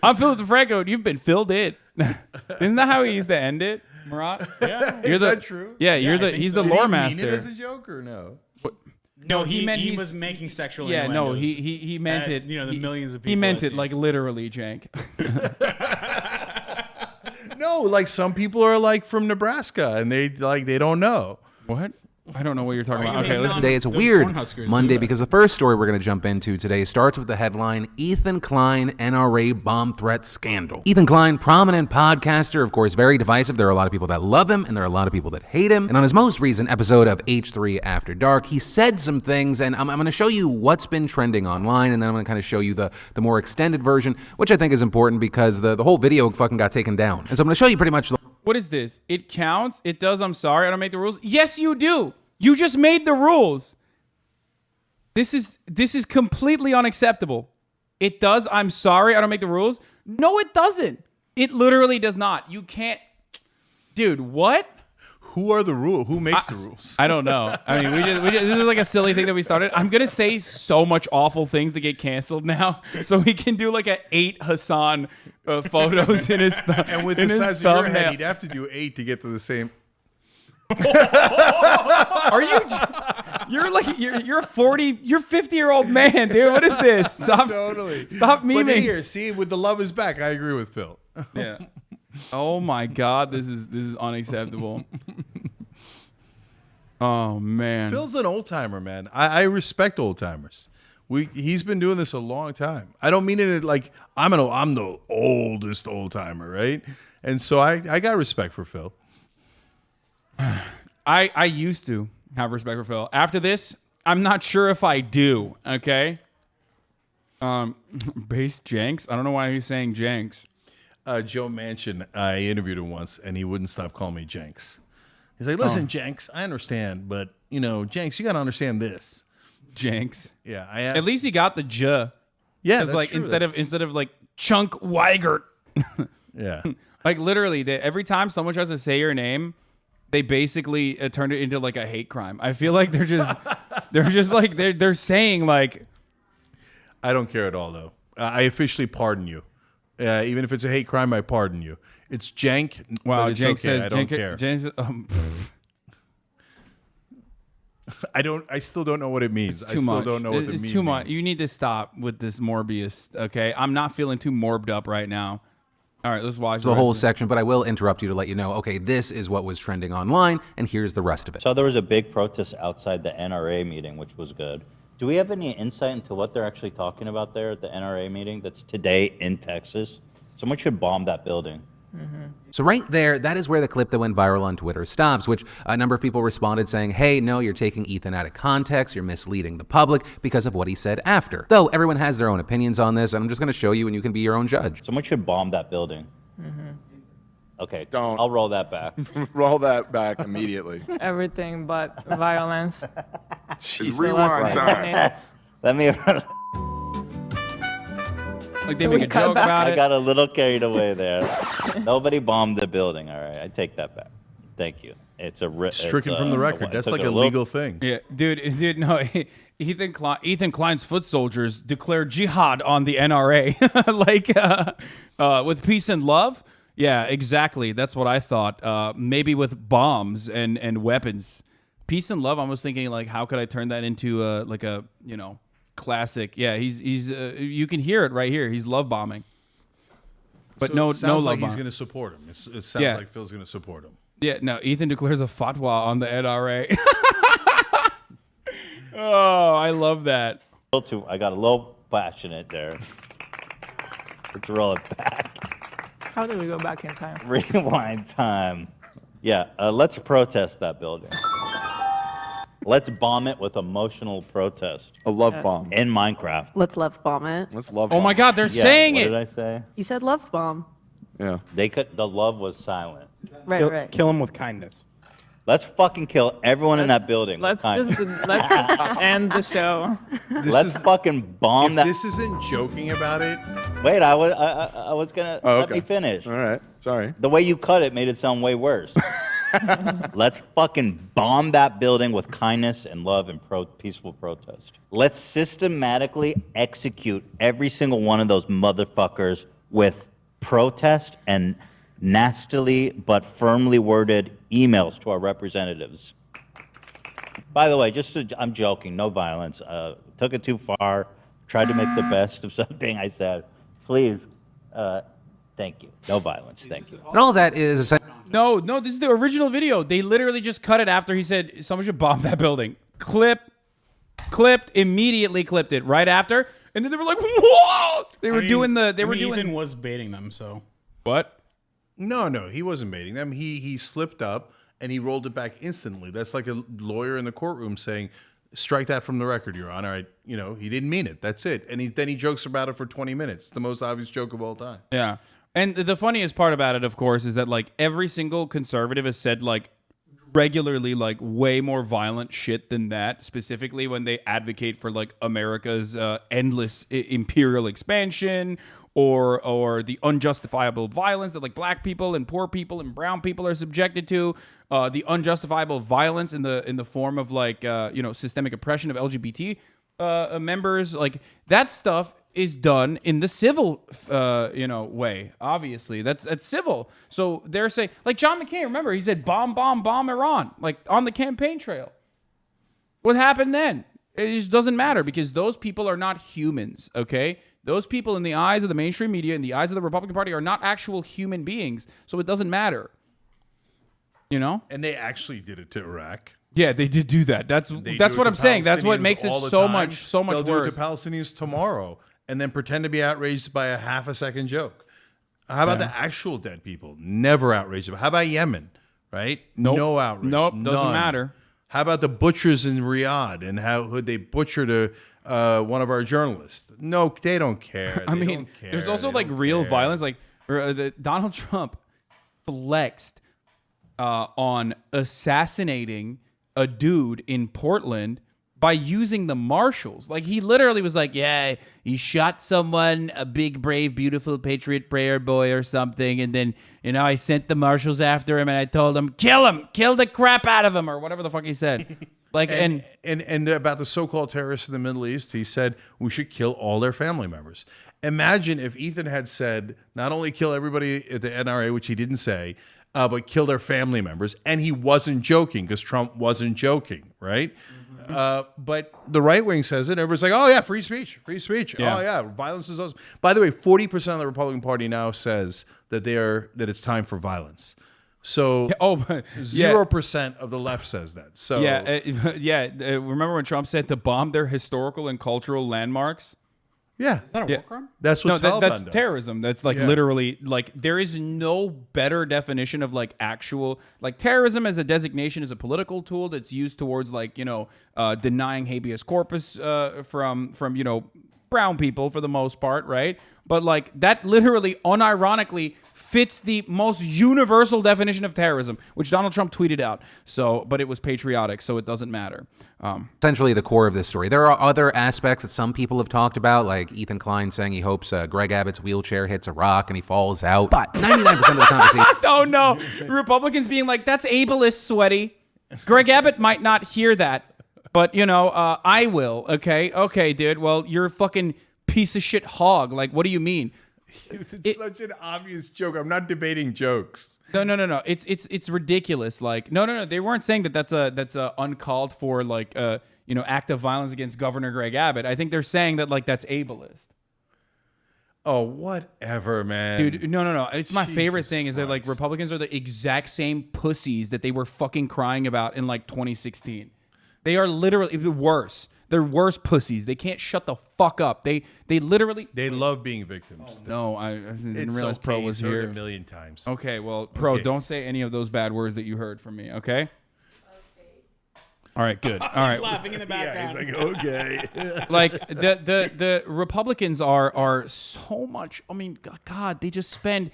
Speaker 1: I'm Philip DeFranco. And you've been filled in. Isn't that how he used to end it, Murat?
Speaker 6: Yeah.
Speaker 2: Is that true?
Speaker 1: Yeah, you're
Speaker 6: I think
Speaker 1: he's
Speaker 6: so.
Speaker 1: the
Speaker 2: Did he
Speaker 1: lore
Speaker 2: mean
Speaker 1: master.
Speaker 2: it as a joke or no?
Speaker 6: No,
Speaker 1: he meant
Speaker 6: he
Speaker 1: he's-
Speaker 6: was making sexual
Speaker 1: Yeah, no,
Speaker 6: innuendos
Speaker 1: he meant
Speaker 6: at,
Speaker 1: it.
Speaker 6: You know, the
Speaker 1: he-
Speaker 6: millions of people.
Speaker 1: He meant
Speaker 6: that
Speaker 1: it
Speaker 6: see
Speaker 1: like literally, Cenk.
Speaker 2: No, like some people are like from Nebraska and they don't know.
Speaker 1: What? I don't know what you're talking
Speaker 6: Are
Speaker 1: about.
Speaker 6: you
Speaker 1: Okay,
Speaker 6: hating
Speaker 1: listen.
Speaker 6: on-
Speaker 9: Today it's a
Speaker 6: The
Speaker 9: weird
Speaker 6: Cornhuskers
Speaker 9: Monday
Speaker 6: do that.
Speaker 9: because the first story we're going to jump into today starts with the headline, Ethan Klein NRA bomb threat scandal. Ethan Klein, prominent podcaster, of course, very divisive. There are a lot of people that love him and there are a lot of people that hate him. And on his most recent episode of H3 After Dark, he said some things, and I'm going to show you what's been trending online, and then I'm going to kind of show you the more extended version, which I think is important because the whole video fucking got taken down. And so I'm going to show you pretty much
Speaker 1: What is this? It counts? It does? I'm sorry. I don't make the rules. Yes, you do. You just made the rules. This is completely unacceptable. It does. I'm sorry. I don't make the rules. No, it doesn't. It literally does not. You can't. Dude, what?
Speaker 2: Who are the rules? Who makes the rules?
Speaker 1: I don't know. I mean, we just this is like a silly thing that we started. I'm gonna say so much awful things to get canceled now, so we can do like 8 Hasan photos in his
Speaker 2: And with the size of your head, you'd have to do 8 to get to the same.
Speaker 1: Are you? You're like you're a 40, you're 50-year-old man, dude. What is this? Stop.
Speaker 2: Totally.
Speaker 1: Stop
Speaker 2: But
Speaker 1: memeing.
Speaker 2: here, see, with the love is back, I agree with Phil.
Speaker 1: Yeah. Oh my God, this is unacceptable. Oh man,
Speaker 2: Phil's an old timer, man. I respect old timers. He's been doing this a long time. I don't mean it like I'm the oldest old timer, right? And so I got respect for Phil.
Speaker 1: I used to have respect for Phil. After this, I'm not sure if I do. Okay. Base Jenks. I don't know why he's saying Jenks.
Speaker 2: Joe Manchin, I interviewed him once, and he wouldn't stop calling me Jenks. He's like, "Listen, Jenks, I understand, but Jenks, you got to understand this."
Speaker 1: Jenks.
Speaker 2: Yeah, I asked,
Speaker 1: At least he got the J.
Speaker 2: yeah,
Speaker 1: It's
Speaker 2: that's
Speaker 1: like
Speaker 2: true.
Speaker 1: instead of like Cenk Uygur.
Speaker 2: Yeah.
Speaker 1: Like literally, every time someone tries to say your name, they basically turn it into like a hate crime. I feel like they're just like they're saying like,
Speaker 2: I don't care at all, though. I officially pardon you. Even if it's a hate crime, I pardon you. It's Jank.
Speaker 1: wow,
Speaker 2: but it's
Speaker 1: Jenk
Speaker 2: okay.
Speaker 1: says
Speaker 2: I don't
Speaker 1: Jenk,
Speaker 2: care.
Speaker 1: Jenk,
Speaker 2: I still don't know what it means.
Speaker 1: It's
Speaker 2: I
Speaker 1: too
Speaker 2: still
Speaker 1: much.
Speaker 2: don't know what the
Speaker 1: It's
Speaker 2: meme
Speaker 1: too much.
Speaker 2: means.
Speaker 1: You need to stop with this Morbius. Okay, I'm not feeling too morbed up right now. All right, let's watch
Speaker 9: The whole
Speaker 1: rest of
Speaker 9: section, but I will interrupt you to let you know, okay, this is what was trending online, and here's the rest of it.
Speaker 4: So there was a big protest outside the NRA meeting, which was good. Do we have any insight into what they're actually talking about there at the NRA meeting that's today in Texas? Someone should bomb that building.
Speaker 9: So right there, that is where the clip that went viral on Twitter stops, which a number of people responded saying, hey, no, you're taking Ethan out of context, you're misleading the public because of what he said after. Though everyone has their own opinions on this, and I'm just going to show you and you can be your own judge.
Speaker 4: Someone should bomb that building. Okay,
Speaker 10: Don't.
Speaker 4: I'll roll that back.
Speaker 10: Roll that back immediately.
Speaker 11: Everything but violence.
Speaker 10: It's
Speaker 11: The
Speaker 10: rewind
Speaker 11: last
Speaker 10: time.
Speaker 4: Let me.
Speaker 1: Like they make a
Speaker 11: cut
Speaker 1: joke
Speaker 11: back?
Speaker 1: about
Speaker 4: I
Speaker 1: it.
Speaker 4: got a little carried away there. Nobody bombed the building. All right, I take that back. Thank you. It's a
Speaker 2: Stricken from the record. That's like a legal thing.
Speaker 1: Yeah, dude, no. Ethan Klein's foot soldiers declared jihad on the NRA, with peace and love. Yeah, exactly. That's what I thought. Maybe with bombs and weapons, peace and love. I was thinking like, how could I turn that into a classic? Yeah, he's you can hear it right here. He's love bombing, but
Speaker 2: So
Speaker 1: no,
Speaker 2: it sounds
Speaker 1: no
Speaker 2: like
Speaker 1: love
Speaker 2: he's
Speaker 1: bomb.
Speaker 2: going to support him. It sounds
Speaker 1: Yeah.
Speaker 2: like Phil's going to support him.
Speaker 1: Yeah, no. Ethan declares a fatwa on the NRA. Oh, I love that.
Speaker 4: I got a little passionate there. Let's roll it back.
Speaker 11: How do we go back in time?
Speaker 4: Rewind time. Yeah, let's protest that building. Let's bomb it with emotional protest.
Speaker 10: A love bomb.
Speaker 4: In Minecraft.
Speaker 12: Let's love bomb it.
Speaker 10: Let's love
Speaker 1: Oh
Speaker 10: bomb.
Speaker 1: my God, they're
Speaker 4: Yeah,
Speaker 1: saying
Speaker 4: what
Speaker 1: it.
Speaker 4: did I say?
Speaker 12: You said love bomb.
Speaker 10: Yeah.
Speaker 4: The love was silent.
Speaker 12: Right.
Speaker 6: Kill him with kindness.
Speaker 4: Let's fucking kill everyone in that building.
Speaker 11: Let's
Speaker 4: with
Speaker 11: just
Speaker 4: kindness.
Speaker 11: let's just end the show.
Speaker 4: Let's fucking bomb
Speaker 2: If
Speaker 4: that.
Speaker 2: this isn't joking about it,
Speaker 4: Wait, I was gonna
Speaker 10: Oh,
Speaker 4: let
Speaker 10: okay.
Speaker 4: me finish.
Speaker 10: All right. Sorry.
Speaker 4: The way you cut it made it sound way worse. Let's fucking bomb that building with kindness and love and peaceful protest. Let's systematically execute every single one of those motherfuckers with protest and nastily but firmly worded emails to our representatives. By the way, I'm joking, no violence. Took it too far, tried to make the best of something I said. Please, thank you. No violence, thank you.
Speaker 9: And all that is essentially
Speaker 1: No, this is the original video. They literally just cut it after he said someone should bomb that building. Immediately clipped it right after, and then they were like, "Whoa!" They were doing.
Speaker 6: Ethan was baiting them, so.
Speaker 1: What?
Speaker 2: no, he wasn't baiting them. He slipped up and he rolled it back instantly. That's like a lawyer in the courtroom saying, "Strike that from the record, Your Honor." He didn't mean it. That's it. And then he jokes about it for 20 minutes. It's the most obvious joke of all time.
Speaker 1: Yeah. And the funniest part about it, of course, is that like every single conservative has said like regularly like way more violent shit than that, specifically when they advocate for like America's endless imperial expansion or the unjustifiable violence that like black people and poor people and brown people are subjected to, the unjustifiable violence in the form of like systemic oppression of LGBT members. Like that stuff is done in the civil way. Obviously that's civil. So they're saying, like John McCain, remember he said bomb Iran, like on the campaign trail. What happened then? It just doesn't matter because those people are not humans, okay? Those people in the eyes of the mainstream media, in the eyes of the Republican Party, are not actual human beings, so it doesn't matter. You know?
Speaker 2: And they actually did it to Iraq.
Speaker 1: Yeah, they did do that. That's what I'm saying. That's what makes it so much
Speaker 2: They'll
Speaker 1: worse.
Speaker 2: do it to Palestinians tomorrow and then pretend to be outraged by a half a second joke. How about the actual dead people? Never outraged about. How about Yemen? Right?
Speaker 1: Nope.
Speaker 2: No outrage.
Speaker 1: Nope, doesn't matter.
Speaker 2: How about the butchers in Riyadh and how they butchered one of our journalists? No, they don't care.
Speaker 1: I mean, there's also like real violence. Like Donald Trump flexed on assassinating a dude in Portland by using the marshals. Like he literally was like, yeah, he shot someone, a big, brave, beautiful patriot prayer boy or something. And then, I sent the marshals after him and I told him, kill the crap out of him or whatever the fuck he said. Like,
Speaker 2: and about the so-called terrorists in the Middle East, he said we should kill all their family members. Imagine if Ethan had said, not only kill everybody at the NRA, which he didn't say, but kill their family members. And he wasn't joking because Trump wasn't joking, right? But the right wing says it. Everybody's like, oh, yeah, free speech.
Speaker 1: Yeah.
Speaker 2: Oh, yeah, violence is awesome. By the way, 40% of the Republican Party now says that it's time for violence. So 0% of the left says that. So
Speaker 1: remember when Trump said to bomb their historical and cultural landmarks?
Speaker 2: Yeah.
Speaker 6: Is that a war crime?
Speaker 2: That's what Taliban
Speaker 1: that's
Speaker 2: does.
Speaker 1: terrorism. That's like literally like there is no better definition of like actual like terrorism as a designation is a political tool that's used towards like denying habeas corpus from brown people for the most part, right? But like that literally unironically fits the most universal definition of terrorism, which Donald Trump tweeted out. But it was patriotic, so it doesn't matter.
Speaker 9: Essentially the core of this story. There are other aspects that some people have talked about, like Ethan Klein saying he hopes Greg Abbott's wheelchair hits a rock and he falls out. But 99% of the conversation...
Speaker 1: Oh, no. Republicans being like, that's ableist, sweaty. Greg Abbott might not hear that, but, I will, okay? Okay, dude, well, you're a fucking piece of shit hog. Like, what do you mean?
Speaker 2: It's such an obvious joke. I'm not debating jokes.
Speaker 1: No. It's ridiculous. Like, no. They weren't saying that that's a uncalled for like act of violence against Governor Greg Abbott. I think they're saying that like that's ableist.
Speaker 2: Oh, whatever, man.
Speaker 1: Dude, no. It's my favorite thing is that like Republicans are the exact same pussies that they were fucking crying about in like 2016. They are literally worse. They're worse pussies. They can't shut the fuck up. They literally...
Speaker 2: They love being victims.
Speaker 1: Oh, no, I didn't realize Pro was
Speaker 2: he's heard
Speaker 1: here.
Speaker 2: it a million times.
Speaker 1: Okay, well, Pro, don't say any of those bad words that you heard from me, okay? All right, good. All right.
Speaker 6: He's laughing in the background.
Speaker 2: Yeah, he's like, okay.
Speaker 1: Like the Republicans are so much... I mean, God, they just spend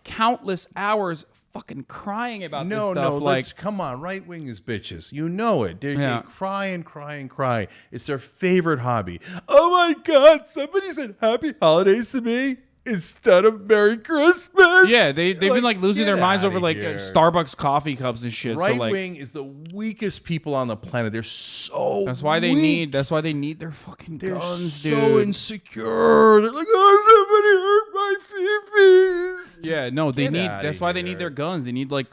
Speaker 1: countless hours fucking crying about this stuff.
Speaker 2: No,
Speaker 1: like,
Speaker 2: come on, right wing is bitches. You know it. They cry and cry and cry. It's their favorite hobby. Oh my God, somebody said happy holidays to me instead of Merry Christmas.
Speaker 1: Yeah, they've been like losing their minds over like
Speaker 2: Starbucks
Speaker 1: Starbucks coffee cups and shit.
Speaker 2: Right
Speaker 1: so, like,
Speaker 2: wing is the weakest people on the planet. They're so
Speaker 1: that's why they
Speaker 2: weak.
Speaker 1: need their fucking
Speaker 2: They're
Speaker 1: guns,
Speaker 2: so
Speaker 1: dude.
Speaker 2: insecure. They're like, oh, somebody hurt my fifis.
Speaker 1: Yeah, no, they
Speaker 2: Get
Speaker 1: need.
Speaker 2: outta
Speaker 1: That's why they need
Speaker 2: here.
Speaker 1: their guns. They need like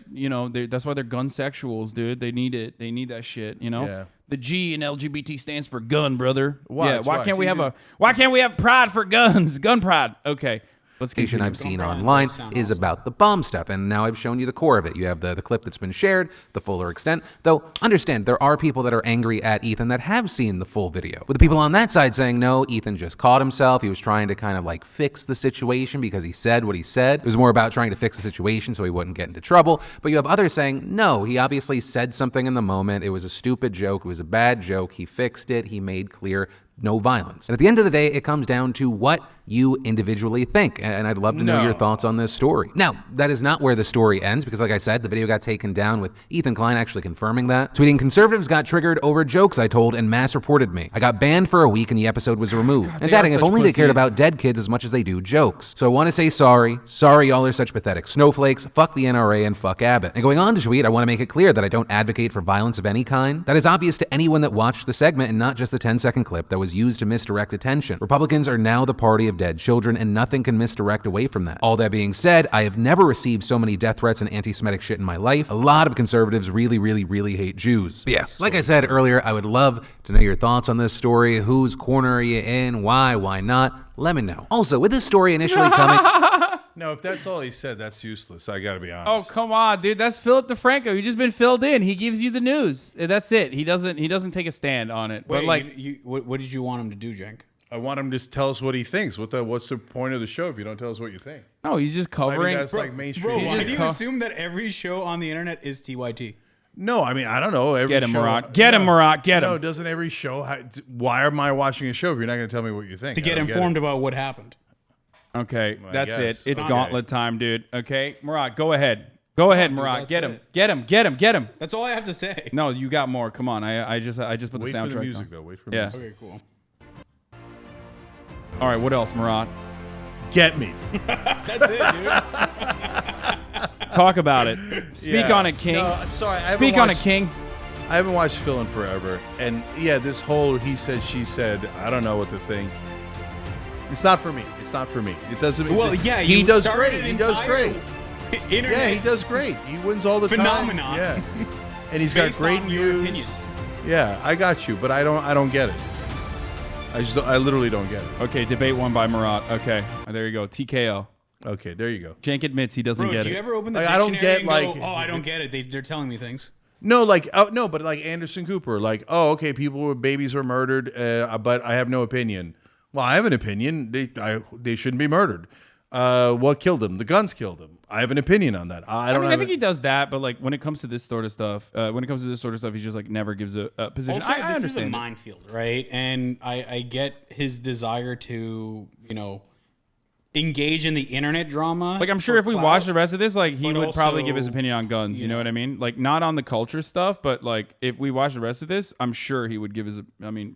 Speaker 1: that's why they're gun sexuals, dude. They need it. They need that shit.
Speaker 2: Yeah.
Speaker 1: The G in LGBT stands for gun, brother.
Speaker 2: Watch,
Speaker 1: Why
Speaker 2: watch.
Speaker 1: can't we
Speaker 2: See,
Speaker 1: have Why can't we have pride for guns? Gun pride. Okay. Let's
Speaker 9: Information
Speaker 1: continue.
Speaker 9: I've seen online is about the bomb stuff, and now I've shown you the core of it. You have the clip that's been shared, the fuller extent. Though, understand, there are people that are angry at Ethan that have seen the full video. With the people on that side saying, no, Ethan just caught himself. He was trying to kind of like fix the situation because he said what he said. It was more about trying to fix the situation so he wouldn't get into trouble. But you have others saying, no, he obviously said something in the moment. It was a stupid joke. It was a bad joke. He fixed it. He made clear no violence. And at the end of the day, it comes down to what you individually think. And I'd love to know your thoughts on this story. Now, that is not where the story ends, because like I said, the video got taken down with Ethan Klein actually confirming that. Tweeting, conservatives got triggered over jokes I told and mass reported me. I got banned for a week and the episode was removed. And it's adding, if only they cared about dead kids as much as they do jokes. So I want to say sorry. Sorry, y'all are such pathetic snowflakes. Fuck the NRA and fuck Abbott. And going on to tweet, I want to make it clear that I don't advocate for violence of any kind. That is obvious to anyone that watched the segment and not just the 10-second clip that was was used to misdirect attention. Republicans are now the party of dead children, and nothing can misdirect away from that. All that being said, I have never received so many death threats and anti-Semitic shit in my life. A lot of conservatives really hate Jews. But yeah, like I said earlier, I would love to know your thoughts on this story. Whose corner are you in? Why not? Let me know. Also, with this story initially coming...
Speaker 2: No, if that's all he said, that's useless. I got to be
Speaker 1: Oh,
Speaker 2: honest.
Speaker 1: come on, dude. That's Philip DeFranco. You've just been filled in. He gives you the news. That's it. He doesn't take a stand on it.
Speaker 6: Wait,
Speaker 1: but like,
Speaker 6: what did you want him to do, Cenk?
Speaker 2: I want him to just tell us what he thinks. What's the point of the show if you don't tell us what you think?
Speaker 1: no, he's just
Speaker 2: I mean,
Speaker 1: covering.
Speaker 2: that's like mainstream.
Speaker 6: Bro, why
Speaker 1: just
Speaker 6: do you
Speaker 1: co-
Speaker 6: assume that every show on the internet is TYT?
Speaker 2: No, I mean, I don't know. Every
Speaker 1: Get him,
Speaker 2: show,
Speaker 1: Murat. Get him, Murat. Get him.
Speaker 2: No, doesn't every show... why am I watching a show if you're not going to tell me what you think?
Speaker 6: To get informed about what happened.
Speaker 1: Okay,
Speaker 2: I
Speaker 1: that's
Speaker 2: guess.
Speaker 1: it. It's
Speaker 2: Okay.
Speaker 1: gauntlet time, dude. Okay, Murat, go ahead. Go ahead, Murat.
Speaker 6: that's
Speaker 1: Get him.
Speaker 6: it.
Speaker 1: Get him. Get him. Get him.
Speaker 6: That's all I have to say.
Speaker 1: No, you got more. Come on. I just put
Speaker 2: Wait
Speaker 1: the soundtrack
Speaker 2: for the music,
Speaker 1: on.
Speaker 2: though. Wait for the
Speaker 1: Yeah.
Speaker 2: music.
Speaker 6: Okay, cool.
Speaker 1: All right. What else, Murat?
Speaker 2: Get me.
Speaker 6: That's it, dude.
Speaker 1: Talk about it. Speak
Speaker 2: Yeah.
Speaker 1: on it, King.
Speaker 2: No, sorry, I haven't
Speaker 1: Speak on it,
Speaker 2: watched-
Speaker 1: King.
Speaker 2: I haven't watched Phil in forever. And yeah, this whole he said, she said, I don't know what to think. It's not for me. It's not for me. It doesn't.
Speaker 6: Well, yeah,
Speaker 2: he
Speaker 6: you
Speaker 2: does
Speaker 6: started
Speaker 2: great.
Speaker 6: an
Speaker 2: He does
Speaker 6: entire
Speaker 2: great.
Speaker 6: Internet
Speaker 2: Yeah, he does great. He wins all the
Speaker 6: phenomenon.
Speaker 2: time. Yeah, and he's got
Speaker 6: based
Speaker 2: great
Speaker 6: on your
Speaker 2: news.
Speaker 6: opinions.
Speaker 2: Yeah, I got you, but I don't get it. I literally don't get it.
Speaker 1: Okay, debate won by Murat. Okay, there you go. TKO.
Speaker 2: Okay, there you go.
Speaker 1: Cenk admits he doesn't
Speaker 6: Bro,
Speaker 1: get
Speaker 6: do
Speaker 1: it.
Speaker 6: you ever open the
Speaker 2: Like, I don't
Speaker 6: dictionary
Speaker 2: get,
Speaker 6: and go,
Speaker 2: like-
Speaker 6: oh, I don't get it. They're telling me things.
Speaker 2: No, but like Anderson Cooper, like, oh, okay, babies were murdered, but I have no opinion. Well, I have an opinion. They shouldn't be murdered. What killed them? The guns killed them. I have an opinion on that. I
Speaker 1: I think he does that, but like when it comes to this sort of stuff, he just like never gives a position.
Speaker 6: Also,
Speaker 1: I
Speaker 6: this is a
Speaker 1: understand it.
Speaker 6: minefield, right? And I get his desire to, engage in the internet drama.
Speaker 1: Like I'm sure
Speaker 6: for
Speaker 1: if we
Speaker 6: clout,
Speaker 1: watch the rest of this, like he
Speaker 6: but
Speaker 1: would probably give his
Speaker 6: also,
Speaker 1: opinion on guns. You know what I mean? Like not on the culture stuff, but like if we watch the rest of this, I'm sure he would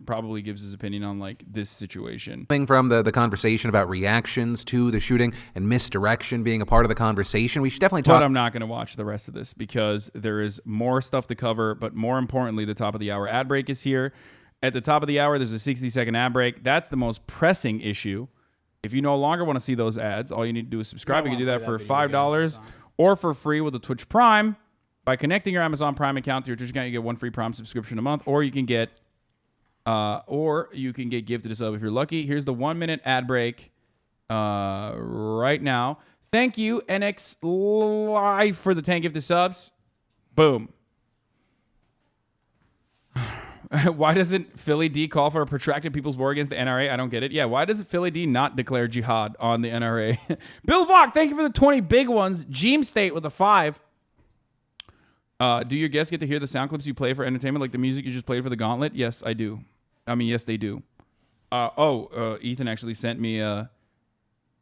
Speaker 1: probably gives his opinion on like this situation.
Speaker 9: From the conversation about reactions to the shooting and misdirection being a part of the conversation, we should definitely talk.
Speaker 1: But I'm not going to watch the rest of this because there is more stuff to cover. But more importantly, the top of the hour ad break is here. At the top of the hour, there's a 60-second ad break. That's the most pressing issue. If you no longer want to see those ads, all you need to do is subscribe. You can do that for $5 or for free with a Twitch Prime. By connecting your Amazon Prime account to your Twitch account, you get one free Prime subscription a month, or you can get gifted a sub if you're lucky. Here's the 1-minute ad break right now. Thank you, NX Live, for the 10 gifted subs. Boom. Why doesn't Philly D call for a protracted people's war against the NRA? I don't get it. Yeah, why does Philly D not declare jihad on the NRA? Bill Vaughn, thank you for the 20 big ones. Jeem State with a 5. Do your guests get to hear the sound clips you play for entertainment, like the music you just played for the Gauntlet? Yes, I do. Yes, they do. Ethan actually sent me.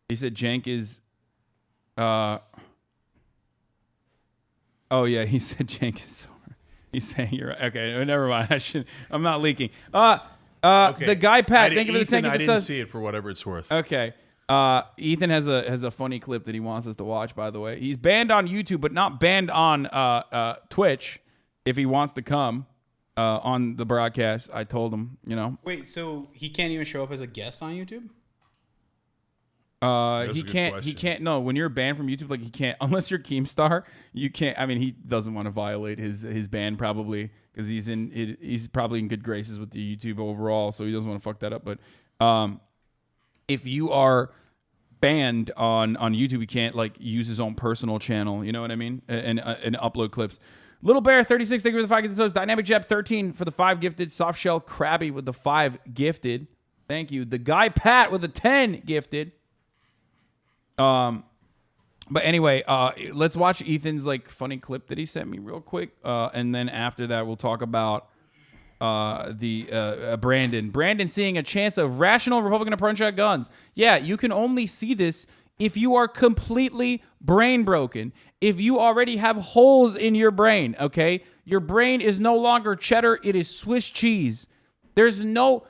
Speaker 1: He said Cenk is. Oh yeah, he said Cenk is so. He's saying you're right. Okay, never mind. I'm not leaking.
Speaker 2: Okay.
Speaker 1: The guy Pat. Thank you for the 10
Speaker 2: I
Speaker 1: gifted
Speaker 2: didn't
Speaker 1: subs.
Speaker 2: see it for whatever it's worth.
Speaker 1: Okay. Ethan has a funny clip that he wants us to watch, by the way. He's banned on YouTube, but not banned on Twitch if he wants to come on the broadcast. I told him,
Speaker 6: Wait, so he can't even show up as a guest on YouTube?
Speaker 2: That's
Speaker 1: he
Speaker 2: a good
Speaker 1: can't.
Speaker 2: question.
Speaker 1: He can't. No, when you're banned from YouTube, like he can't unless you're Keemstar. You can't. I mean, he doesn't want to violate his ban probably because he's probably in good graces with the YouTube overall, so he doesn't want to fuck that up. But if you are banned on YouTube, you can't like use his own personal channel. You know what I mean? And upload clips. Little Bear 36, thank you for the 5 gifted subs. Dynamic Jab 13 for the 5 gifted. Soft Shell Krabby with the 5 gifted. Thank you. The guy Pat with the 10 gifted. But anyway, let's watch Ethan's like funny clip that he sent me real quick, and then after that we'll talk about Brandon. Brandon seeing a chance of rational Republican approach at guns. Yeah, you can only see this if you are completely brain broken. If you already have holes in your brain, okay? Your brain is no longer cheddar, it is Swiss cheese. There's no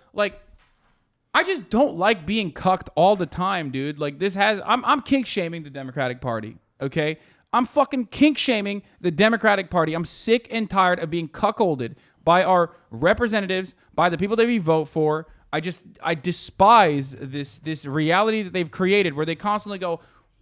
Speaker 1: I just don't like being cucked all the time, dude. Like I'm kink shaming the Democratic Party, okay? I'm fucking kink shaming the Democratic Party. I'm sick and tired of being cuckolded by our representatives, by the people that we vote for, I despise this reality that they've created where they constantly go,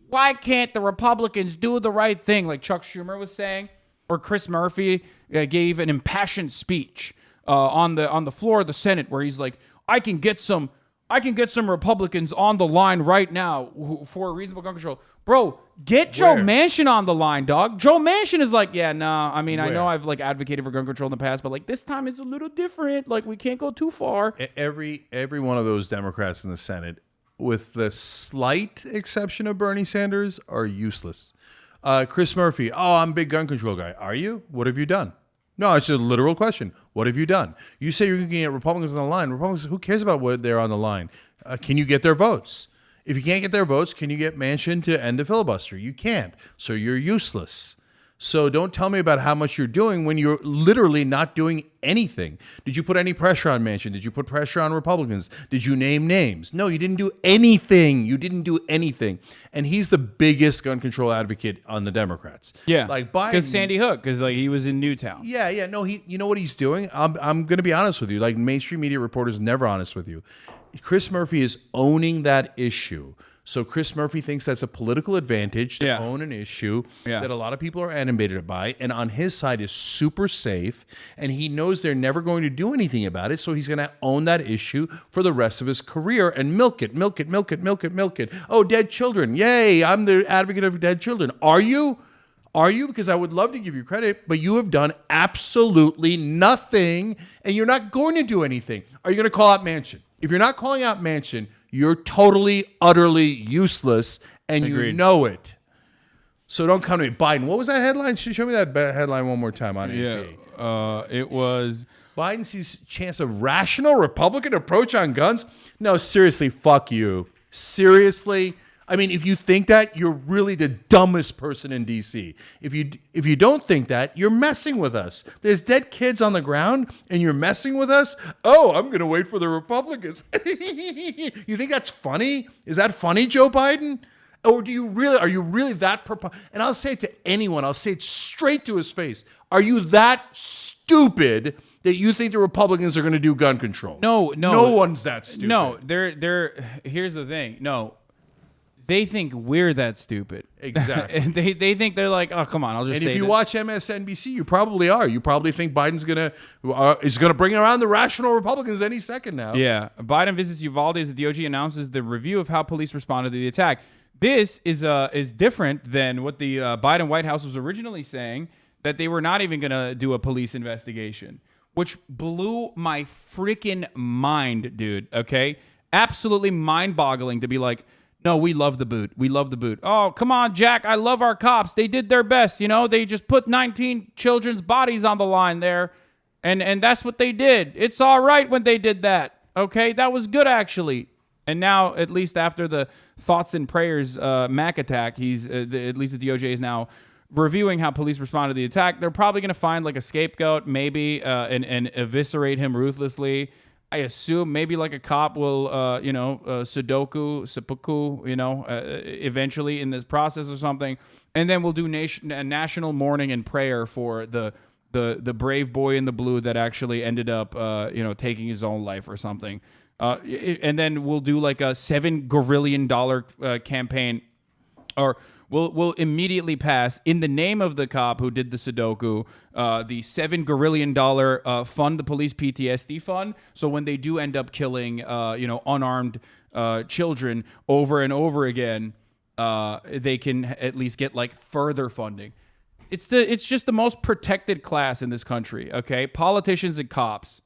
Speaker 1: why can't the Republicans do the right thing? Like Chuck Schumer was saying, or Chris Murphy gave an impassioned speech on the floor of the Senate where he's like, I can get some Republicans on the line right now for reasonable gun control. Bro, get Joe Manchin on the line, dog. Joe Manchin is like, yeah, nah. I mean, I know I've like advocated for gun control in the past, but like this time is a little different. Like we can't go too far.
Speaker 2: Every one of those Democrats in the Senate, with the slight exception of Bernie Sanders, are useless. Chris Murphy, I'm a big gun control guy. Are you? What have you done? No, it's a literal question. What have you done? You say you're going to get Republicans on the line. Republicans, who cares about what they're on the line? Can you get their votes? If you can't get their votes, can you get Manchin to end the filibuster? You can't. So you're useless. So don't tell me about how much you're doing when you're literally not doing anything. Did you put any pressure on Manchin? Did you put pressure on Republicans? Did you name names? No, you didn't do anything. You didn't do anything. And he's the biggest gun control advocate on the Democrats.
Speaker 1: Yeah,
Speaker 2: like Biden.
Speaker 1: Because Sandy Hook, because like he was in Newtown.
Speaker 2: Yeah. No, you know what he's doing? I'm going to be honest with you. Like mainstream media reporters never honest with you. Chris Murphy is owning that issue. So Chris Murphy thinks that's a political advantage to own an issue that a lot of people are animated by, and on his side is super safe, and he knows they're never going to do anything about it, so he's going to own that issue for the rest of his career and milk it. Oh, dead children. Yay, I'm the advocate of dead children. Are you? Are you? Because I would love to give you credit, but you have done absolutely nothing, and you're not going to do anything. Are you going to call out Manchin? If you're not calling out Manchin, you're totally, utterly useless, and you know it. So don't come to me. Biden, what was that headline? Show me that headline one more time on AP.
Speaker 1: It was...
Speaker 2: Biden sees chance of rational Republican approach on guns? No, seriously, fuck you. Seriously? I mean, if you think that, you're really the dumbest person in D.C. If you don't think that, you're messing with us. There's dead kids on the ground, and you're messing with us? Oh, I'm going to wait for the Republicans. You think that's funny? Is that funny, Joe Biden? Or are you really that and I'll say it to anyone. I'll say it straight to his face. Are you that stupid that you think the Republicans are going to do gun control?
Speaker 1: No.
Speaker 2: No one's that stupid.
Speaker 1: No, here's the thing. No. They think we're that stupid.
Speaker 2: Exactly.
Speaker 1: they think they're like, oh, come on, I'll just say
Speaker 2: And if you watch MSNBC, you probably are. You probably think Biden's is gonna bring around the rational Republicans any second now.
Speaker 1: Yeah. Biden visits Uvalde as the DOJ announces the review of how police responded to the attack. This is different than what the Biden White House was originally saying, that they were not even gonna do a police investigation, which blew my freaking mind, dude. Okay, absolutely mind-boggling to be like, no, we love the boot. We love the boot. Oh, come on, Jack. I love our cops. They did their best. You know, they just put 19 children's bodies on the line there. And that's what they did. It's all right when they did that. Okay, that was good, actually. And now, at least after the thoughts and prayers Mac attack, at least the DOJ is now reviewing how police responded to the attack. They're probably going to find like a scapegoat, maybe, and eviscerate him ruthlessly. I assume maybe like a cop will, seppuku, eventually in this process or something. And then we'll do national mourning and prayer for the brave boy in the blue that actually ended up, taking his own life or something. And then we'll do like a $7 gazillion campaign, or we'll immediately pass, in the name of the cop who did the Sudoku, the $7 gazillion fund the police PTSD fund. So when they do end up killing, unarmed children over and over again, they can at least get like further funding. It's just the most protected class in this country. Okay, politicians and cops.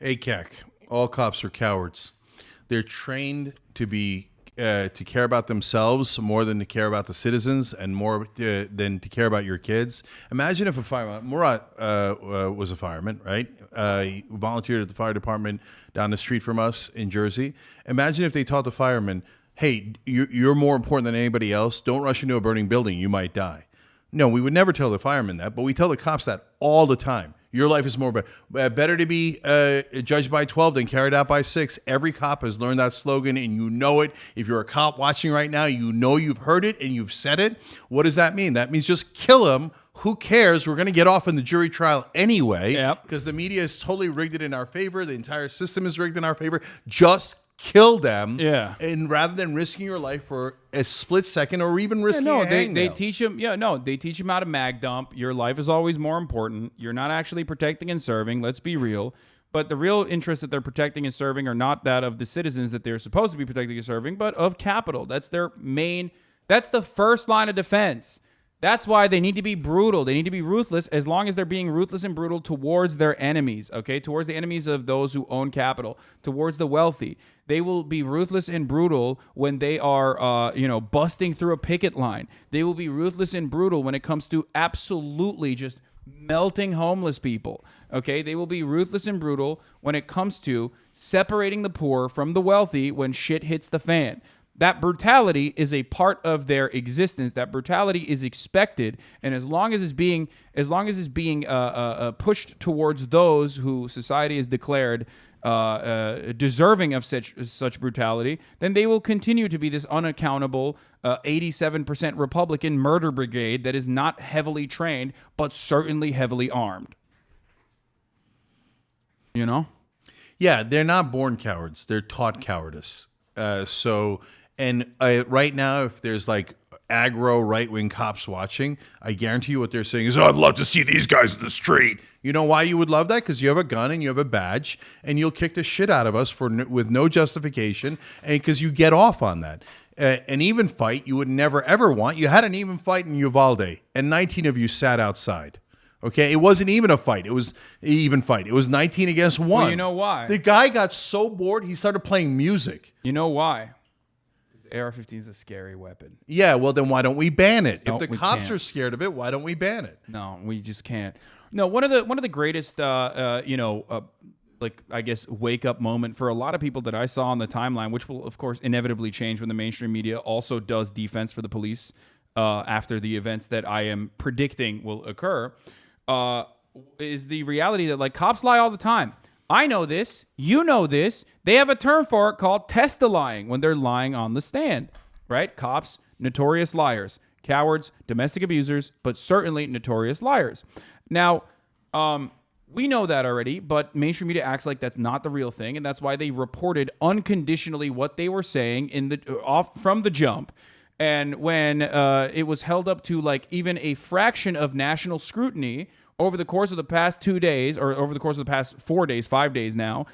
Speaker 2: ACAC. All cops are cowards. They're trained to be. To care about themselves more than to care about the citizens, and more than to care about your kids. Imagine if a fireman, Murat was a fireman, right? He volunteered at the fire department down the street from us in Jersey. Imagine if they taught the firemen, hey, you're more important than anybody else. Don't rush into a burning building. You might die. No, we would never tell the firemen that, but we tell the cops that all the time. Your life is more better to be judged by 12 than carried out by 6. Every cop has learned that slogan, and you know it. If you're a cop watching right now, you know you've heard it and you've said it. What does that mean? That means just kill him who cares? We're going to get off in the jury trial anyway
Speaker 1: Yep.
Speaker 2: because the media is totally rigged it in our favor. The entire system is rigged in our favor. Just kill them.
Speaker 1: Yeah.
Speaker 2: And rather than risking your life for a split second or even risking a
Speaker 1: they
Speaker 2: hangnail.
Speaker 1: teach him. Yeah, no, they teach him how to mag dump. Your life is always more important. You're not actually protecting and serving. Let's be real. But the real interests that they're protecting and serving are not that of the citizens that they're supposed to be protecting and serving, but of capital. That's their main. That's the first line of defense. That's why they need to be brutal. They need to be ruthless as long as they're being ruthless and brutal towards their enemies, okay? Towards the enemies of those who own capital, towards the wealthy. They will be ruthless and brutal when they are, busting through a picket line. They will be ruthless and brutal when it comes to absolutely just melting homeless people, okay? They will be ruthless and brutal when it comes to separating the poor from the wealthy when shit hits the fan. That brutality is a part of their existence. That brutality is expected, and as long as it's being pushed towards those who society has declared deserving of such brutality, then they will continue to be this unaccountable 87% Republican murder brigade that is not heavily trained, but certainly heavily armed. You know?
Speaker 2: Yeah, they're not born cowards. They're taught cowardice. Right now, if there's like aggro right-wing cops watching, I guarantee you what they're saying is, "Oh, I'd love to see these guys in the street." You know why you would love that? Because you have a gun and you have a badge, and you'll kick the shit out of us with no justification, and because you get off on that. An even fight you would never ever want. You had an even fight in Uvalde, and 19 of you sat outside. Okay, it wasn't even a fight. It was an even fight. It was 19 against 1.
Speaker 1: Well, you know why?
Speaker 2: The guy got so bored he started playing music.
Speaker 1: You know why? Because AR-15 is a scary weapon.
Speaker 2: Yeah, well then why don't we ban it?
Speaker 1: No,
Speaker 2: if the
Speaker 1: we
Speaker 2: cops
Speaker 1: can't.
Speaker 2: are scared of it, why don't we ban it?
Speaker 1: No, we just can't. No, one of the greatest, I guess, wake up moment for a lot of people that I saw on the timeline, which will of course inevitably change when the mainstream media also does defense for the police after the events that I am predicting will occur, is the reality that like cops lie all the time. I know this. You know this. They have a term for it called test-a-lying when they're lying on the stand, right? Cops, notorious liars, cowards, domestic abusers, but certainly notorious liars. Now, we know that already, but mainstream media acts like that's not the real thing, and that's why they reported unconditionally what they were saying from the jump. And when it was held up to like even a fraction of national scrutiny over the course of the past 2 days, or over the course of the past 4 days, 5 days now,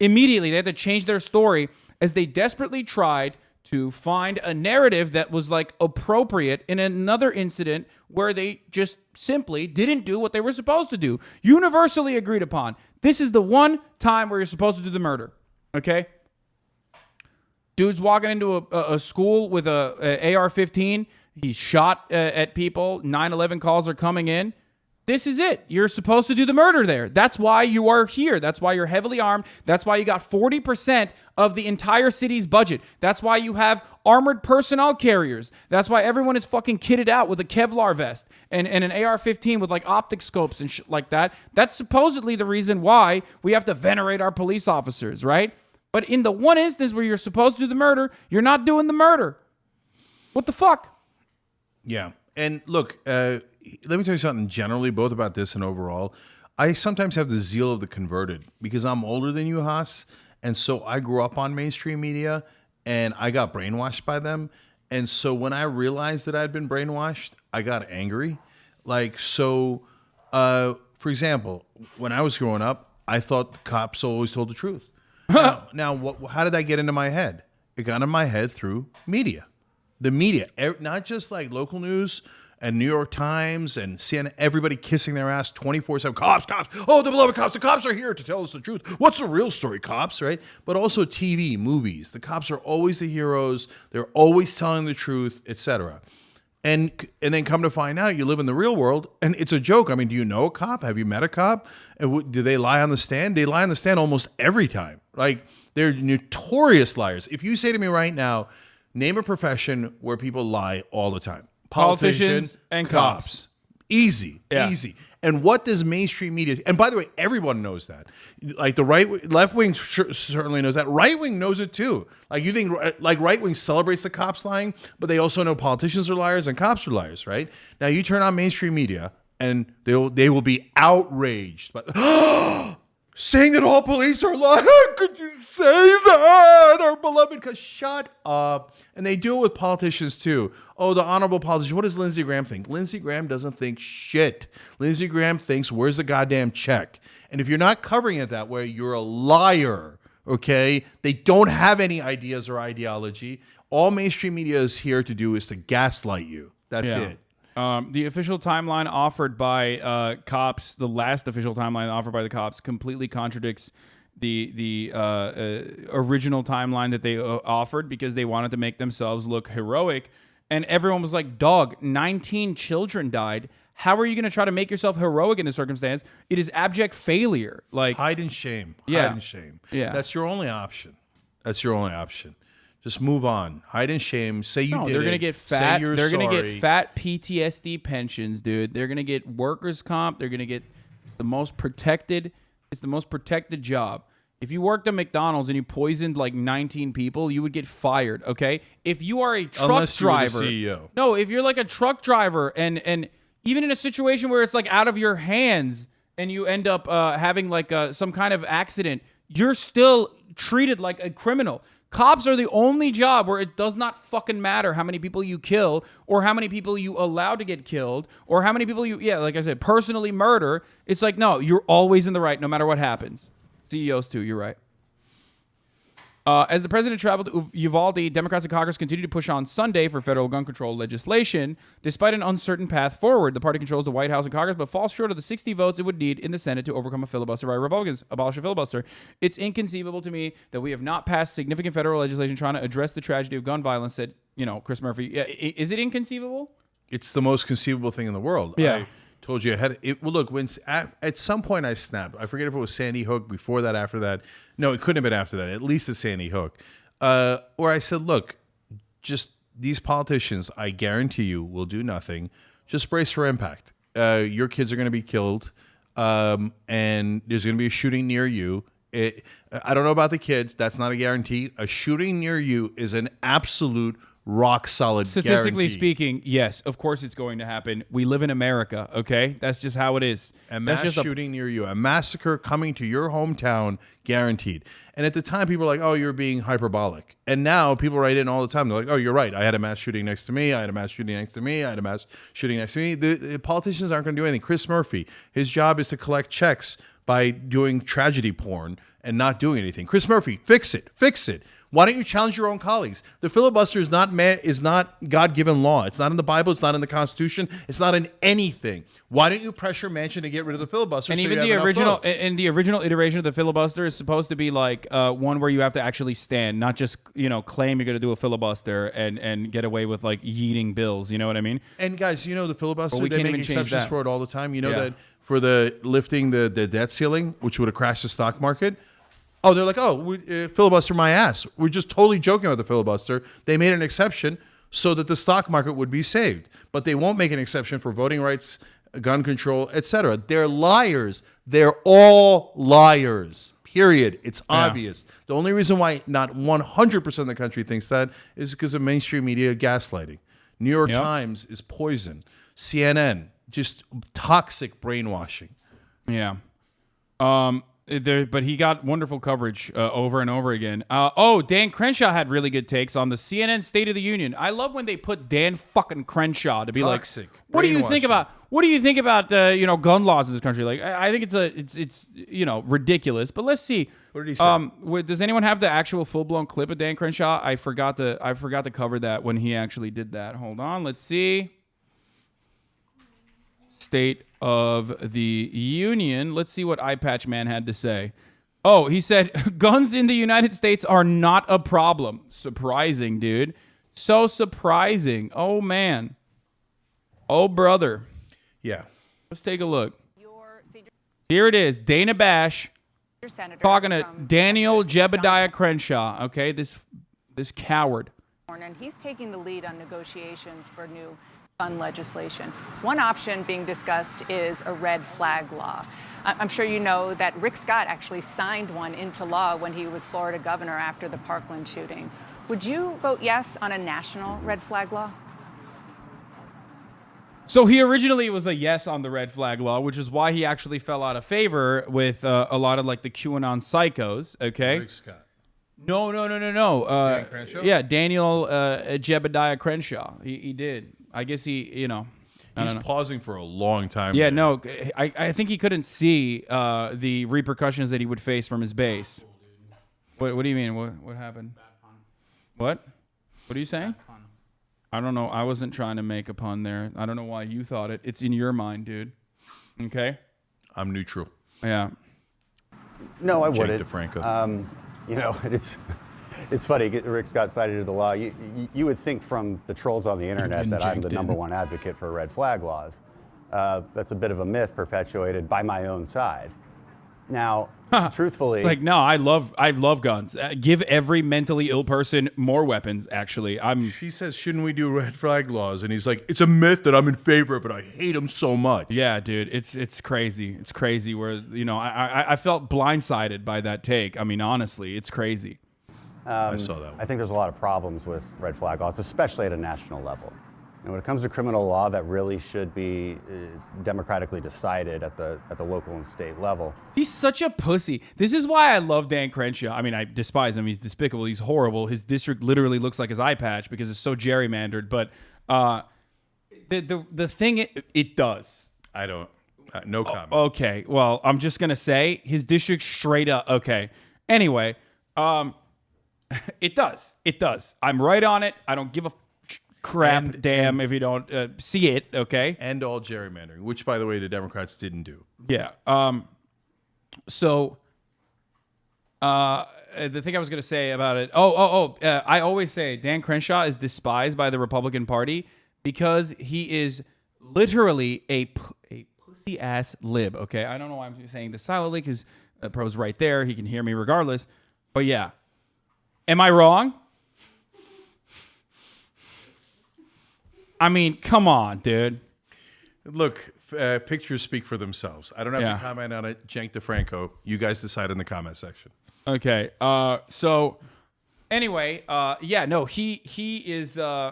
Speaker 1: immediately they had to change their story as they desperately tried to find a narrative that was like appropriate in another incident where they just simply didn't do what they were supposed to do. Universally agreed upon. This is the one time where you're supposed to do the murder. Okay? Dude's walking into a school with a AR-15. He's shot at people. 9/11 calls are coming in. This is it. You're supposed to do the murder there. That's why you are here. That's why you're heavily armed. That's why you got 40% of the entire city's budget. That's why you have armored personnel carriers. That's why everyone is fucking kitted out with a Kevlar vest and an AR-15 with like optic scopes and shit like that. That's supposedly the reason why we have to venerate our police officers, right? But in the one instance where you're supposed to do the murder, you're not doing the murder. What the fuck?
Speaker 2: Yeah. And look, let me tell you something generally, both about this and overall. I sometimes have the zeal of the converted because I'm older than you, Haas. And so I grew up on mainstream media and I got brainwashed by them. And so when I realized that I'd been brainwashed, I got angry. For example, when I was growing up, I thought the cops always told the truth. How did that get into my head? It got into my head through media. The media, not just like local news and New York Times and CNN, everybody kissing their ass 24/7. Cops. Oh, the beloved cops. The cops are here to tell us the truth. What's the real story, cops, right? But also TV, movies. The cops are always the heroes. They're always telling the truth, etc. And then come to find out you live in the real world and it's a joke. I mean, do you know a cop? Have you met a cop? And do they lie on the stand? They lie on the stand almost every time. Like, they're notorious liars. If you say to me right now, name a profession where people lie all the time.
Speaker 1: Politicians and cops.
Speaker 2: Easy. And what does mainstream media... And by the way, everyone knows that. Like the left wing certainly knows that. Right wing knows it too. Like you think like right wing celebrates the cops lying, but they also know politicians are liars and cops are liars, right? Now you turn on mainstream media and they will be outraged. But saying that all police are lying, how could you say that? Our beloved, because shut up. And they do it with politicians too. Oh, the honorable politician. What does Lindsey Graham think? Lindsey Graham doesn't think shit. Lindsey Graham thinks, where's the goddamn check? And if you're not covering it that way, you're a liar, okay? They don't have any ideas or ideology. All mainstream media is here to do is to gaslight you. That's it.
Speaker 1: The official timeline offered by cops, the last official timeline offered by the cops, completely contradicts the original timeline that they offered because they wanted to make themselves look heroic. And everyone was like, dog, 19 children died. How are you going to try to make yourself heroic in this circumstance? It is abject failure. Like,
Speaker 2: hide in shame.
Speaker 1: Yeah.
Speaker 2: Hide in shame.
Speaker 1: Yeah.
Speaker 2: That's your only option. That's your only option. Just move on. Hide in shame. Say you did
Speaker 1: they're
Speaker 2: it.
Speaker 1: gonna get
Speaker 2: Say
Speaker 1: fat.
Speaker 2: you're
Speaker 1: They're gonna
Speaker 2: sorry.
Speaker 1: get fat PTSD pensions, dude. They're gonna get workers' comp. They're gonna get the most protected. It's the most protected job. If you worked at McDonald's and you poisoned like 19 people, you would get fired. Okay. If you are a truck
Speaker 2: Unless you were the
Speaker 1: driver,
Speaker 2: CEO.
Speaker 1: no. If you're like a truck driver, and even in a situation where it's like out of your hands, and you end up having like some kind of accident, you're still treated like a criminal. Cops are the only job where it does not fucking matter how many people you kill or how many people you allow to get killed or how many people you, like I said, personally murder. It's like, no, you're always in the right no matter what happens. CEOs too, you're right. As the president traveled to Uvalde, Democrats in Congress continue to push on Sunday for federal gun control legislation, despite an uncertain path forward. The party controls the White House and Congress, but falls short of the 60 votes it would need in the Senate to overcome a filibuster by Republicans. Abolish a filibuster. It's inconceivable to me that we have not passed significant federal legislation trying to address the tragedy of gun violence, said, Chris Murphy. Yeah, is it inconceivable?
Speaker 2: It's the most conceivable thing in the world.
Speaker 1: Yeah.
Speaker 2: I told you ahead. Well, look, when at some point I snapped. I forget if it was Sandy Hook, before that, after that. No, it couldn't have been after that. At least it's Sandy Hook. Where I said, look, just these politicians, I guarantee you, will do nothing. Just brace for impact. Your kids are going to be killed, and there's going to be a shooting near you. I don't know about the kids. That's not a guarantee. A shooting near you is an absolute rock solid
Speaker 1: Statistically
Speaker 2: guarantee.
Speaker 1: speaking, yes, of course it's going to happen. We live in America, okay? That's just how it is.
Speaker 2: A mass shooting near you, a massacre coming to your hometown, guaranteed. And at the time, people were like, oh, you're being hyperbolic. And now people write in all the time. They're like, oh, you're right. I had a mass shooting next to me. I had a mass shooting next to me. I had a mass shooting next to me. The politicians aren't going to do anything. Chris Murphy, his job is to collect checks by doing tragedy porn and not doing anything. Chris Murphy, fix it. Fix it. Why don't you challenge your own colleagues? The filibuster is not God-given law. It's not in the Bible. It's not in the Constitution. It's not in anything. Why don't you pressure Manchin to get rid of the filibuster?
Speaker 1: And
Speaker 2: so
Speaker 1: even
Speaker 2: you
Speaker 1: the
Speaker 2: have enough
Speaker 1: original,
Speaker 2: votes?
Speaker 1: and the original iteration of the filibuster is supposed to be like one where you have to actually stand, not just claim you're going to do a filibuster and get away with like yeeting bills. You know what I mean?
Speaker 2: And guys, the filibuster,
Speaker 1: we
Speaker 2: they
Speaker 1: can't
Speaker 2: make
Speaker 1: even change
Speaker 2: exceptions
Speaker 1: that.
Speaker 2: for it all the time. You know
Speaker 1: Yeah.
Speaker 2: that for the lifting the debt ceiling, which would have crashed the stock market. Oh, they're like, filibuster my ass. We're just totally joking about the filibuster. They made an exception so that the stock market would be saved. But they won't make an exception for voting rights, gun control, etc. They're liars. They're all liars. Period. It's obvious. The only reason why not 100% of the country thinks that is because of mainstream media gaslighting. New York Times is poison. CNN, just toxic brainwashing.
Speaker 1: Yeah. But he got wonderful coverage over and over again. Dan Crenshaw had really good takes on the CNN State of the Union. I love when they put Dan fucking Crenshaw to be
Speaker 2: Toxic.
Speaker 1: like, what do you think
Speaker 2: Brainwashing.
Speaker 1: about gun laws in this country? Like, I think it's ridiculous. But let's see.
Speaker 2: What did he say?
Speaker 1: Does anyone have the actual full blown clip of Dan Crenshaw? I forgot to cover that when he actually did that. Hold on. Let's see. State of the Union. Let's see what Eye Patch Man had to say. Oh, he said, guns in the United States are not a problem. Surprising, dude. So surprising. Oh, man. Oh, brother.
Speaker 2: Yeah.
Speaker 1: Let's take a look. Here it is. Dana Bash talking to Daniel Jebediah Crenshaw. Okay, this coward.
Speaker 13: And he's taking the lead on negotiations for new gun legislation. One option being discussed is a red flag law. I'm sure you know that Rick Scott actually signed one into law when he was Florida governor after the Parkland shooting. Would you vote yes on a national red flag law?
Speaker 1: So he originally was a yes on the red flag law, which is why he actually fell out of favor with a lot of like the QAnon psychos. Okay.
Speaker 2: Rick Scott.
Speaker 1: No.
Speaker 2: Dan Crenshaw?
Speaker 1: Yeah, Daniel Jebediah Crenshaw. He did. I guess he, I
Speaker 2: He's
Speaker 1: don't know.
Speaker 2: pausing for a long time.
Speaker 1: Yeah,
Speaker 2: now.
Speaker 1: no, I think he couldn't see the repercussions that he would face from his base. What do you mean? What happened? What? What are you saying? I don't know. I wasn't trying to make a pun there. I don't know why you thought it. It's in your mind, dude. Okay?
Speaker 2: I'm neutral.
Speaker 1: Yeah.
Speaker 14: No, I
Speaker 2: Cenk
Speaker 14: wouldn't.
Speaker 2: DeFranco.
Speaker 14: It's funny. Rick Scott cited the law. You would think from the trolls on the internet that I'm the #1 advocate for red flag laws. That's a bit of a myth perpetuated by my own side. Now, truthfully,
Speaker 1: Like, no, I love guns. Give every mentally ill person more weapons, actually.
Speaker 2: She says, shouldn't we do red flag laws? And he's like, it's a myth that I'm in favor of it. I hate them so much.
Speaker 1: Yeah, dude, it's crazy. It's crazy where, I felt blindsided by that take. I mean, honestly, it's crazy.
Speaker 2: I saw that one.
Speaker 14: I think there's a lot of problems with red flag laws, especially at a national level. And when it comes to criminal law, that really should be democratically decided at the local and state level.
Speaker 1: He's such a pussy. This is why I love Dan Crenshaw. I mean, I despise him. He's despicable. He's horrible. His district literally looks like his eye patch because it's so gerrymandered. But the thing it does.
Speaker 2: I don't. No comment.
Speaker 1: Okay. Well, I'm just gonna say his district straight up. Okay. Anyway, it does. It does. I'm right on it. I don't give a crap. If you don't see it. Okay.
Speaker 2: And all gerrymandering, which, by the way, the Democrats didn't do.
Speaker 1: Yeah. So, the thing I was going to say about it. I always say Dan Crenshaw is despised by the Republican Party because he is literally a pussy ass lib. Okay. I don't know why I'm saying this silently because the pro's right there. He can hear me regardless. But yeah. Am I wrong? I mean, come on, dude.
Speaker 2: Look, pictures speak for themselves. I don't have to comment on it. Cenk DeFranco, you guys decide in the comment section.
Speaker 1: Okay. So anyway, he is yeah,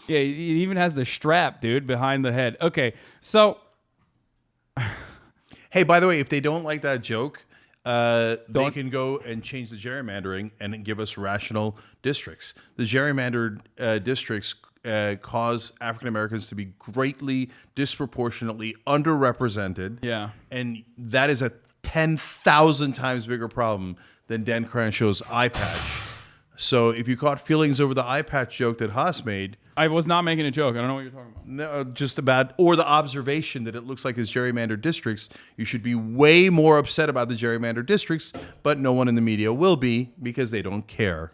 Speaker 1: he even has the strap, dude, behind the head. Okay. So
Speaker 2: hey, by the way, if they don't like that joke, they can go and change the gerrymandering and give us rational districts. The gerrymandered districts cause African Americans to be greatly disproportionately underrepresented.
Speaker 1: Yeah.
Speaker 2: And that is a 10,000 times bigger problem than Dan Crenshaw's eye patch. So if you caught feelings over the eye patch joke that Haas made,
Speaker 1: I was not making a joke. I don't know what you're talking about.
Speaker 2: No, just about, or the observation that it looks like his gerrymandered districts. You should be way more upset about the gerrymandered districts, but no one in the media will be because they don't care.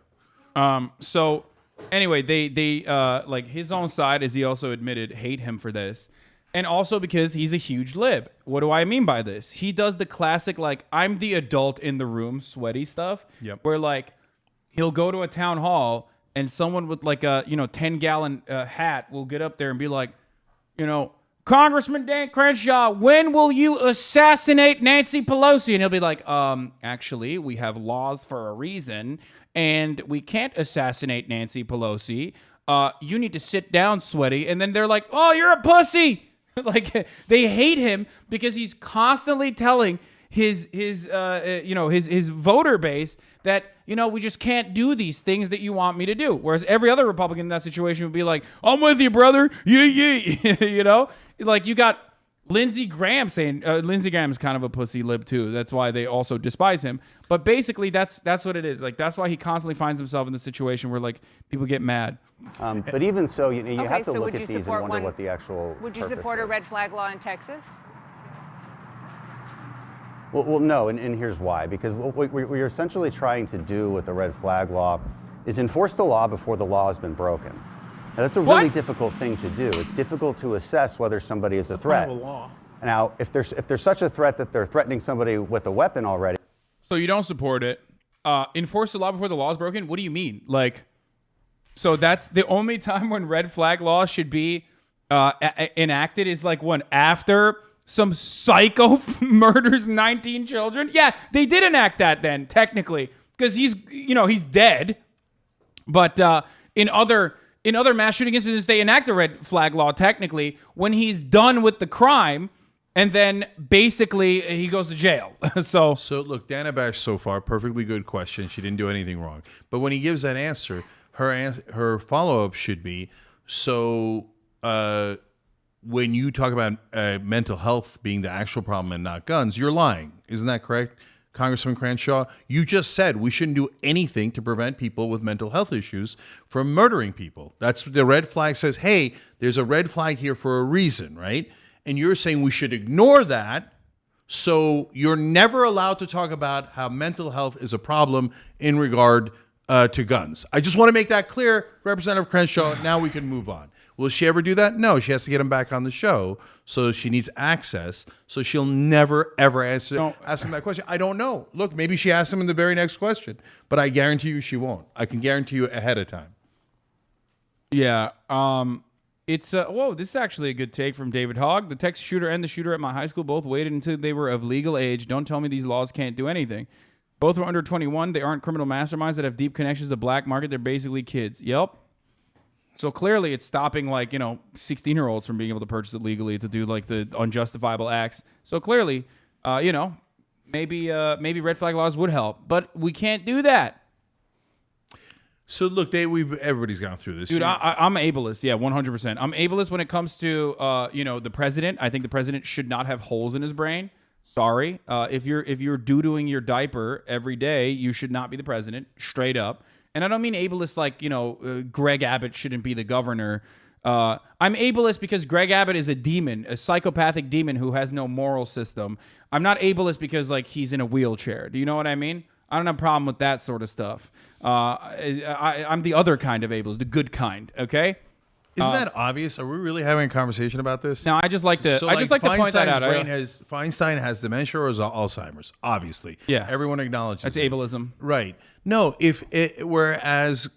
Speaker 1: So anyway, they like his own side, as he also admitted, hate him for this. And also because he's a huge lib. What do I mean by this? He does the classic, like, I'm the adult in the room, sweaty stuff.
Speaker 2: Yep.
Speaker 1: Where, like, he'll go to a town hall and someone with, like, a, 10-gallon hat will get up there and be like, Congressman Dan Crenshaw, when will you assassinate Nancy Pelosi? And he'll be like, actually, we have laws for a reason, and we can't assassinate Nancy Pelosi. You need to sit down, sweaty. And then they're like, oh, you're a pussy. Like, they hate him because he's constantly telling his voter base that, we just can't do these things that you want me to do. Whereas every other Republican in that situation would be like, I'm with you, brother. Yeah. Like, you got Lindsey Graham saying, Lindsey Graham is kind of a pussy lib too. That's why they also despise him. But basically that's what it is. Like, that's why he constantly finds himself in the situation where, like, people get mad.
Speaker 14: But even so, you
Speaker 13: Okay,
Speaker 14: have to
Speaker 13: so
Speaker 14: look
Speaker 13: would
Speaker 14: at
Speaker 13: you
Speaker 14: these and
Speaker 13: support
Speaker 14: wonder
Speaker 13: one-
Speaker 14: what the actual
Speaker 13: Would you
Speaker 14: purpose
Speaker 13: support a
Speaker 14: is.
Speaker 13: red flag law in Texas?
Speaker 14: Well, no, and here's why. Because what we're essentially trying to do with the red flag law is enforce the law before the law has been broken. Now, that's a really difficult thing to do. It's difficult to assess whether somebody is a threat. Now, if there's such a threat that they're threatening somebody with a weapon already.
Speaker 1: So you don't support it. Enforce the law before the law is broken? What do you mean? Like, so that's the only time when red flag law should be enacted is like when after some psycho murders 19 children? Yeah, they did enact that then, technically, because he's dead. But in other in other mass shooting incidents, they enact the red flag law technically when he's done with the crime, and then basically he goes to jail. So
Speaker 2: look, Dana Bash so far, perfectly good question. She didn't do anything wrong. But when he gives that answer, her follow-up should be, when you talk about mental health being the actual problem and not guns, you're lying. Isn't that correct, Congressman Crenshaw? You just said we shouldn't do anything to prevent people with mental health issues from murdering people. That's what the red flag says. Hey, there's a red flag here for a reason, right? And you're saying we should ignore that. So you're never allowed to talk about how mental health is a problem in regard to guns. I just want to make that clear, Representative Crenshaw. Now we can move on. Will she ever do that? No, she has to get him back on the show. So she needs access. So she'll never, ever ask him that question. I don't know. Look, maybe she asks him in the very next question, but I guarantee you she won't. I can guarantee you ahead of time.
Speaker 1: Yeah. It's whoa, this is actually a good take from David Hogg. The Texas shooter and the shooter at my high school both waited until they were of legal age. Don't tell me these laws can't do anything. Both were under 21. They aren't criminal masterminds that have deep connections to the black market. They're basically kids. Yep. So clearly it's stopping 16-year-olds from being able to purchase it legally to do like the unjustifiable acts. So clearly, maybe red flag laws would help, but we can't do that.
Speaker 2: So look, everybody's gone through this.
Speaker 1: Dude, I'm ableist. Yeah, 100%. I'm ableist when it comes to the president. I think the president should not have holes in his brain. Sorry. If you're doo-dooing your diaper every day, you should not be the president, straight up. And I don't mean ableist like, Greg Abbott shouldn't be the governor. I'm ableist because Greg Abbott is a demon, a psychopathic demon who has no moral system. I'm not ableist because he's in a wheelchair. Do you know what I mean? I don't have a problem with that sort of stuff. I'm the other kind of ableist, the good kind. Okay.
Speaker 2: Isn't that obvious? Are we really having a conversation about this?
Speaker 1: No, I just like to point that out.
Speaker 2: Feinstein has dementia or is Alzheimer's? Obviously.
Speaker 1: Yeah.
Speaker 2: Everyone acknowledges
Speaker 1: that's
Speaker 2: it.
Speaker 1: ableism.
Speaker 2: Right. No, whereas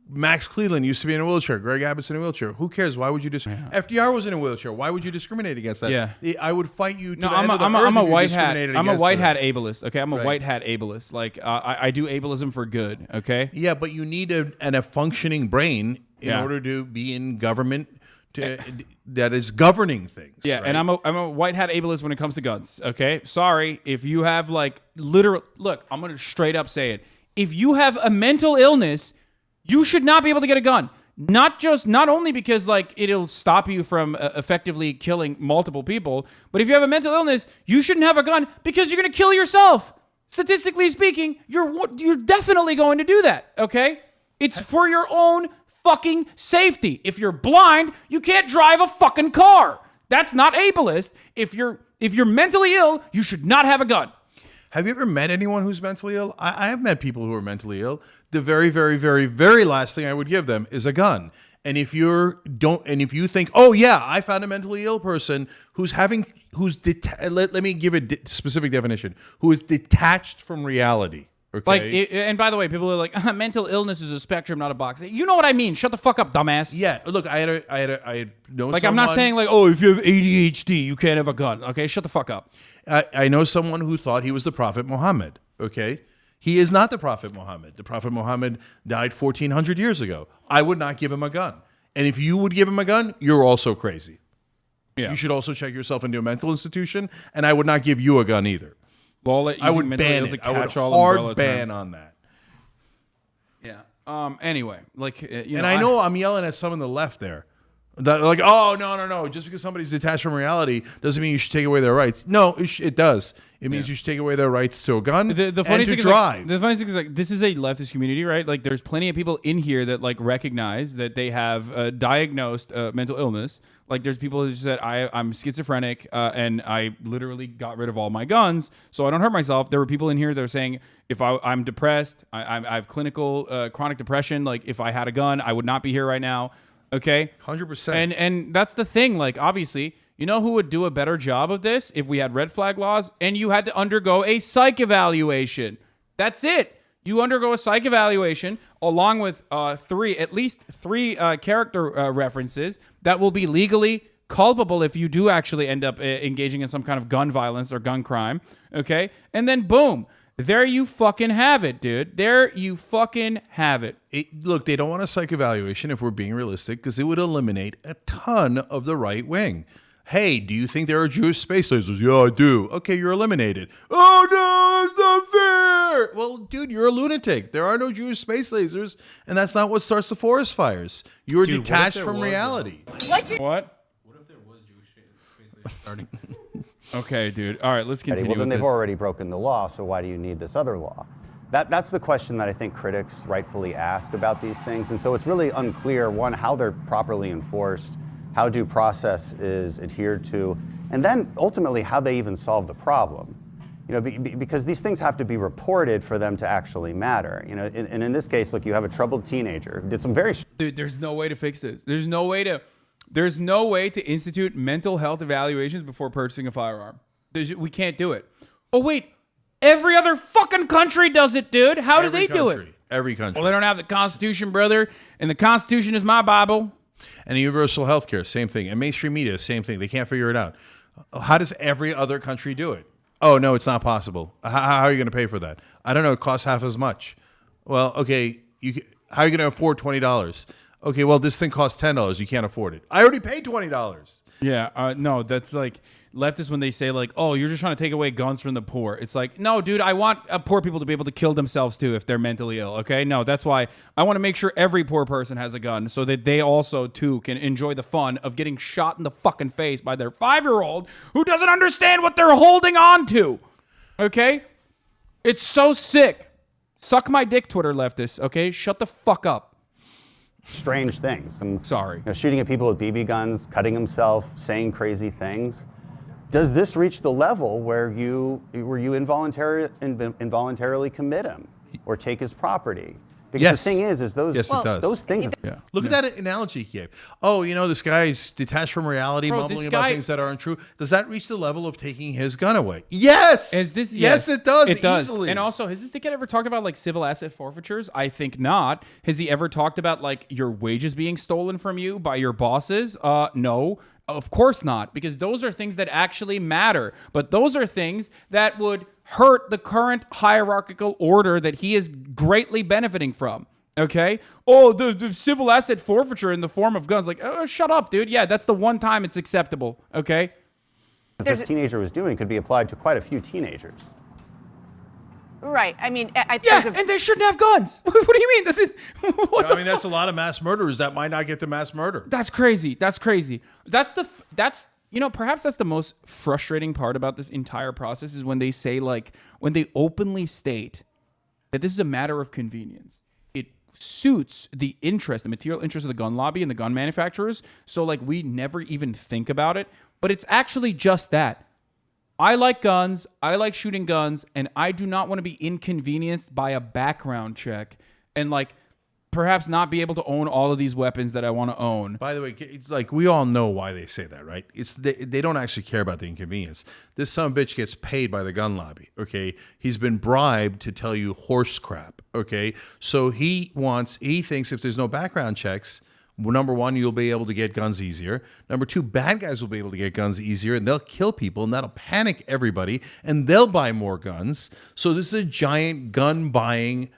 Speaker 2: Max Cleland used to be in a wheelchair, Greg Abbott's in a wheelchair. Who cares? Why would you FDR was in a wheelchair. Why would you discriminate against that?
Speaker 1: Yeah.
Speaker 2: I would fight you to the
Speaker 1: I'm
Speaker 2: end of the earth
Speaker 1: I'm a
Speaker 2: if you
Speaker 1: white hat.
Speaker 2: discriminated
Speaker 1: I'm a
Speaker 2: against
Speaker 1: white
Speaker 2: it.
Speaker 1: hat ableist. Okay, I'm a
Speaker 2: Right.
Speaker 1: white hat ableist. I do ableism for good. Okay.
Speaker 2: Yeah, but you need a functioning brain in order to be in government that is governing things.
Speaker 1: Yeah,
Speaker 2: right?
Speaker 1: and I'm a white hat ableist when it comes to guns. Okay, sorry if you have literal. Look, I'm gonna straight up say it. If you have a mental illness, you should not be able to get a gun. Not only because it'll stop you from effectively killing multiple people, but if you have a mental illness, you shouldn't have a gun because you're gonna kill yourself. Statistically speaking, you're definitely going to do that. Okay, it's for your own fucking safety. If you're blind, you can't drive a fucking car. That's not ableist. If you're mentally ill, you should not have a gun.
Speaker 2: Have you ever met anyone who's mentally ill? I have met people who are mentally ill. The very, very, very, very last thing I would give them is a gun. And if you think, oh yeah, I found a mentally ill person let me give a specific definition, who is detached from know
Speaker 1: and by the way, people are like, mental illness is a spectrum, not a box. You know what I mean? Shut the fuck up, dumbass.
Speaker 2: Yeah, look, I had known
Speaker 1: I'm not saying if you have ADHD, you can't have a gun. Okay, shut the fuck up.
Speaker 2: I know someone who thought he was the Prophet Muhammad. Okay, he is not the Prophet Muhammad. The Prophet Muhammad died 1,400 years ago. I would not give him a gun. And if you would give him a gun, you're also crazy.
Speaker 1: Yeah.
Speaker 2: You should also check yourself into a mental institution. And I would not give you a gun either.
Speaker 1: I would ban
Speaker 2: it. I would hard ban on that.
Speaker 1: Yeah. Anyway,
Speaker 2: I know I'm yelling at some on the left there. They're like, oh, no. Just because somebody's detached from reality doesn't mean you should take away their rights. No, it does. It means you should take away their rights to a gun
Speaker 1: the funny
Speaker 2: and to
Speaker 1: thing
Speaker 2: drive.
Speaker 1: The funny thing is this is a leftist community, right? There's plenty of people in here that recognize that they have diagnosed mental illness. There's people who said, I'm schizophrenic and I literally got rid of all my guns so I don't hurt myself. There were people in here that are saying, if I'm depressed, I have clinical chronic depression. If I had a gun, I would not be here right now. Okay,
Speaker 2: 100%.
Speaker 1: And that's the thing. Obviously, you know who would do a better job of this if we had red flag laws and you had to undergo a psych evaluation. That's it. You undergo a psych evaluation along with at least three character references that will be legally culpable if you do actually end up engaging in some kind of gun violence or gun crime. Okay, and then boom. There you fucking have it, dude. There you fucking have it.
Speaker 2: Look, they don't want a psych evaluation if we're being realistic because it would eliminate a ton of the right wing. Hey, do you think there are Jewish space lasers? Yeah, I do. Okay, you're eliminated. Oh, no, it's not fair. Well, dude, you're a lunatic. There are no Jewish space lasers, and that's not what starts the forest fires. You're detached from reality.
Speaker 1: What?
Speaker 5: What if there was Jewish space lasers starting?
Speaker 1: Okay, dude. All right, let's continue.
Speaker 14: Well, then
Speaker 1: with
Speaker 14: they've
Speaker 1: this.
Speaker 14: already broken the law, so why do you need this other law? That's the question that I think critics rightfully ask about these things. And so it's really unclear, one, how they're properly enforced, how due process is adhered to, and then ultimately how they even solve the problem. You know, because these things have to be reported for them to actually matter. You know, and in this case, look, you have a troubled teenager who did some very...
Speaker 1: Dude, there's no way to fix this. There's no way to institute mental health evaluations before purchasing a firearm. We can't do it. Oh, wait. Every other fucking country does it, dude. How do they do it?
Speaker 2: Every country.
Speaker 1: Well, they don't have the Constitution, brother. And the Constitution is my Bible.
Speaker 2: And universal health care, same thing. And mainstream media, same thing. They can't figure it out. How does every other country do it? Oh, no, it's not possible. How are you going to pay for that? I don't know. It costs half as much. Well, okay. How are you going to afford $20? Okay, well, this thing costs $10. You can't afford it. I already paid $20.
Speaker 1: Yeah, no, that's like leftists when they say like, oh, you're just trying to take away guns from the poor. It's like, no, dude, I want poor people to be able to kill themselves too if they're mentally ill, okay? No, that's why I want to make sure every poor person has a gun so that they also too can enjoy the fun of getting shot in the fucking face by their 5-year-old who doesn't understand what they're holding on to, okay? It's so sick. Suck my dick, Twitter leftists, okay? Shut the fuck up.
Speaker 14: Strange things.
Speaker 1: Sorry.
Speaker 14: You know, shooting at people with BB guns, cutting himself, saying crazy things. Does this reach the level where you involuntarily commit him or take his property? Because
Speaker 2: Yes.
Speaker 14: the thing is those
Speaker 2: Yes, it does.
Speaker 14: those things.
Speaker 1: Yeah.
Speaker 2: Look at that analogy he gave. Oh, you know, this guy's detached from reality,
Speaker 1: Bro,
Speaker 2: mumbling
Speaker 1: this
Speaker 2: about
Speaker 1: guy-
Speaker 2: things that aren't true. Does that reach the level of taking his gun away? Yes. Yes, it does.
Speaker 1: It does.
Speaker 2: Easily.
Speaker 1: And also, has this dickhead ever talked about like civil asset forfeitures? I think not. Has he ever talked about like your wages being stolen from you by your bosses? No. Of course not, because those are things that actually matter. But those are things that would hurt the current hierarchical order that he is greatly benefiting from. Okay? Oh, the civil asset forfeiture in the form of guns. Like, oh, shut up, dude. Yeah, that's the one time it's acceptable. Okay?
Speaker 14: That this teenager was doing could be applied to quite a few teenagers.
Speaker 13: Right. I mean,
Speaker 1: and they shouldn't have guns. What do you mean?
Speaker 2: I mean, that's a lot of mass murderers that might not get to mass murder.
Speaker 1: That's crazy. That's perhaps that's the most frustrating part about this entire process is when they say when they openly state that this is a matter of convenience. It suits the material interest of the gun lobby and the gun manufacturers. So we never even think about it, but it's actually just that. I like guns, I like shooting guns, and I do not want to be inconvenienced by a background check and perhaps not be able to own all of these weapons that I want to own.
Speaker 2: By the way, it's we all know why they say that, right? It's they don't actually care about the inconvenience. This son of a bitch gets paid by the gun lobby, okay? He's been bribed to tell you horse crap, okay? So he thinks if there's no background checks, number one, you'll be able to get guns easier. Number two, bad guys will be able to get guns easier, and they'll kill people, and that'll panic everybody, and they'll buy more guns. So this is a giant gun buying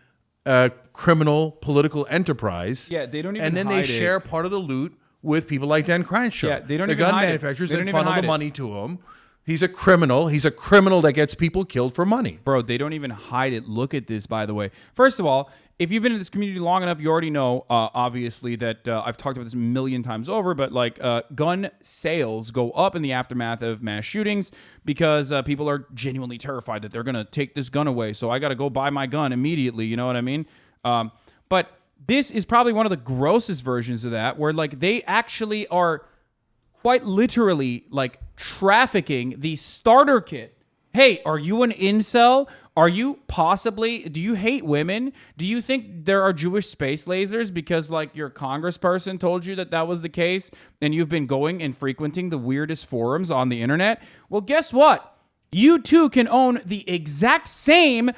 Speaker 2: criminal political enterprise.
Speaker 1: Yeah, they don't even
Speaker 2: and then
Speaker 1: hide
Speaker 2: they share
Speaker 1: it.
Speaker 2: part of the loot with people like Dan Crenshaw.
Speaker 1: Yeah, they don't
Speaker 2: the
Speaker 1: even
Speaker 2: gun
Speaker 1: hide it.
Speaker 2: manufacturers
Speaker 1: They
Speaker 2: and
Speaker 1: don't even
Speaker 2: funnel
Speaker 1: hide
Speaker 2: the
Speaker 1: it.
Speaker 2: money to him. He's a criminal. He's a criminal that gets people killed for money.
Speaker 1: Bro, they don't even hide it. Look at this, by the way. First of all, if you've been in this community long enough, you already know, obviously, that I've talked about this a million times over, but gun sales go up in the aftermath of mass shootings because people are genuinely terrified that they're going to take this gun away. So I got to go buy my gun immediately. You know what I mean? But this is probably one of the grossest versions of that, where they actually are quite literally trafficking the starter kit. Hey, are you an incel? Do you hate women? Do you think there are Jewish space lasers because your congressperson told you that was the case and you've been going and frequenting the weirdest forums on the internet? Well, guess what? You too can own the exact same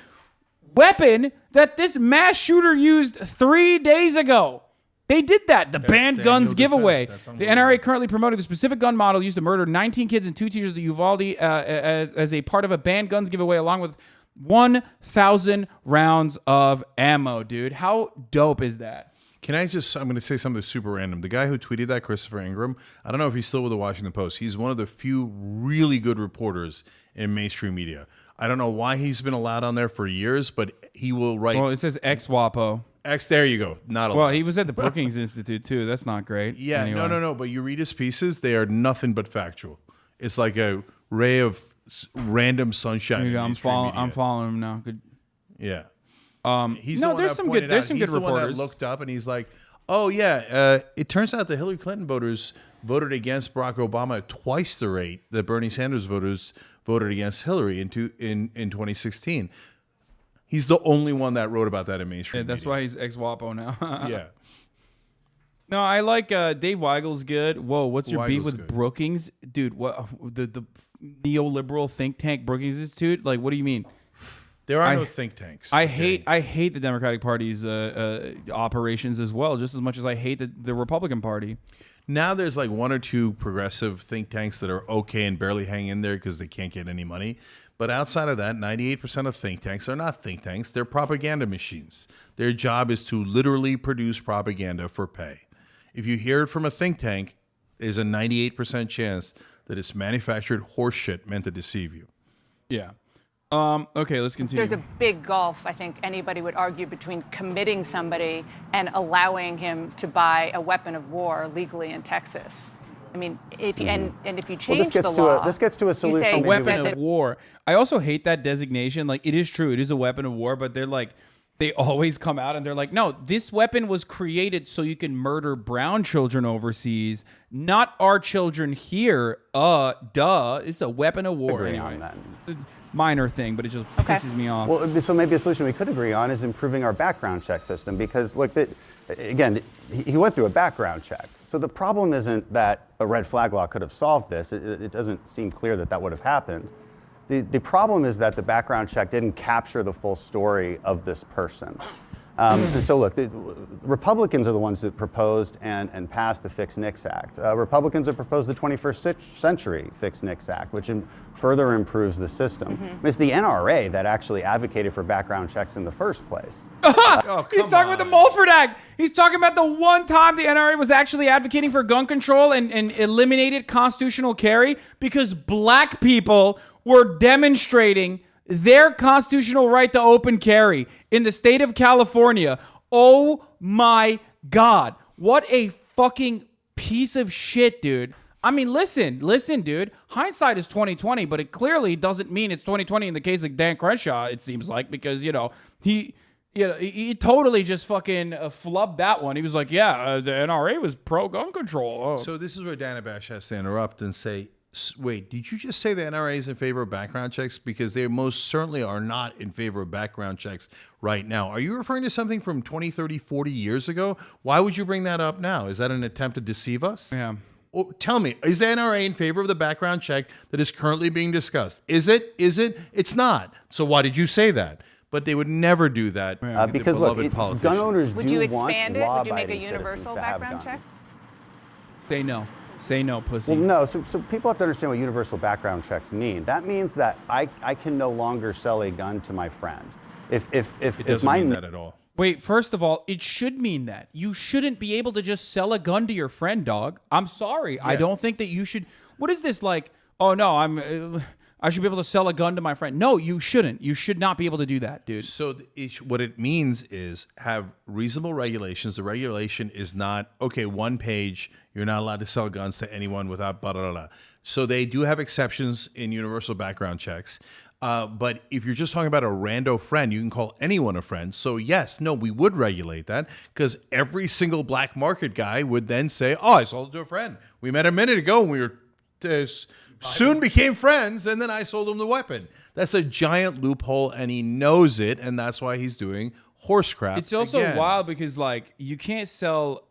Speaker 1: weapon that this mass shooter used 3 days ago. They did that. The banned guns giveaway. The NRA currently promoting the specific gun model used to murder 19 kids and 2 teachers at Uvalde as a part of a banned guns giveaway, along with 1,000 rounds of ammo, dude. How dope is that?
Speaker 2: I'm going to say something super random. The guy who tweeted that, Christopher Ingram, I don't know if he's still with the Washington Post. He's one of the few really good reporters in mainstream media. I don't know why he's been allowed on there for years, but he will write.
Speaker 1: Well, it says ex-WAPO.
Speaker 2: There you go. Not allowed.
Speaker 1: Well, he was at the Brookings Institute, too. That's not great.
Speaker 2: Yeah,
Speaker 1: anyway.
Speaker 2: no. But you read his pieces, they are nothing but factual. It's like a ray of random sunshine.
Speaker 1: There you go.
Speaker 2: in
Speaker 1: I'm
Speaker 2: mainstream media.
Speaker 1: following him now. Good.
Speaker 2: Yeah.
Speaker 1: He's there's some good
Speaker 2: He's
Speaker 1: reporters.
Speaker 2: the one that looked up and he's like, oh, yeah, it turns out the Hillary Clinton voters voted against Barack Obama at twice the rate that Bernie Sanders voters voted against Hillary in 2016. He's the only one that wrote about that in mainstream
Speaker 1: Yeah, that's
Speaker 2: media.
Speaker 1: why he's ex-WAPO now.
Speaker 2: Yeah.
Speaker 1: No, I like Dave Weigel's good. Whoa, what's your beef
Speaker 2: Weigel's
Speaker 1: with
Speaker 2: good.
Speaker 1: Brookings? Dude, what the neoliberal think tank Brookings Institute? Like, what do you mean?
Speaker 2: There are no think tanks.
Speaker 1: I hate the Democratic Party's operations as well, just as much as I hate the Republican Party.
Speaker 2: Now there's like one or two progressive think tanks that are okay and barely hang in there because they can't get any money. But outside of that, 98% of think tanks are not think tanks. They're propaganda machines. Their job is to literally produce propaganda for pay. If you hear it from a think tank, there's a 98% chance that it's manufactured horseshit meant to deceive you.
Speaker 1: Yeah. Okay, let's continue.
Speaker 13: There's a big gulf, I think anybody would argue, between committing somebody and allowing him to buy a weapon of war legally in Texas. I mean, if you, and if you change the law,
Speaker 14: this gets to a solution.
Speaker 13: say
Speaker 1: A weapon
Speaker 13: that-
Speaker 1: of war. I also hate that designation. Like, it is true. It is a weapon of war, but they're like, they always come out and they're like, no, this weapon was created so you can murder brown children overseas, not our children here. Duh. It's a weapon of war.
Speaker 14: Agree
Speaker 1: Anyway.
Speaker 14: on that.
Speaker 1: Minor thing, but it just pisses me off.
Speaker 14: Well, so maybe a solution we could agree on is improving our background check system because, look, again, he went through a background check. So the problem isn't that a red flag law could have solved this. It doesn't seem clear that that would have happened. The problem is that the background check didn't capture the full story of this person. So look, the Republicans are the ones that proposed and passed the Fix NICS Act. Republicans have proposed the 21st century Fix NICS Act, which further improves the system. It's the NRA that actually advocated for background checks in the first place.
Speaker 1: He's talking about the Mulford Act. He's talking about the one time the NRA was actually advocating for gun control and eliminated constitutional carry because black people were demonstrating their constitutional right to open carry in the state of California. Oh my God. What a fucking piece of shit, dude. I mean, listen, dude. Hindsight is 2020, but it clearly doesn't mean it's 2020 in the case of Dan Crenshaw, it seems like, because, he totally just fucking flubbed that one. He was like, yeah, the NRA was pro-gun control. Oh.
Speaker 2: So this is where Dana Bash has to interrupt and say, wait, did you just say the NRA is in favor of background checks? Because they most certainly are not in favor of background checks right now. Are you referring to something from 20, 30, 40 years ago? Why would you bring that up now? Is that an attempt to deceive us?
Speaker 1: Yeah.
Speaker 2: Oh, tell me, is the NRA in favor of the background check that is currently being discussed? Is it? It's not. So why did you say that? But they would never do that.
Speaker 14: Because look, gun owners
Speaker 13: would
Speaker 14: do
Speaker 13: you
Speaker 14: want
Speaker 13: expand it? Would you make a
Speaker 14: law-abiding
Speaker 13: universal
Speaker 14: citizens to have
Speaker 13: background check?
Speaker 14: guns.
Speaker 1: Say no. Say no, pussy.
Speaker 14: Well, no. So people have to understand what universal background checks mean. That means that I can no longer sell a gun to my friend.
Speaker 2: It doesn't mean that at all.
Speaker 1: Wait, first of all, it should mean that. You shouldn't be able to just sell a gun to your friend, dog. I'm sorry. Yeah. I don't think that you should. What is this like? Oh, no, I should be able to sell a gun to my friend. No, you shouldn't. You should not be able to do that, dude.
Speaker 2: So what it means is have reasonable regulations. The regulation is not, okay, one page, you're not allowed to sell guns to anyone without blah, blah, blah. So they do have exceptions in universal background checks. But if you're just talking about a rando friend, you can call anyone a friend. So yes, no, we would regulate that because every single black market guy would then say, oh, I sold it to a friend. We met a minute ago and we were soon became friends, and then I sold him the weapon. That's a giant loophole, and he knows it, and that's why he's doing horse crap.
Speaker 1: It's also
Speaker 2: again.
Speaker 1: wild because like you can't sell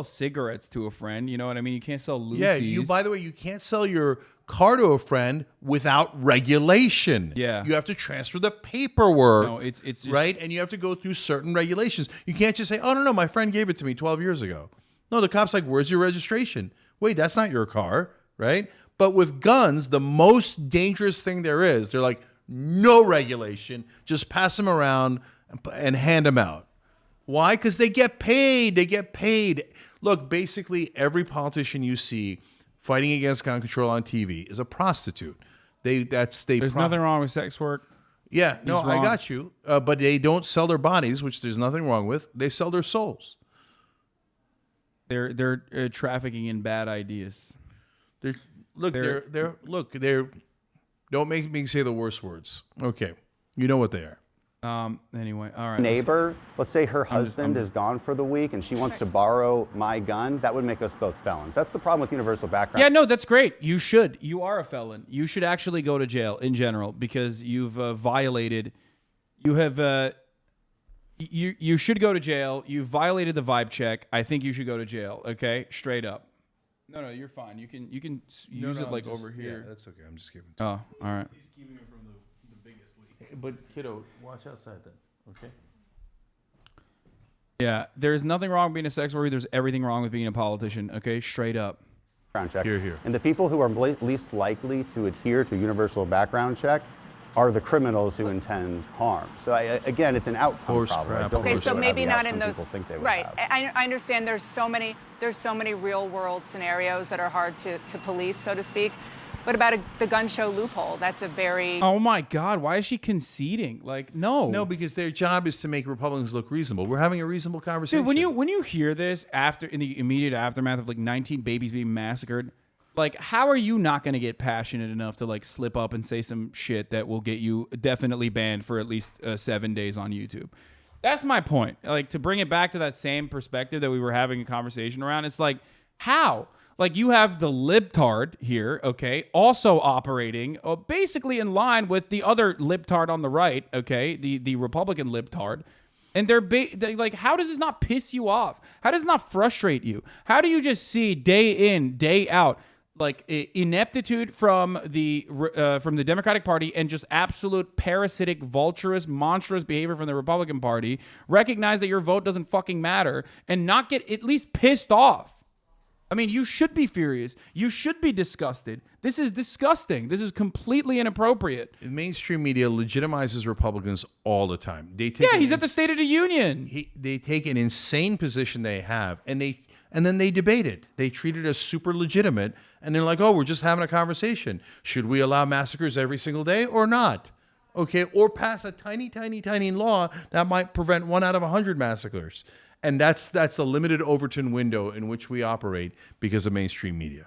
Speaker 1: cigarettes to a friend. You know what I mean? You can't sell Lucy's.
Speaker 2: Yeah, by the way, you can't sell your car to a friend without regulation.
Speaker 1: Yeah.
Speaker 2: You have to transfer the paperwork.
Speaker 1: No, it's just,
Speaker 2: right, and you have to go through certain regulations. You can't just say, "Oh no, my friend gave it to me 12 years ago." No, the cop's like, "Where's your registration?" Wait, that's not your car, right? But with guns, the most dangerous thing there is, they're like, no regulation. Just pass them around and hand them out. Why? Because they get paid. They get paid. Look, basically every politician you see fighting against gun control on TV is a prostitute.
Speaker 1: There's nothing wrong with sex work.
Speaker 2: Yeah, no,
Speaker 1: He's wrong.
Speaker 2: I got you. But they don't sell their bodies, which there's nothing wrong with. They sell their souls.
Speaker 1: They're trafficking in bad ideas.
Speaker 2: They're don't make me say the worst words. Okay, you know what they are.
Speaker 1: Anyway, all right.
Speaker 14: Neighbor, let's say her husband is gone for the week and she wants to borrow my gun, that would make us both felons. That's the problem with universal background.
Speaker 1: Yeah, no, that's great. You should. You are a felon. You should actually go to jail in general because you've violated. You have. You should go to jail. You violated the vibe check. I think you should go to jail. Okay, straight up. No, you're fine. You can use it like over here.
Speaker 2: Yeah, that's okay. I'm just giving.
Speaker 1: Oh, all right.
Speaker 6: He's keeping it from the biggest league.
Speaker 2: But kiddo, watch outside then. Okay.
Speaker 1: Yeah, there's nothing wrong with being a sex worker. There's everything wrong with being a politician. Okay, straight up.
Speaker 14: Background check.
Speaker 2: Here.
Speaker 14: And the people who are least likely to adhere to a universal background check are the criminals who intend harm. So again, it's an outcome problem. I don't
Speaker 13: Okay, so
Speaker 14: really
Speaker 13: maybe
Speaker 14: have the
Speaker 13: not in
Speaker 14: outcome
Speaker 13: those.
Speaker 14: people think they would
Speaker 13: Right.
Speaker 14: have.
Speaker 13: I understand there's so many real world scenarios that are hard to police, so to speak. What about the gun show loophole? That's a very.
Speaker 1: Oh my God! Why is she conceding? Like, no.
Speaker 2: No, because their job is to make Republicans look reasonable. We're having a reasonable conversation.
Speaker 1: Dude, when you hear this in the immediate aftermath of like 19 babies being massacred, like how are you not going to get passionate enough to like slip up and say some shit that will get you definitely banned for at least 7 days on YouTube? That's my point. Like to bring it back to that same perspective that we were having a conversation around. It's like how. Like you have the libtard here, okay, also operating basically in line with the other libtard on the right, okay, the Republican libtard. And they're like, how does this not piss you off? How does it not frustrate you? How do you just see day in, day out, like ineptitude from the Democratic Party and just absolute parasitic, vulturous, monstrous behavior from the Republican Party, recognize that your vote doesn't fucking matter, and not get at least pissed off? I mean, you should be furious. You should be disgusted. This is disgusting. This is completely inappropriate.
Speaker 2: The mainstream media legitimizes Republicans all the time.
Speaker 1: He's at the State of the Union.
Speaker 2: They take an insane position they have, and then they debate it. They treat it as super legitimate, and they're like, oh, we're just having a conversation. Should we allow massacres every single day or not? Okay, or pass a tiny, tiny, tiny law that might prevent 1 out of 100 massacres. And that's a limited Overton window in which we operate because of mainstream media.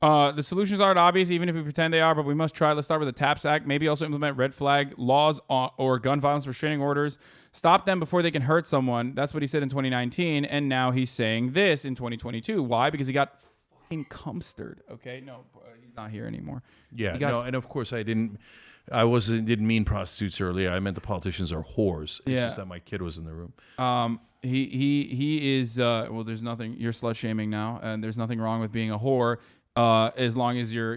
Speaker 1: The solutions aren't obvious, even if we pretend they are, but we must try. Let's start with the TAPS Act. Maybe also implement red flag laws or gun violence restraining orders. Stop them before they can hurt someone. That's what he said in 2019, and now he's saying this in 2022. Why? Because he got fucking cumstered. Okay, no, he's not here anymore.
Speaker 2: Yeah, no, and of course I didn't mean prostitutes earlier. I meant the politicians are whores. It's just that my kid was in the room.
Speaker 1: He is well, there's nothing, you're slut shaming now, and there's nothing wrong with being a whore as long as you're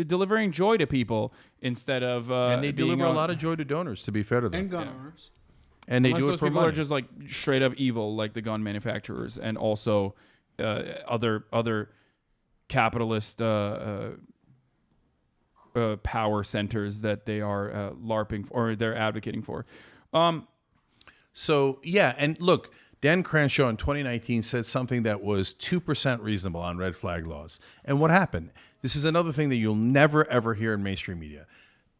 Speaker 1: delivering joy to people instead of
Speaker 2: and they deliver a lot of joy to donors, to be fair to them,
Speaker 6: and gun owners,
Speaker 2: and they
Speaker 1: unless
Speaker 2: do it
Speaker 1: those
Speaker 2: for
Speaker 1: people
Speaker 2: money.
Speaker 1: are just like straight up evil, like the gun manufacturers and also other capitalist power centers that they are LARPing for, or they're advocating for.
Speaker 2: So, yeah, and look, Dan Crenshaw in 2019 said something that was 2% reasonable on red flag laws. And what happened? This is another thing that you'll never, ever hear in mainstream media.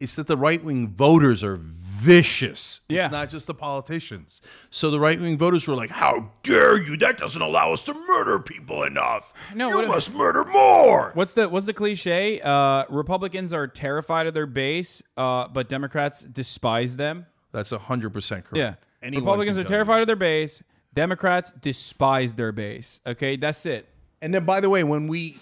Speaker 2: It's that the right-wing voters are vicious.
Speaker 1: Yeah.
Speaker 2: It's not just the politicians. So the right-wing voters were like, how dare you? That doesn't allow us to murder people enough.
Speaker 1: No,
Speaker 2: you must murder more.
Speaker 1: What's the cliche? Republicans are terrified of their base, but Democrats despise them.
Speaker 2: That's 100% correct.
Speaker 1: Yeah.
Speaker 2: Anyone
Speaker 1: Republicans
Speaker 2: can
Speaker 1: are
Speaker 2: tell you.
Speaker 1: terrified of their base. Democrats despise their base. Okay, that's it.
Speaker 2: And then, by the way, when we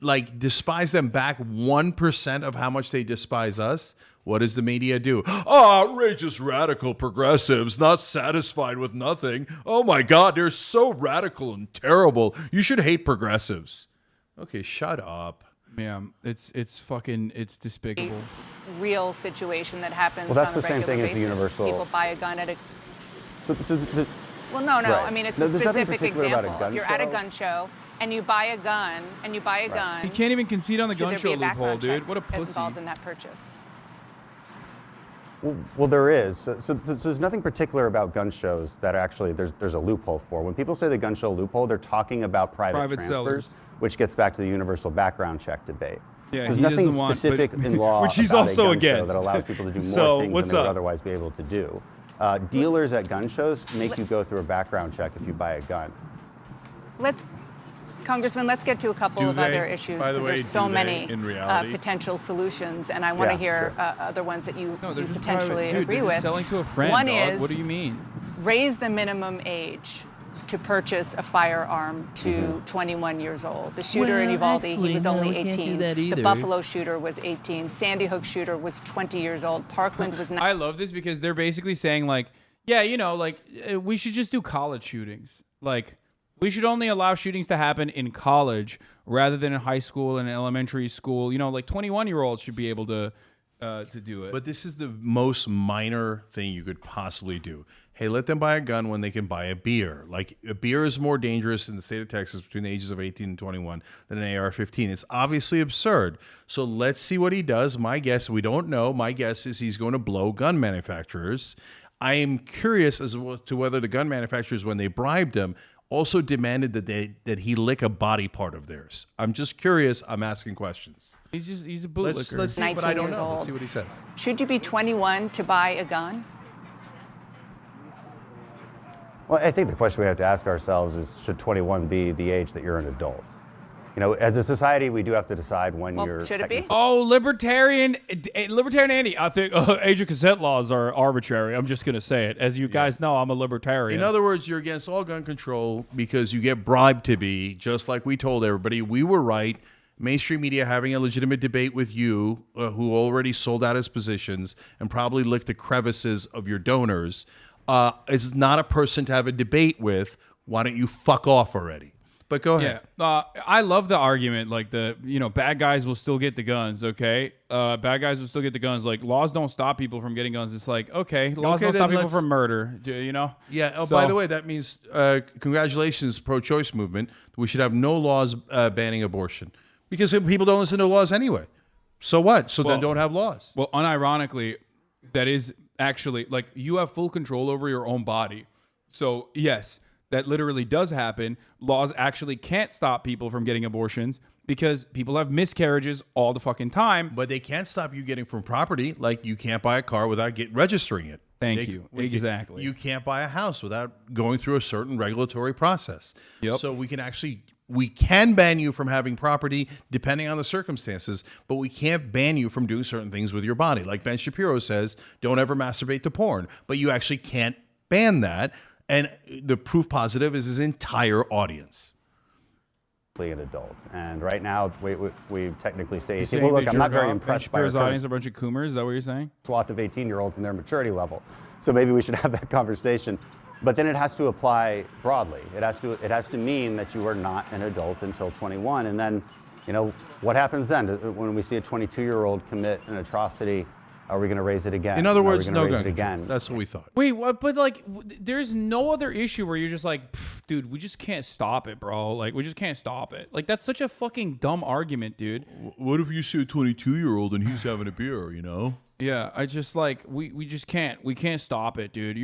Speaker 2: like despise them back 1% of how much they despise us, what does the media do? Oh, outrageous radical progressives, not satisfied with nothing. Oh my God, they're so radical and terrible. You should hate progressives. Okay, shut up.
Speaker 1: Yeah, it's despicable.
Speaker 13: Real situation that happens.
Speaker 14: Well, that's
Speaker 13: on a
Speaker 14: the same
Speaker 13: regular
Speaker 14: thing as the
Speaker 13: basis.
Speaker 14: universal.
Speaker 13: People buy a gun at a.
Speaker 14: So
Speaker 13: Well, no.
Speaker 14: Right.
Speaker 13: I mean, it's
Speaker 14: No,
Speaker 13: a
Speaker 14: there's nothing
Speaker 13: specific
Speaker 14: particular about a
Speaker 13: example.
Speaker 14: gun
Speaker 13: If you're at a
Speaker 14: show.
Speaker 13: gun show and you buy a gun,
Speaker 1: He can't even concede on the
Speaker 13: should
Speaker 1: gun
Speaker 13: there
Speaker 1: show
Speaker 13: be a
Speaker 1: loophole,
Speaker 13: background check
Speaker 1: dude. What a pussy.
Speaker 13: involved in that purchase?
Speaker 14: Well, there is. So there's nothing particular about gun shows that actually there's a loophole for. When people say the gun show loophole, they're talking about private transfers,
Speaker 1: sellers.
Speaker 14: which gets back to the universal background check debate.
Speaker 1: Yeah,
Speaker 14: there's
Speaker 1: he
Speaker 14: nothing
Speaker 1: doesn't want-
Speaker 14: specific
Speaker 1: but-
Speaker 14: in law
Speaker 1: which he's
Speaker 14: about
Speaker 1: also
Speaker 14: a gun show
Speaker 1: against.
Speaker 14: that allows people to do more
Speaker 1: So,
Speaker 14: things
Speaker 1: what's
Speaker 14: than they would
Speaker 1: up?
Speaker 14: otherwise be able to do. Dealers at gun shows make you go through a background check if you buy a gun.
Speaker 13: Congressman, let's get to a couple
Speaker 2: Do
Speaker 13: of
Speaker 2: they,
Speaker 13: other issues
Speaker 2: by the
Speaker 13: because
Speaker 2: way,
Speaker 13: there's so
Speaker 2: do they,
Speaker 13: many
Speaker 2: in reality?
Speaker 13: potential solutions, and I want to
Speaker 14: Yeah,
Speaker 13: hear
Speaker 14: sure.
Speaker 13: other ones that you
Speaker 1: No, they're just
Speaker 13: potentially
Speaker 1: private. Dude,
Speaker 13: agree
Speaker 1: they're just
Speaker 13: with.
Speaker 1: selling to a friend,
Speaker 13: One
Speaker 1: dog.
Speaker 13: is
Speaker 1: What do you mean?
Speaker 13: raise the minimum age to purchase a firearm to
Speaker 1: Mm-hmm.
Speaker 13: 21 years old. The shooter in Uvalde, he was only 18. The Buffalo shooter was 18. Sandy Hook shooter was 20 years old. Parkland was 9.
Speaker 1: I love this because they're basically saying like, yeah, you know, like we should just do college shootings. Like we should only allow shootings to happen in college rather than in high school and elementary school. You know, like 21-year-olds should be able to do it.
Speaker 2: But this is the most minor thing you could possibly do. Hey, let them buy a gun when they can buy a beer. Like, a beer is more dangerous in the state of Texas between the ages of 18 and 21 than an AR-15. It's obviously absurd. So let's see what he does. My guess, we don't know. My guess is he's going to blow gun manufacturers. I am curious as to whether the gun manufacturers, when they bribed him, also demanded that he lick a body part of theirs. I'm just curious. I'm asking questions.
Speaker 1: He's a bootlicker.
Speaker 2: Let's see, but I don't
Speaker 13: 19 years
Speaker 2: know. Let's
Speaker 13: old.
Speaker 2: see what he says.
Speaker 13: Should you be 21 to buy a gun?
Speaker 14: Well, I think the question we have to ask ourselves is, should 21 be the age that you're an adult? You know, as a society, we do have to decide when you're.
Speaker 13: Should it be?
Speaker 1: Oh, libertarian Andy. I think age of consent laws are arbitrary. I'm just going to say it. As you guys know, I'm a libertarian.
Speaker 2: In other words, you're against all gun control because you get bribed to be, just like we told everybody. We were right. Mainstream media having a legitimate debate with you, who already sold out his positions and probably licked the crevices of your donors, is not a person to have a debate with. Why don't you fuck off already? But go ahead.
Speaker 1: Yeah, I love the argument. Like bad guys will still get the guns. Okay, bad guys will still get the guns. Like laws don't stop people from getting guns. It's like okay, laws don't stop people from murder. You know.
Speaker 2: Yeah. Oh,
Speaker 1: So-
Speaker 2: by the way, that means congratulations, pro-choice movement. We should have no laws banning abortion because people don't listen to laws anyway. So what? So then don't have laws.
Speaker 1: Well, unironically, that is actually like you have full control over your own body. So yes, that literally does happen. Laws actually can't stop people from getting abortions because people have miscarriages all the fucking time.
Speaker 2: But they can't stop you getting from property. Like you can't buy a car without registering it.
Speaker 1: Thank you. Exactly.
Speaker 2: You can't buy a house without going through a certain regulatory process.
Speaker 1: Yep.
Speaker 2: So we can ban you from having property depending on the circumstances, but we can't ban you from doing certain things with your body. Like Ben Shapiro says, don't ever masturbate to porn. But you actually can't ban that. And the proof positive is his entire audience.
Speaker 14: An adult, and right now we technically say,
Speaker 1: You're
Speaker 14: 18.
Speaker 1: saying
Speaker 14: Well, look,
Speaker 1: that
Speaker 14: I'm not
Speaker 1: your
Speaker 14: very impressed by our
Speaker 1: Shapiro's audience
Speaker 14: current
Speaker 1: are a bunch of coomers. Is that what you're saying?
Speaker 14: swath of 18-year-olds and their maturity level. So maybe we should have that conversation. But then it has to apply broadly. It has to mean that you are not an adult until 21. And then, what happens then when we see a 22-year-old commit an atrocity? Are we going to raise it again?
Speaker 2: In other
Speaker 14: Are we
Speaker 2: words,
Speaker 14: gonna
Speaker 2: no
Speaker 14: raise
Speaker 2: gun
Speaker 14: it
Speaker 2: control.
Speaker 14: again.
Speaker 2: That's what we thought.
Speaker 1: Wait, what? But like, there's no other issue where you're just like, dude, we just can't stop it, bro. Like, we just can't stop it. Like, that's such a fucking dumb argument, dude.
Speaker 2: What if you see a 22-year-old and he's having a beer,
Speaker 1: Yeah, I just like we just can't. We can't stop it, dude.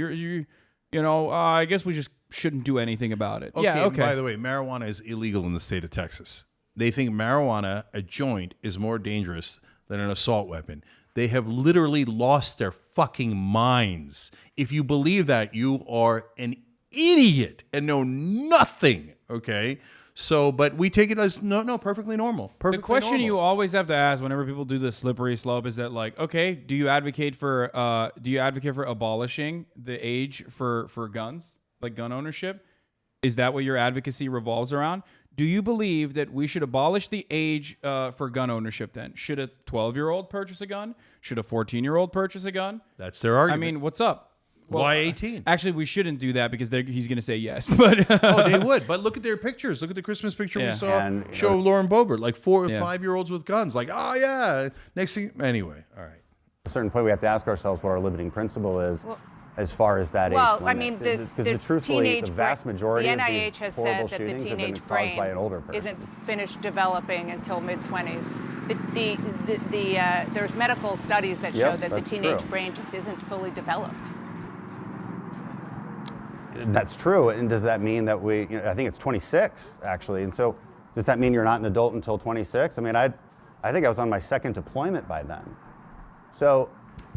Speaker 1: I guess we just shouldn't do anything about it. Yeah, okay.
Speaker 2: By the way, marijuana is illegal in the state of Texas. They think marijuana, a joint, is more dangerous than an assault weapon. They have literally lost their fucking minds. If you believe that, you are an idiot and know nothing, okay? So, but we take it as perfectly normal. Perfectly
Speaker 1: The question
Speaker 2: normal.
Speaker 1: you always have to ask whenever people do the slippery slope is that like, okay, do you advocate for abolishing the age for guns, like gun ownership? Is that what your advocacy revolves around? Do you believe that we should abolish the age for gun ownership then? Should a 12-year-old purchase a gun? Should a 14-year-old purchase a gun?
Speaker 2: That's their argument.
Speaker 1: I mean, what's up?
Speaker 2: Why 18?
Speaker 1: Actually, we shouldn't do that because he's going to say yes. But
Speaker 2: they would. But look at their pictures. Look at the Christmas picture we saw.
Speaker 14: And,
Speaker 2: show Lauren Boebert, like 4 or 5-year-olds with guns. Like, oh yeah. Next thing. Anyway, all right.
Speaker 14: At a certain point, we have to ask ourselves what our limiting principle is. as far as that
Speaker 13: Well,
Speaker 14: age
Speaker 13: I
Speaker 14: limit.
Speaker 13: mean,
Speaker 14: Because truthfully, the vast majority
Speaker 13: the
Speaker 14: of
Speaker 13: NIH
Speaker 14: these
Speaker 13: has
Speaker 14: horrible
Speaker 13: said that the
Speaker 14: shootings have been
Speaker 13: teenage
Speaker 14: caused
Speaker 13: brain
Speaker 14: by an older person.
Speaker 13: isn't finished developing until mid-20s. There's medical studies that show
Speaker 14: Yep,
Speaker 13: that the
Speaker 14: that's
Speaker 13: teenage
Speaker 14: true.
Speaker 13: brain just isn't fully developed.
Speaker 14: That's true. And does that mean that I think it's 26 actually. And so does that mean you're not an adult until 26? I mean, I think I was on my second deployment by then. So,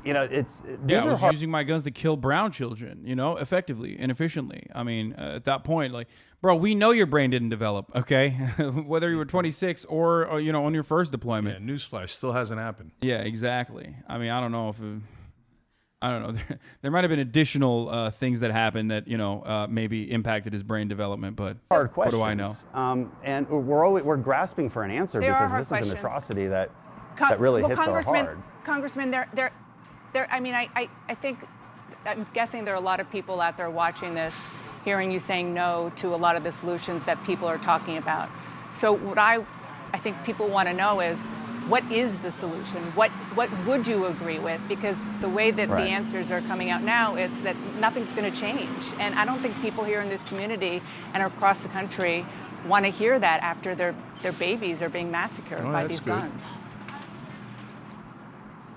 Speaker 14: these
Speaker 1: Yeah, I
Speaker 14: are
Speaker 1: was
Speaker 14: hard.
Speaker 1: using my guns to kill brown children, effectively and efficiently. I mean, at that point, like, bro, we know your brain didn't develop, okay? Whether you were 26 or on your first deployment.
Speaker 2: Yeah, newsflash, still hasn't happened.
Speaker 1: Yeah, exactly. I mean, I don't know if... I don't know. There might have been additional things that happened that maybe impacted his brain development, but
Speaker 14: Hard
Speaker 1: what
Speaker 14: questions.
Speaker 1: do I know?
Speaker 14: And we're grasping for an answer
Speaker 13: There are
Speaker 14: because
Speaker 13: hard
Speaker 14: this is
Speaker 13: questions.
Speaker 14: an atrocity that really hits our hard.
Speaker 13: Congressman, I mean, I think, I'm guessing there are a lot of people out there watching this, hearing you saying no to a lot of the solutions that people are talking about. So what I think people want to know is, what is the solution? What would you agree with? Because the way that the answers are coming out now, it's that nothing's going to change. And I don't think people here in this community and across the country want to hear that after their babies are being massacred by these guns.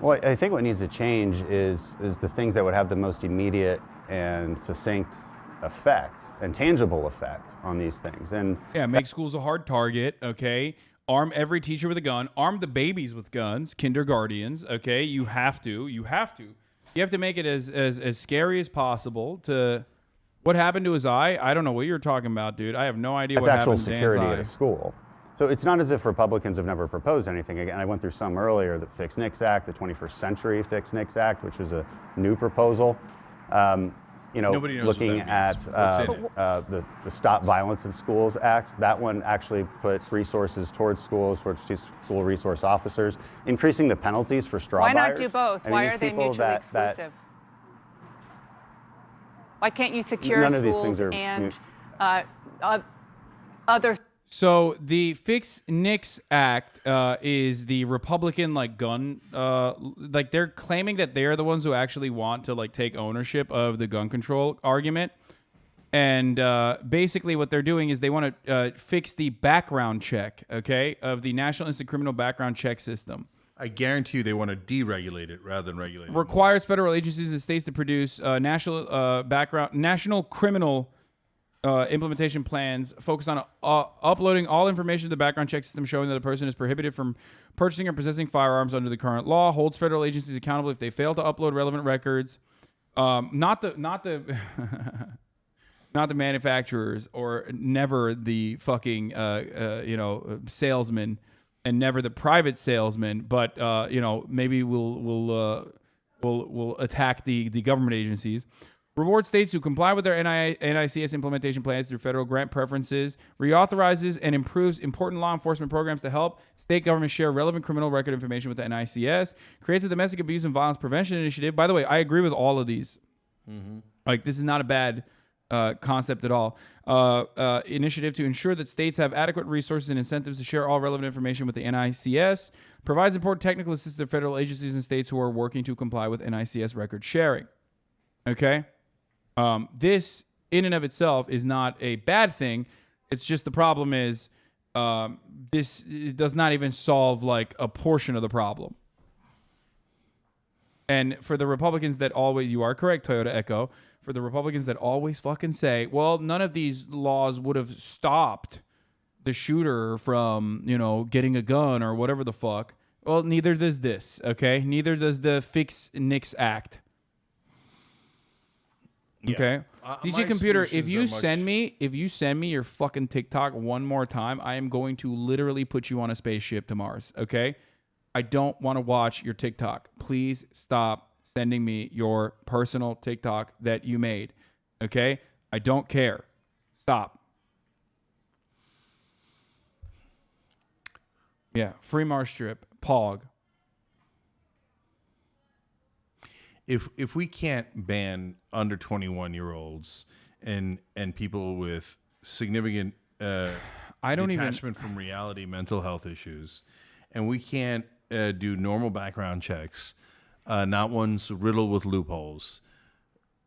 Speaker 14: Well, I think what needs to change is the things that would have the most immediate and succinct effect and tangible effect on these things. And
Speaker 1: yeah, make schools a hard target, okay? Arm every teacher with a gun. Arm the babies with guns, kindergartens, okay? You have to make it as scary as possible. To what happened to his eye? I don't know what you're talking about, dude. I have no idea what happened to Dan's
Speaker 14: security
Speaker 1: eye.
Speaker 14: at a school. So it's not as if Republicans have never proposed anything. Again, I went through some earlier, the Fix NICS Act, the 21st Century Fix NICS Act, which was a new proposal.
Speaker 2: Nobody knows
Speaker 14: looking
Speaker 2: what that
Speaker 14: at
Speaker 2: means.
Speaker 14: the Stop Violence in Schools Act. That one actually put resources towards schools, towards school resource officers, increasing the penalties for straw
Speaker 13: Why
Speaker 14: buyers.
Speaker 13: not do both?
Speaker 14: I mean,
Speaker 13: Why
Speaker 14: these
Speaker 13: are they
Speaker 14: people
Speaker 13: mutually exclusive? Why can't you secure
Speaker 14: None of these
Speaker 13: schools
Speaker 14: things are
Speaker 13: and other?
Speaker 1: So the Fix NICS Act is the Republican gun they're claiming that they're the ones who actually want to take ownership of the gun control argument, and basically what they're doing is they want to fix the background check, okay, of the National Instant Criminal Background Check system.
Speaker 2: I guarantee you they want to deregulate it rather than regulate it.
Speaker 1: Requires federal agencies and states to produce national criminal implementation plans focused on uploading all information to the background check system showing that a person is prohibited from purchasing or possessing firearms under the current law, holds federal agencies accountable if they fail to upload relevant records. Not the not the manufacturers, or never the fucking salesman, and never the private salesman, but maybe we'll attack the government agencies. Reward states who comply with their NICS implementation plans through federal grant preferences, reauthorizes and improves important law enforcement programs to help state governments share relevant criminal record information with the NICS, creates a domestic abuse and violence prevention initiative. By the way, I agree with all of these. Mm-hmm. This is not a bad concept at all. Initiative to ensure that states have adequate resources and incentives to share all relevant information with the NICS, provides important technical assistance to federal agencies and states who are working to comply with NICS record sharing. Okay? This, in and of itself, is not a bad thing. It's just the problem is this does not even solve a portion of the problem. And for the Republicans that always, you are correct, Toyota Echo, for the Republicans that always fucking say, well, none of these laws would have stopped the shooter from, getting a gun or whatever the fuck. Well, neither does this, okay? Neither does the Fix NICS Act. Okay. DJ Computer, if you send me your fucking TikTok one more time, I am going to literally put you on a spaceship to Mars. Okay. I don't want to watch your TikTok. Please stop sending me your personal TikTok that you made. Okay. I don't care. Stop. Yeah. Free Mars trip. Pog.
Speaker 2: If we can't ban under 21-year-olds and people with significant detachment from reality mental health issues, and we can't do normal background checks, not ones riddled with loopholes,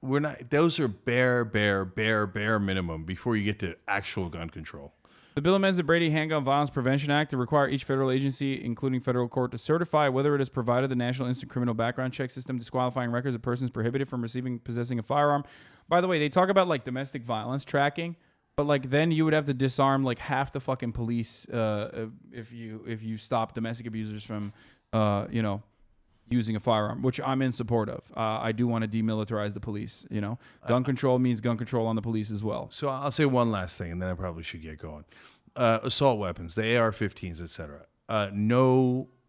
Speaker 2: we're not. Those are bare minimum before you get to actual gun control.
Speaker 1: The bill amends the Brady Handgun Violence Prevention Act to require each federal agency, including federal court, to certify whether it has provided the National Instant Criminal Background Check System disqualifying records of persons prohibited from possessing a firearm. By the way, they talk about like domestic violence tracking, but like then you would have to disarm like half the fucking police if you stop domestic abusers from using a firearm, which I'm in support of. I do want to demilitarize the police. Gun control means gun control on the police as well.
Speaker 2: So I'll say one last thing, and then I probably should get going. Assault weapons, the AR-15s, etc.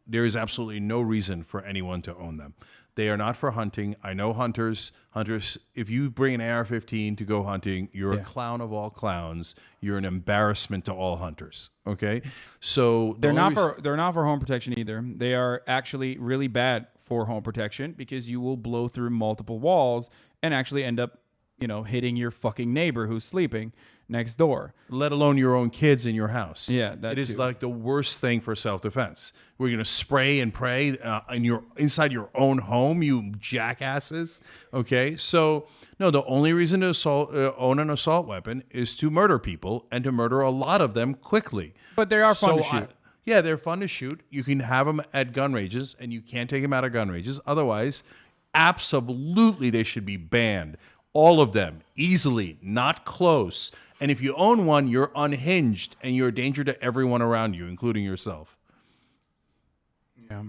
Speaker 2: There is absolutely no reason for anyone to own them. They are not for hunting. I know hunters. If you bring an AR-15 to go hunting, you're a clown of all clowns. You're an embarrassment to all hunters. Okay, so
Speaker 1: they're not for home protection either. They are actually really bad for home protection because you will blow through multiple walls and actually end up, hitting your fucking neighbor who's sleeping next door.
Speaker 2: Let alone your own kids in your house.
Speaker 1: Yeah, that
Speaker 2: it is
Speaker 1: too.
Speaker 2: like the worst thing for self-defense. We're going to spray and pray inside your own home, you jackasses. Okay, so no, the only reason to own an assault weapon is to murder people and to murder a lot of them quickly.
Speaker 1: But they are fun to shoot.
Speaker 2: Yeah, they're fun to shoot. You can have them at gun ranges, and you can't take them out of gun ranges. Otherwise, absolutely, they should be banned. All of them, easily, not close. And if you own one, you're unhinged, and you're a danger to everyone around you, including yourself.
Speaker 1: Yeah.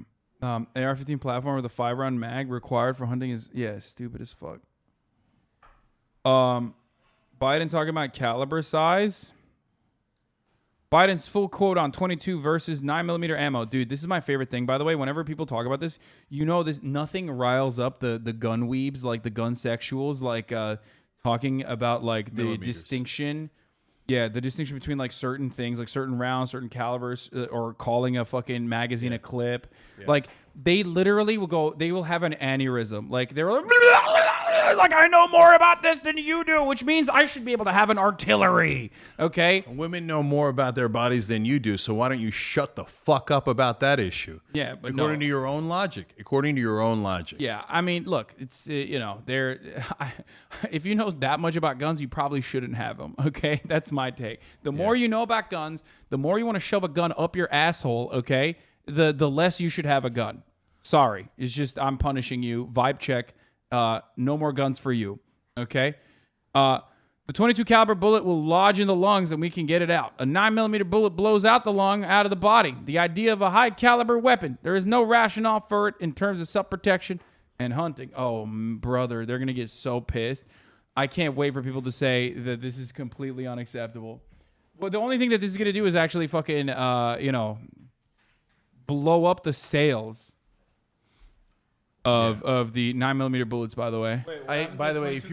Speaker 1: AR-15 platform with a 5-round mag required for hunting is, stupid as fuck. Biden talking about caliber size. Biden's full quote on 22 versus 9mm ammo. Dude, this is my favorite thing, by the way. Whenever people talk about this, nothing riles up the gun weebs, like the gun sexuals, like talking about like the distinction. Yeah, the distinction between like certain things, like certain rounds, certain calibers, or calling a fucking magazine a clip. Yeah. Like they literally will have an aneurysm. Like they're like, I know more about this than you do, which means I should be able to have an artillery. Okay?
Speaker 2: Women know more about their bodies than you do, so why don't you shut the fuck up about that issue?
Speaker 1: Yeah, but
Speaker 2: according to your own logic.
Speaker 1: Yeah, I mean, look, it's if you know that much about guns, you probably shouldn't have them. Okay, that's my take. The more you know about guns, the more you want to shove a gun up your asshole. Okay, the less you should have a gun. Sorry, it's just I'm punishing you. Vibe check. No more guns for you. Okay. The 22 caliber bullet will lodge in the lungs and we can get it out. A 9mm bullet blows out the lung out of the body. The idea of a high caliber weapon. There is no rationale for it in terms of self-protection and hunting. Oh, brother, they're going to get so pissed. I can't wait for people to say that this is completely unacceptable. Well, the only thing that this is going to do is actually fucking, blow up the sales of the 9mm bullets, by the way.
Speaker 2: By the way, if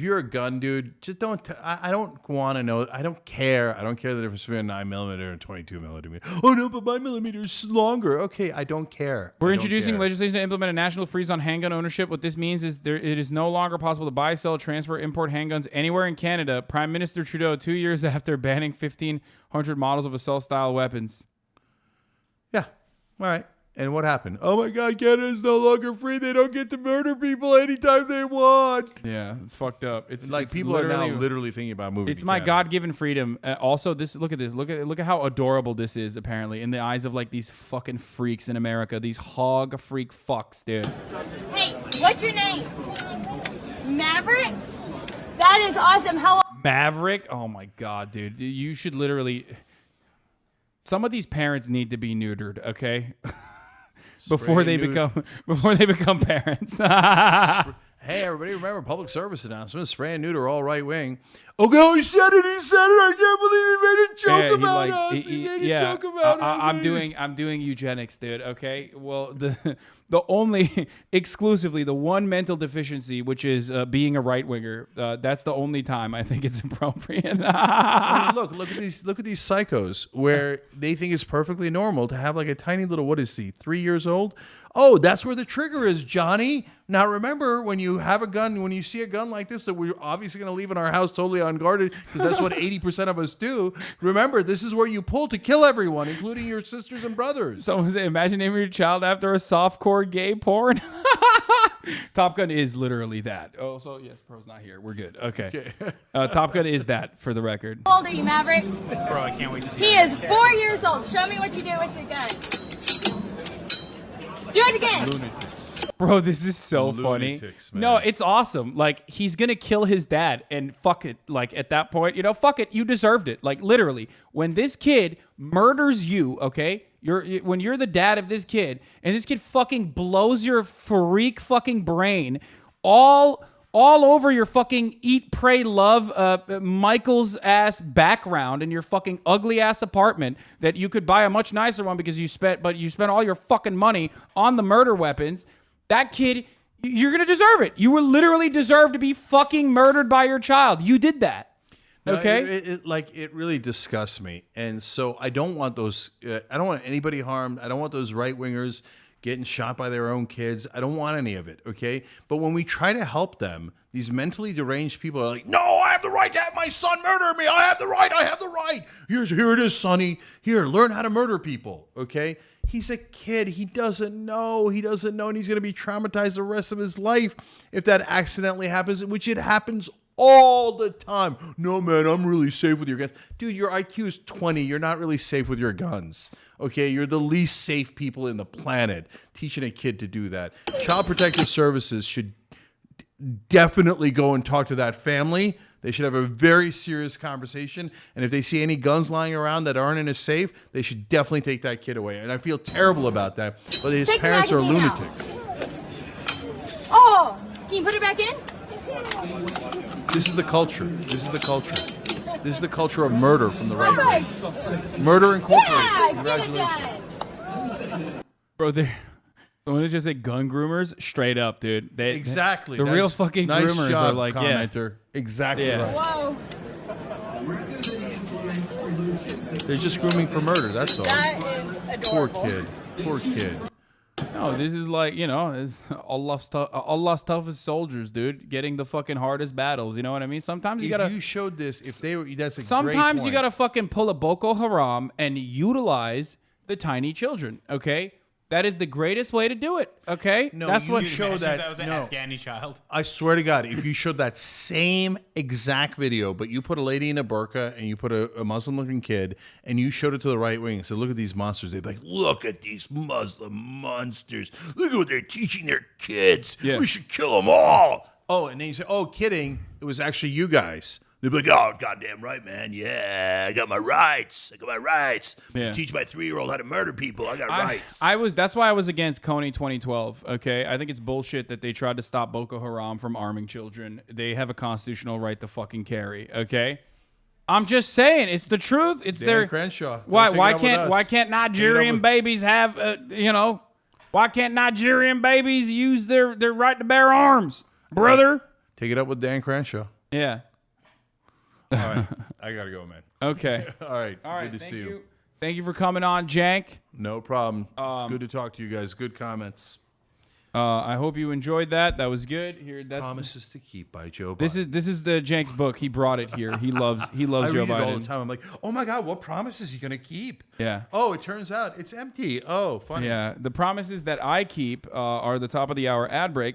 Speaker 2: you're a gun dude, just don't. I don't want to know. I don't care. I don't care the difference between a 9mm and 22mm. Oh no, but my millimeter is longer. Okay, I don't care.
Speaker 1: We're introducing legislation to implement a national freeze on handgun ownership. What this means is it is no longer possible to buy, sell, transfer, import handguns anywhere in Canada. Prime Minister Trudeau, 2 years after banning 1,500 models of assault-style weapons.
Speaker 2: Yeah. All right. And what happened? Oh my God, Canada is no longer free. They don't get to murder people anytime they want.
Speaker 1: Yeah, it's fucked up. It's
Speaker 2: like people are now literally thinking about moving.
Speaker 1: It's my God-given freedom. Also, look at this. Look at how adorable this is. Apparently, in the eyes of like these fucking freaks in America, these hog freak fucks, dude.
Speaker 15: Hey, what's your name? Maverick. That is awesome. How?
Speaker 1: Maverick. Oh my God, dude. You should literally. Some of these parents need to be neutered. Okay. Before they become parents.
Speaker 2: Hey, everybody, remember public service announcements. Spray and neuter all right wing. Oh, he said it. I can't believe he made a joke about us. He made a joke about us.
Speaker 1: I'm doing eugenics, dude. Okay. Well, the exclusively the one mental deficiency, which is being a right winger. That's the only time I think it's appropriate.
Speaker 2: I mean, look at these psychos where they think it's perfectly normal to have like a tiny little, what is he, 3 years old? Oh, that's where the trigger is, Johnny. Now, remember, when you have a gun, when you see a gun like this that we're obviously going to leave in our house totally unguarded, because that's what 80% of us do, remember, this is where you pull to kill everyone, including your sisters and brothers.
Speaker 1: Someone say, imagine naming your child after a softcore hardcore gay porn. Top Gun is literally that. Oh, so yes, Pro's not here. We're good. Okay. Top Gun is that, for the record.
Speaker 15: How old are you, Maverick?
Speaker 6: Bro, I can't wait to see
Speaker 15: He
Speaker 6: that.
Speaker 15: is 4 years old. Show me what you do with the gun. Do it again.
Speaker 2: Lunatics.
Speaker 1: Bro, this is so funny.
Speaker 2: Lunatics, man.
Speaker 1: No, it's awesome. Like, he's gonna kill his dad, and fuck it. Like, at that point, fuck it. You deserved it. Like, literally, when this kid murders you, okay, when you're the dad of this kid, and this kid fucking blows your freak fucking brain all over your fucking eat, pray, love Michael's ass background in your fucking ugly ass apartment that you could buy a much nicer one because you spent all your fucking money on the murder weapons. That kid, you're gonna deserve it. You will literally deserve to be fucking murdered by your child. You did that.
Speaker 2: No,
Speaker 1: Okay.
Speaker 2: It really disgusts me, and so I don't want those. I don't want anybody harmed. I don't want those right wingers getting shot by their own kids. I don't want any of it. Okay, but when we try to help them, these mentally deranged people are like, "No, I have the right to have my son murder me. I have the right. I have the right. Here it is, Sonny. Here, learn how to murder people." Okay. He's a kid. He doesn't know. And he's going to be traumatized the rest of his life if that accidentally happens, which it happens all the time. No, man, I'm really safe with your guns. Dude, your IQ is 20. You're not really safe with your guns. Okay, you're the least safe people in the planet teaching a kid to do that. Child Protective Services should definitely go and talk to that family. They should have a very serious conversation. And if they see any guns lying around that aren't in a safe, they should definitely take that kid away. And I feel terrible about that. But his
Speaker 15: Take the
Speaker 2: parents are
Speaker 15: magazine out.
Speaker 2: lunatics.
Speaker 15: Oh, can you put it back in?
Speaker 2: This is the culture. This is the culture. This is the culture of murder from the right
Speaker 15: Perfect.
Speaker 2: wing. Murder Incorporated.
Speaker 15: Yeah,
Speaker 2: Congratulations.
Speaker 1: Bro, someone just said gun groomers, straight up, dude.
Speaker 2: Exactly.
Speaker 1: The real fucking
Speaker 2: nice
Speaker 1: groomers
Speaker 2: job,
Speaker 1: are like,
Speaker 2: commenter. Exactly
Speaker 1: Yeah.
Speaker 2: right.
Speaker 15: Whoa.
Speaker 2: They're just grooming for murder. That's all.
Speaker 15: That is
Speaker 2: Poor
Speaker 15: adorable.
Speaker 2: kid. Poor kid.
Speaker 1: No, this is like, it's Allah's toughest soldiers, dude, getting the fucking hardest battles. You know what I mean? Sometimes you gotta.
Speaker 2: If you showed this, if they were, that's a
Speaker 1: Sometimes
Speaker 2: great
Speaker 1: you
Speaker 2: point.
Speaker 1: gotta fucking pull a Boko Haram and utilize the tiny children. Okay, that is the greatest way to do it. Okay,
Speaker 2: No,
Speaker 1: that's
Speaker 2: you
Speaker 1: what.
Speaker 2: show
Speaker 6: Imagine
Speaker 2: that.
Speaker 6: if that was an
Speaker 2: no.
Speaker 6: Afghani child.
Speaker 2: I swear to God, if you showed that same exact video, but you put a lady in a burqa and you put a Muslim-looking kid, and you showed it to the right wing and said, "Look at these monsters," they'd be like, "Look at these Muslim monsters! Look at what they're teaching their kids!
Speaker 1: Yeah.
Speaker 2: We should kill them all!" Oh, and then you say, "Oh, kidding! It was actually you guys." They'd be like, "Oh, goddamn right, man! Yeah, I got my rights. I got my rights.
Speaker 1: Yeah.
Speaker 2: Teach my 3-year-old how to murder people. I got rights."
Speaker 1: That's why I was against Coney 2012. Okay, I think it's bullshit that they tried to stop Boko Haram from arming children. They have a constitutional right to fucking carry. Okay, I'm just saying, it's the truth. It's
Speaker 2: Dan
Speaker 1: their
Speaker 2: Crenshaw.
Speaker 1: Why
Speaker 2: Take it up with us.
Speaker 1: why can't Nigerian babies have why can't Nigerian babies use their right to bear arms, brother?
Speaker 2: Take it up with Dan Crenshaw.
Speaker 1: Yeah.
Speaker 2: All right, I gotta go, man.
Speaker 1: Okay.
Speaker 2: All right.
Speaker 1: All right.
Speaker 2: Good to see you.
Speaker 1: Thank you for coming on, Cenk.
Speaker 2: No problem. Good to talk to you guys. Good comments.
Speaker 1: I hope you enjoyed that. That was good. Here, that's
Speaker 2: Promises to Keep by Joe Biden.
Speaker 1: this is the Cenk's book. He brought it here. He loves
Speaker 2: I
Speaker 1: Joe
Speaker 2: read it
Speaker 1: Biden.
Speaker 2: all the time. I'm like, oh my God, what promise is he gonna keep?
Speaker 1: Yeah.
Speaker 2: Oh, it turns out it's empty. Oh, funny.
Speaker 1: Yeah. The promises that I keep are the top of the hour ad break.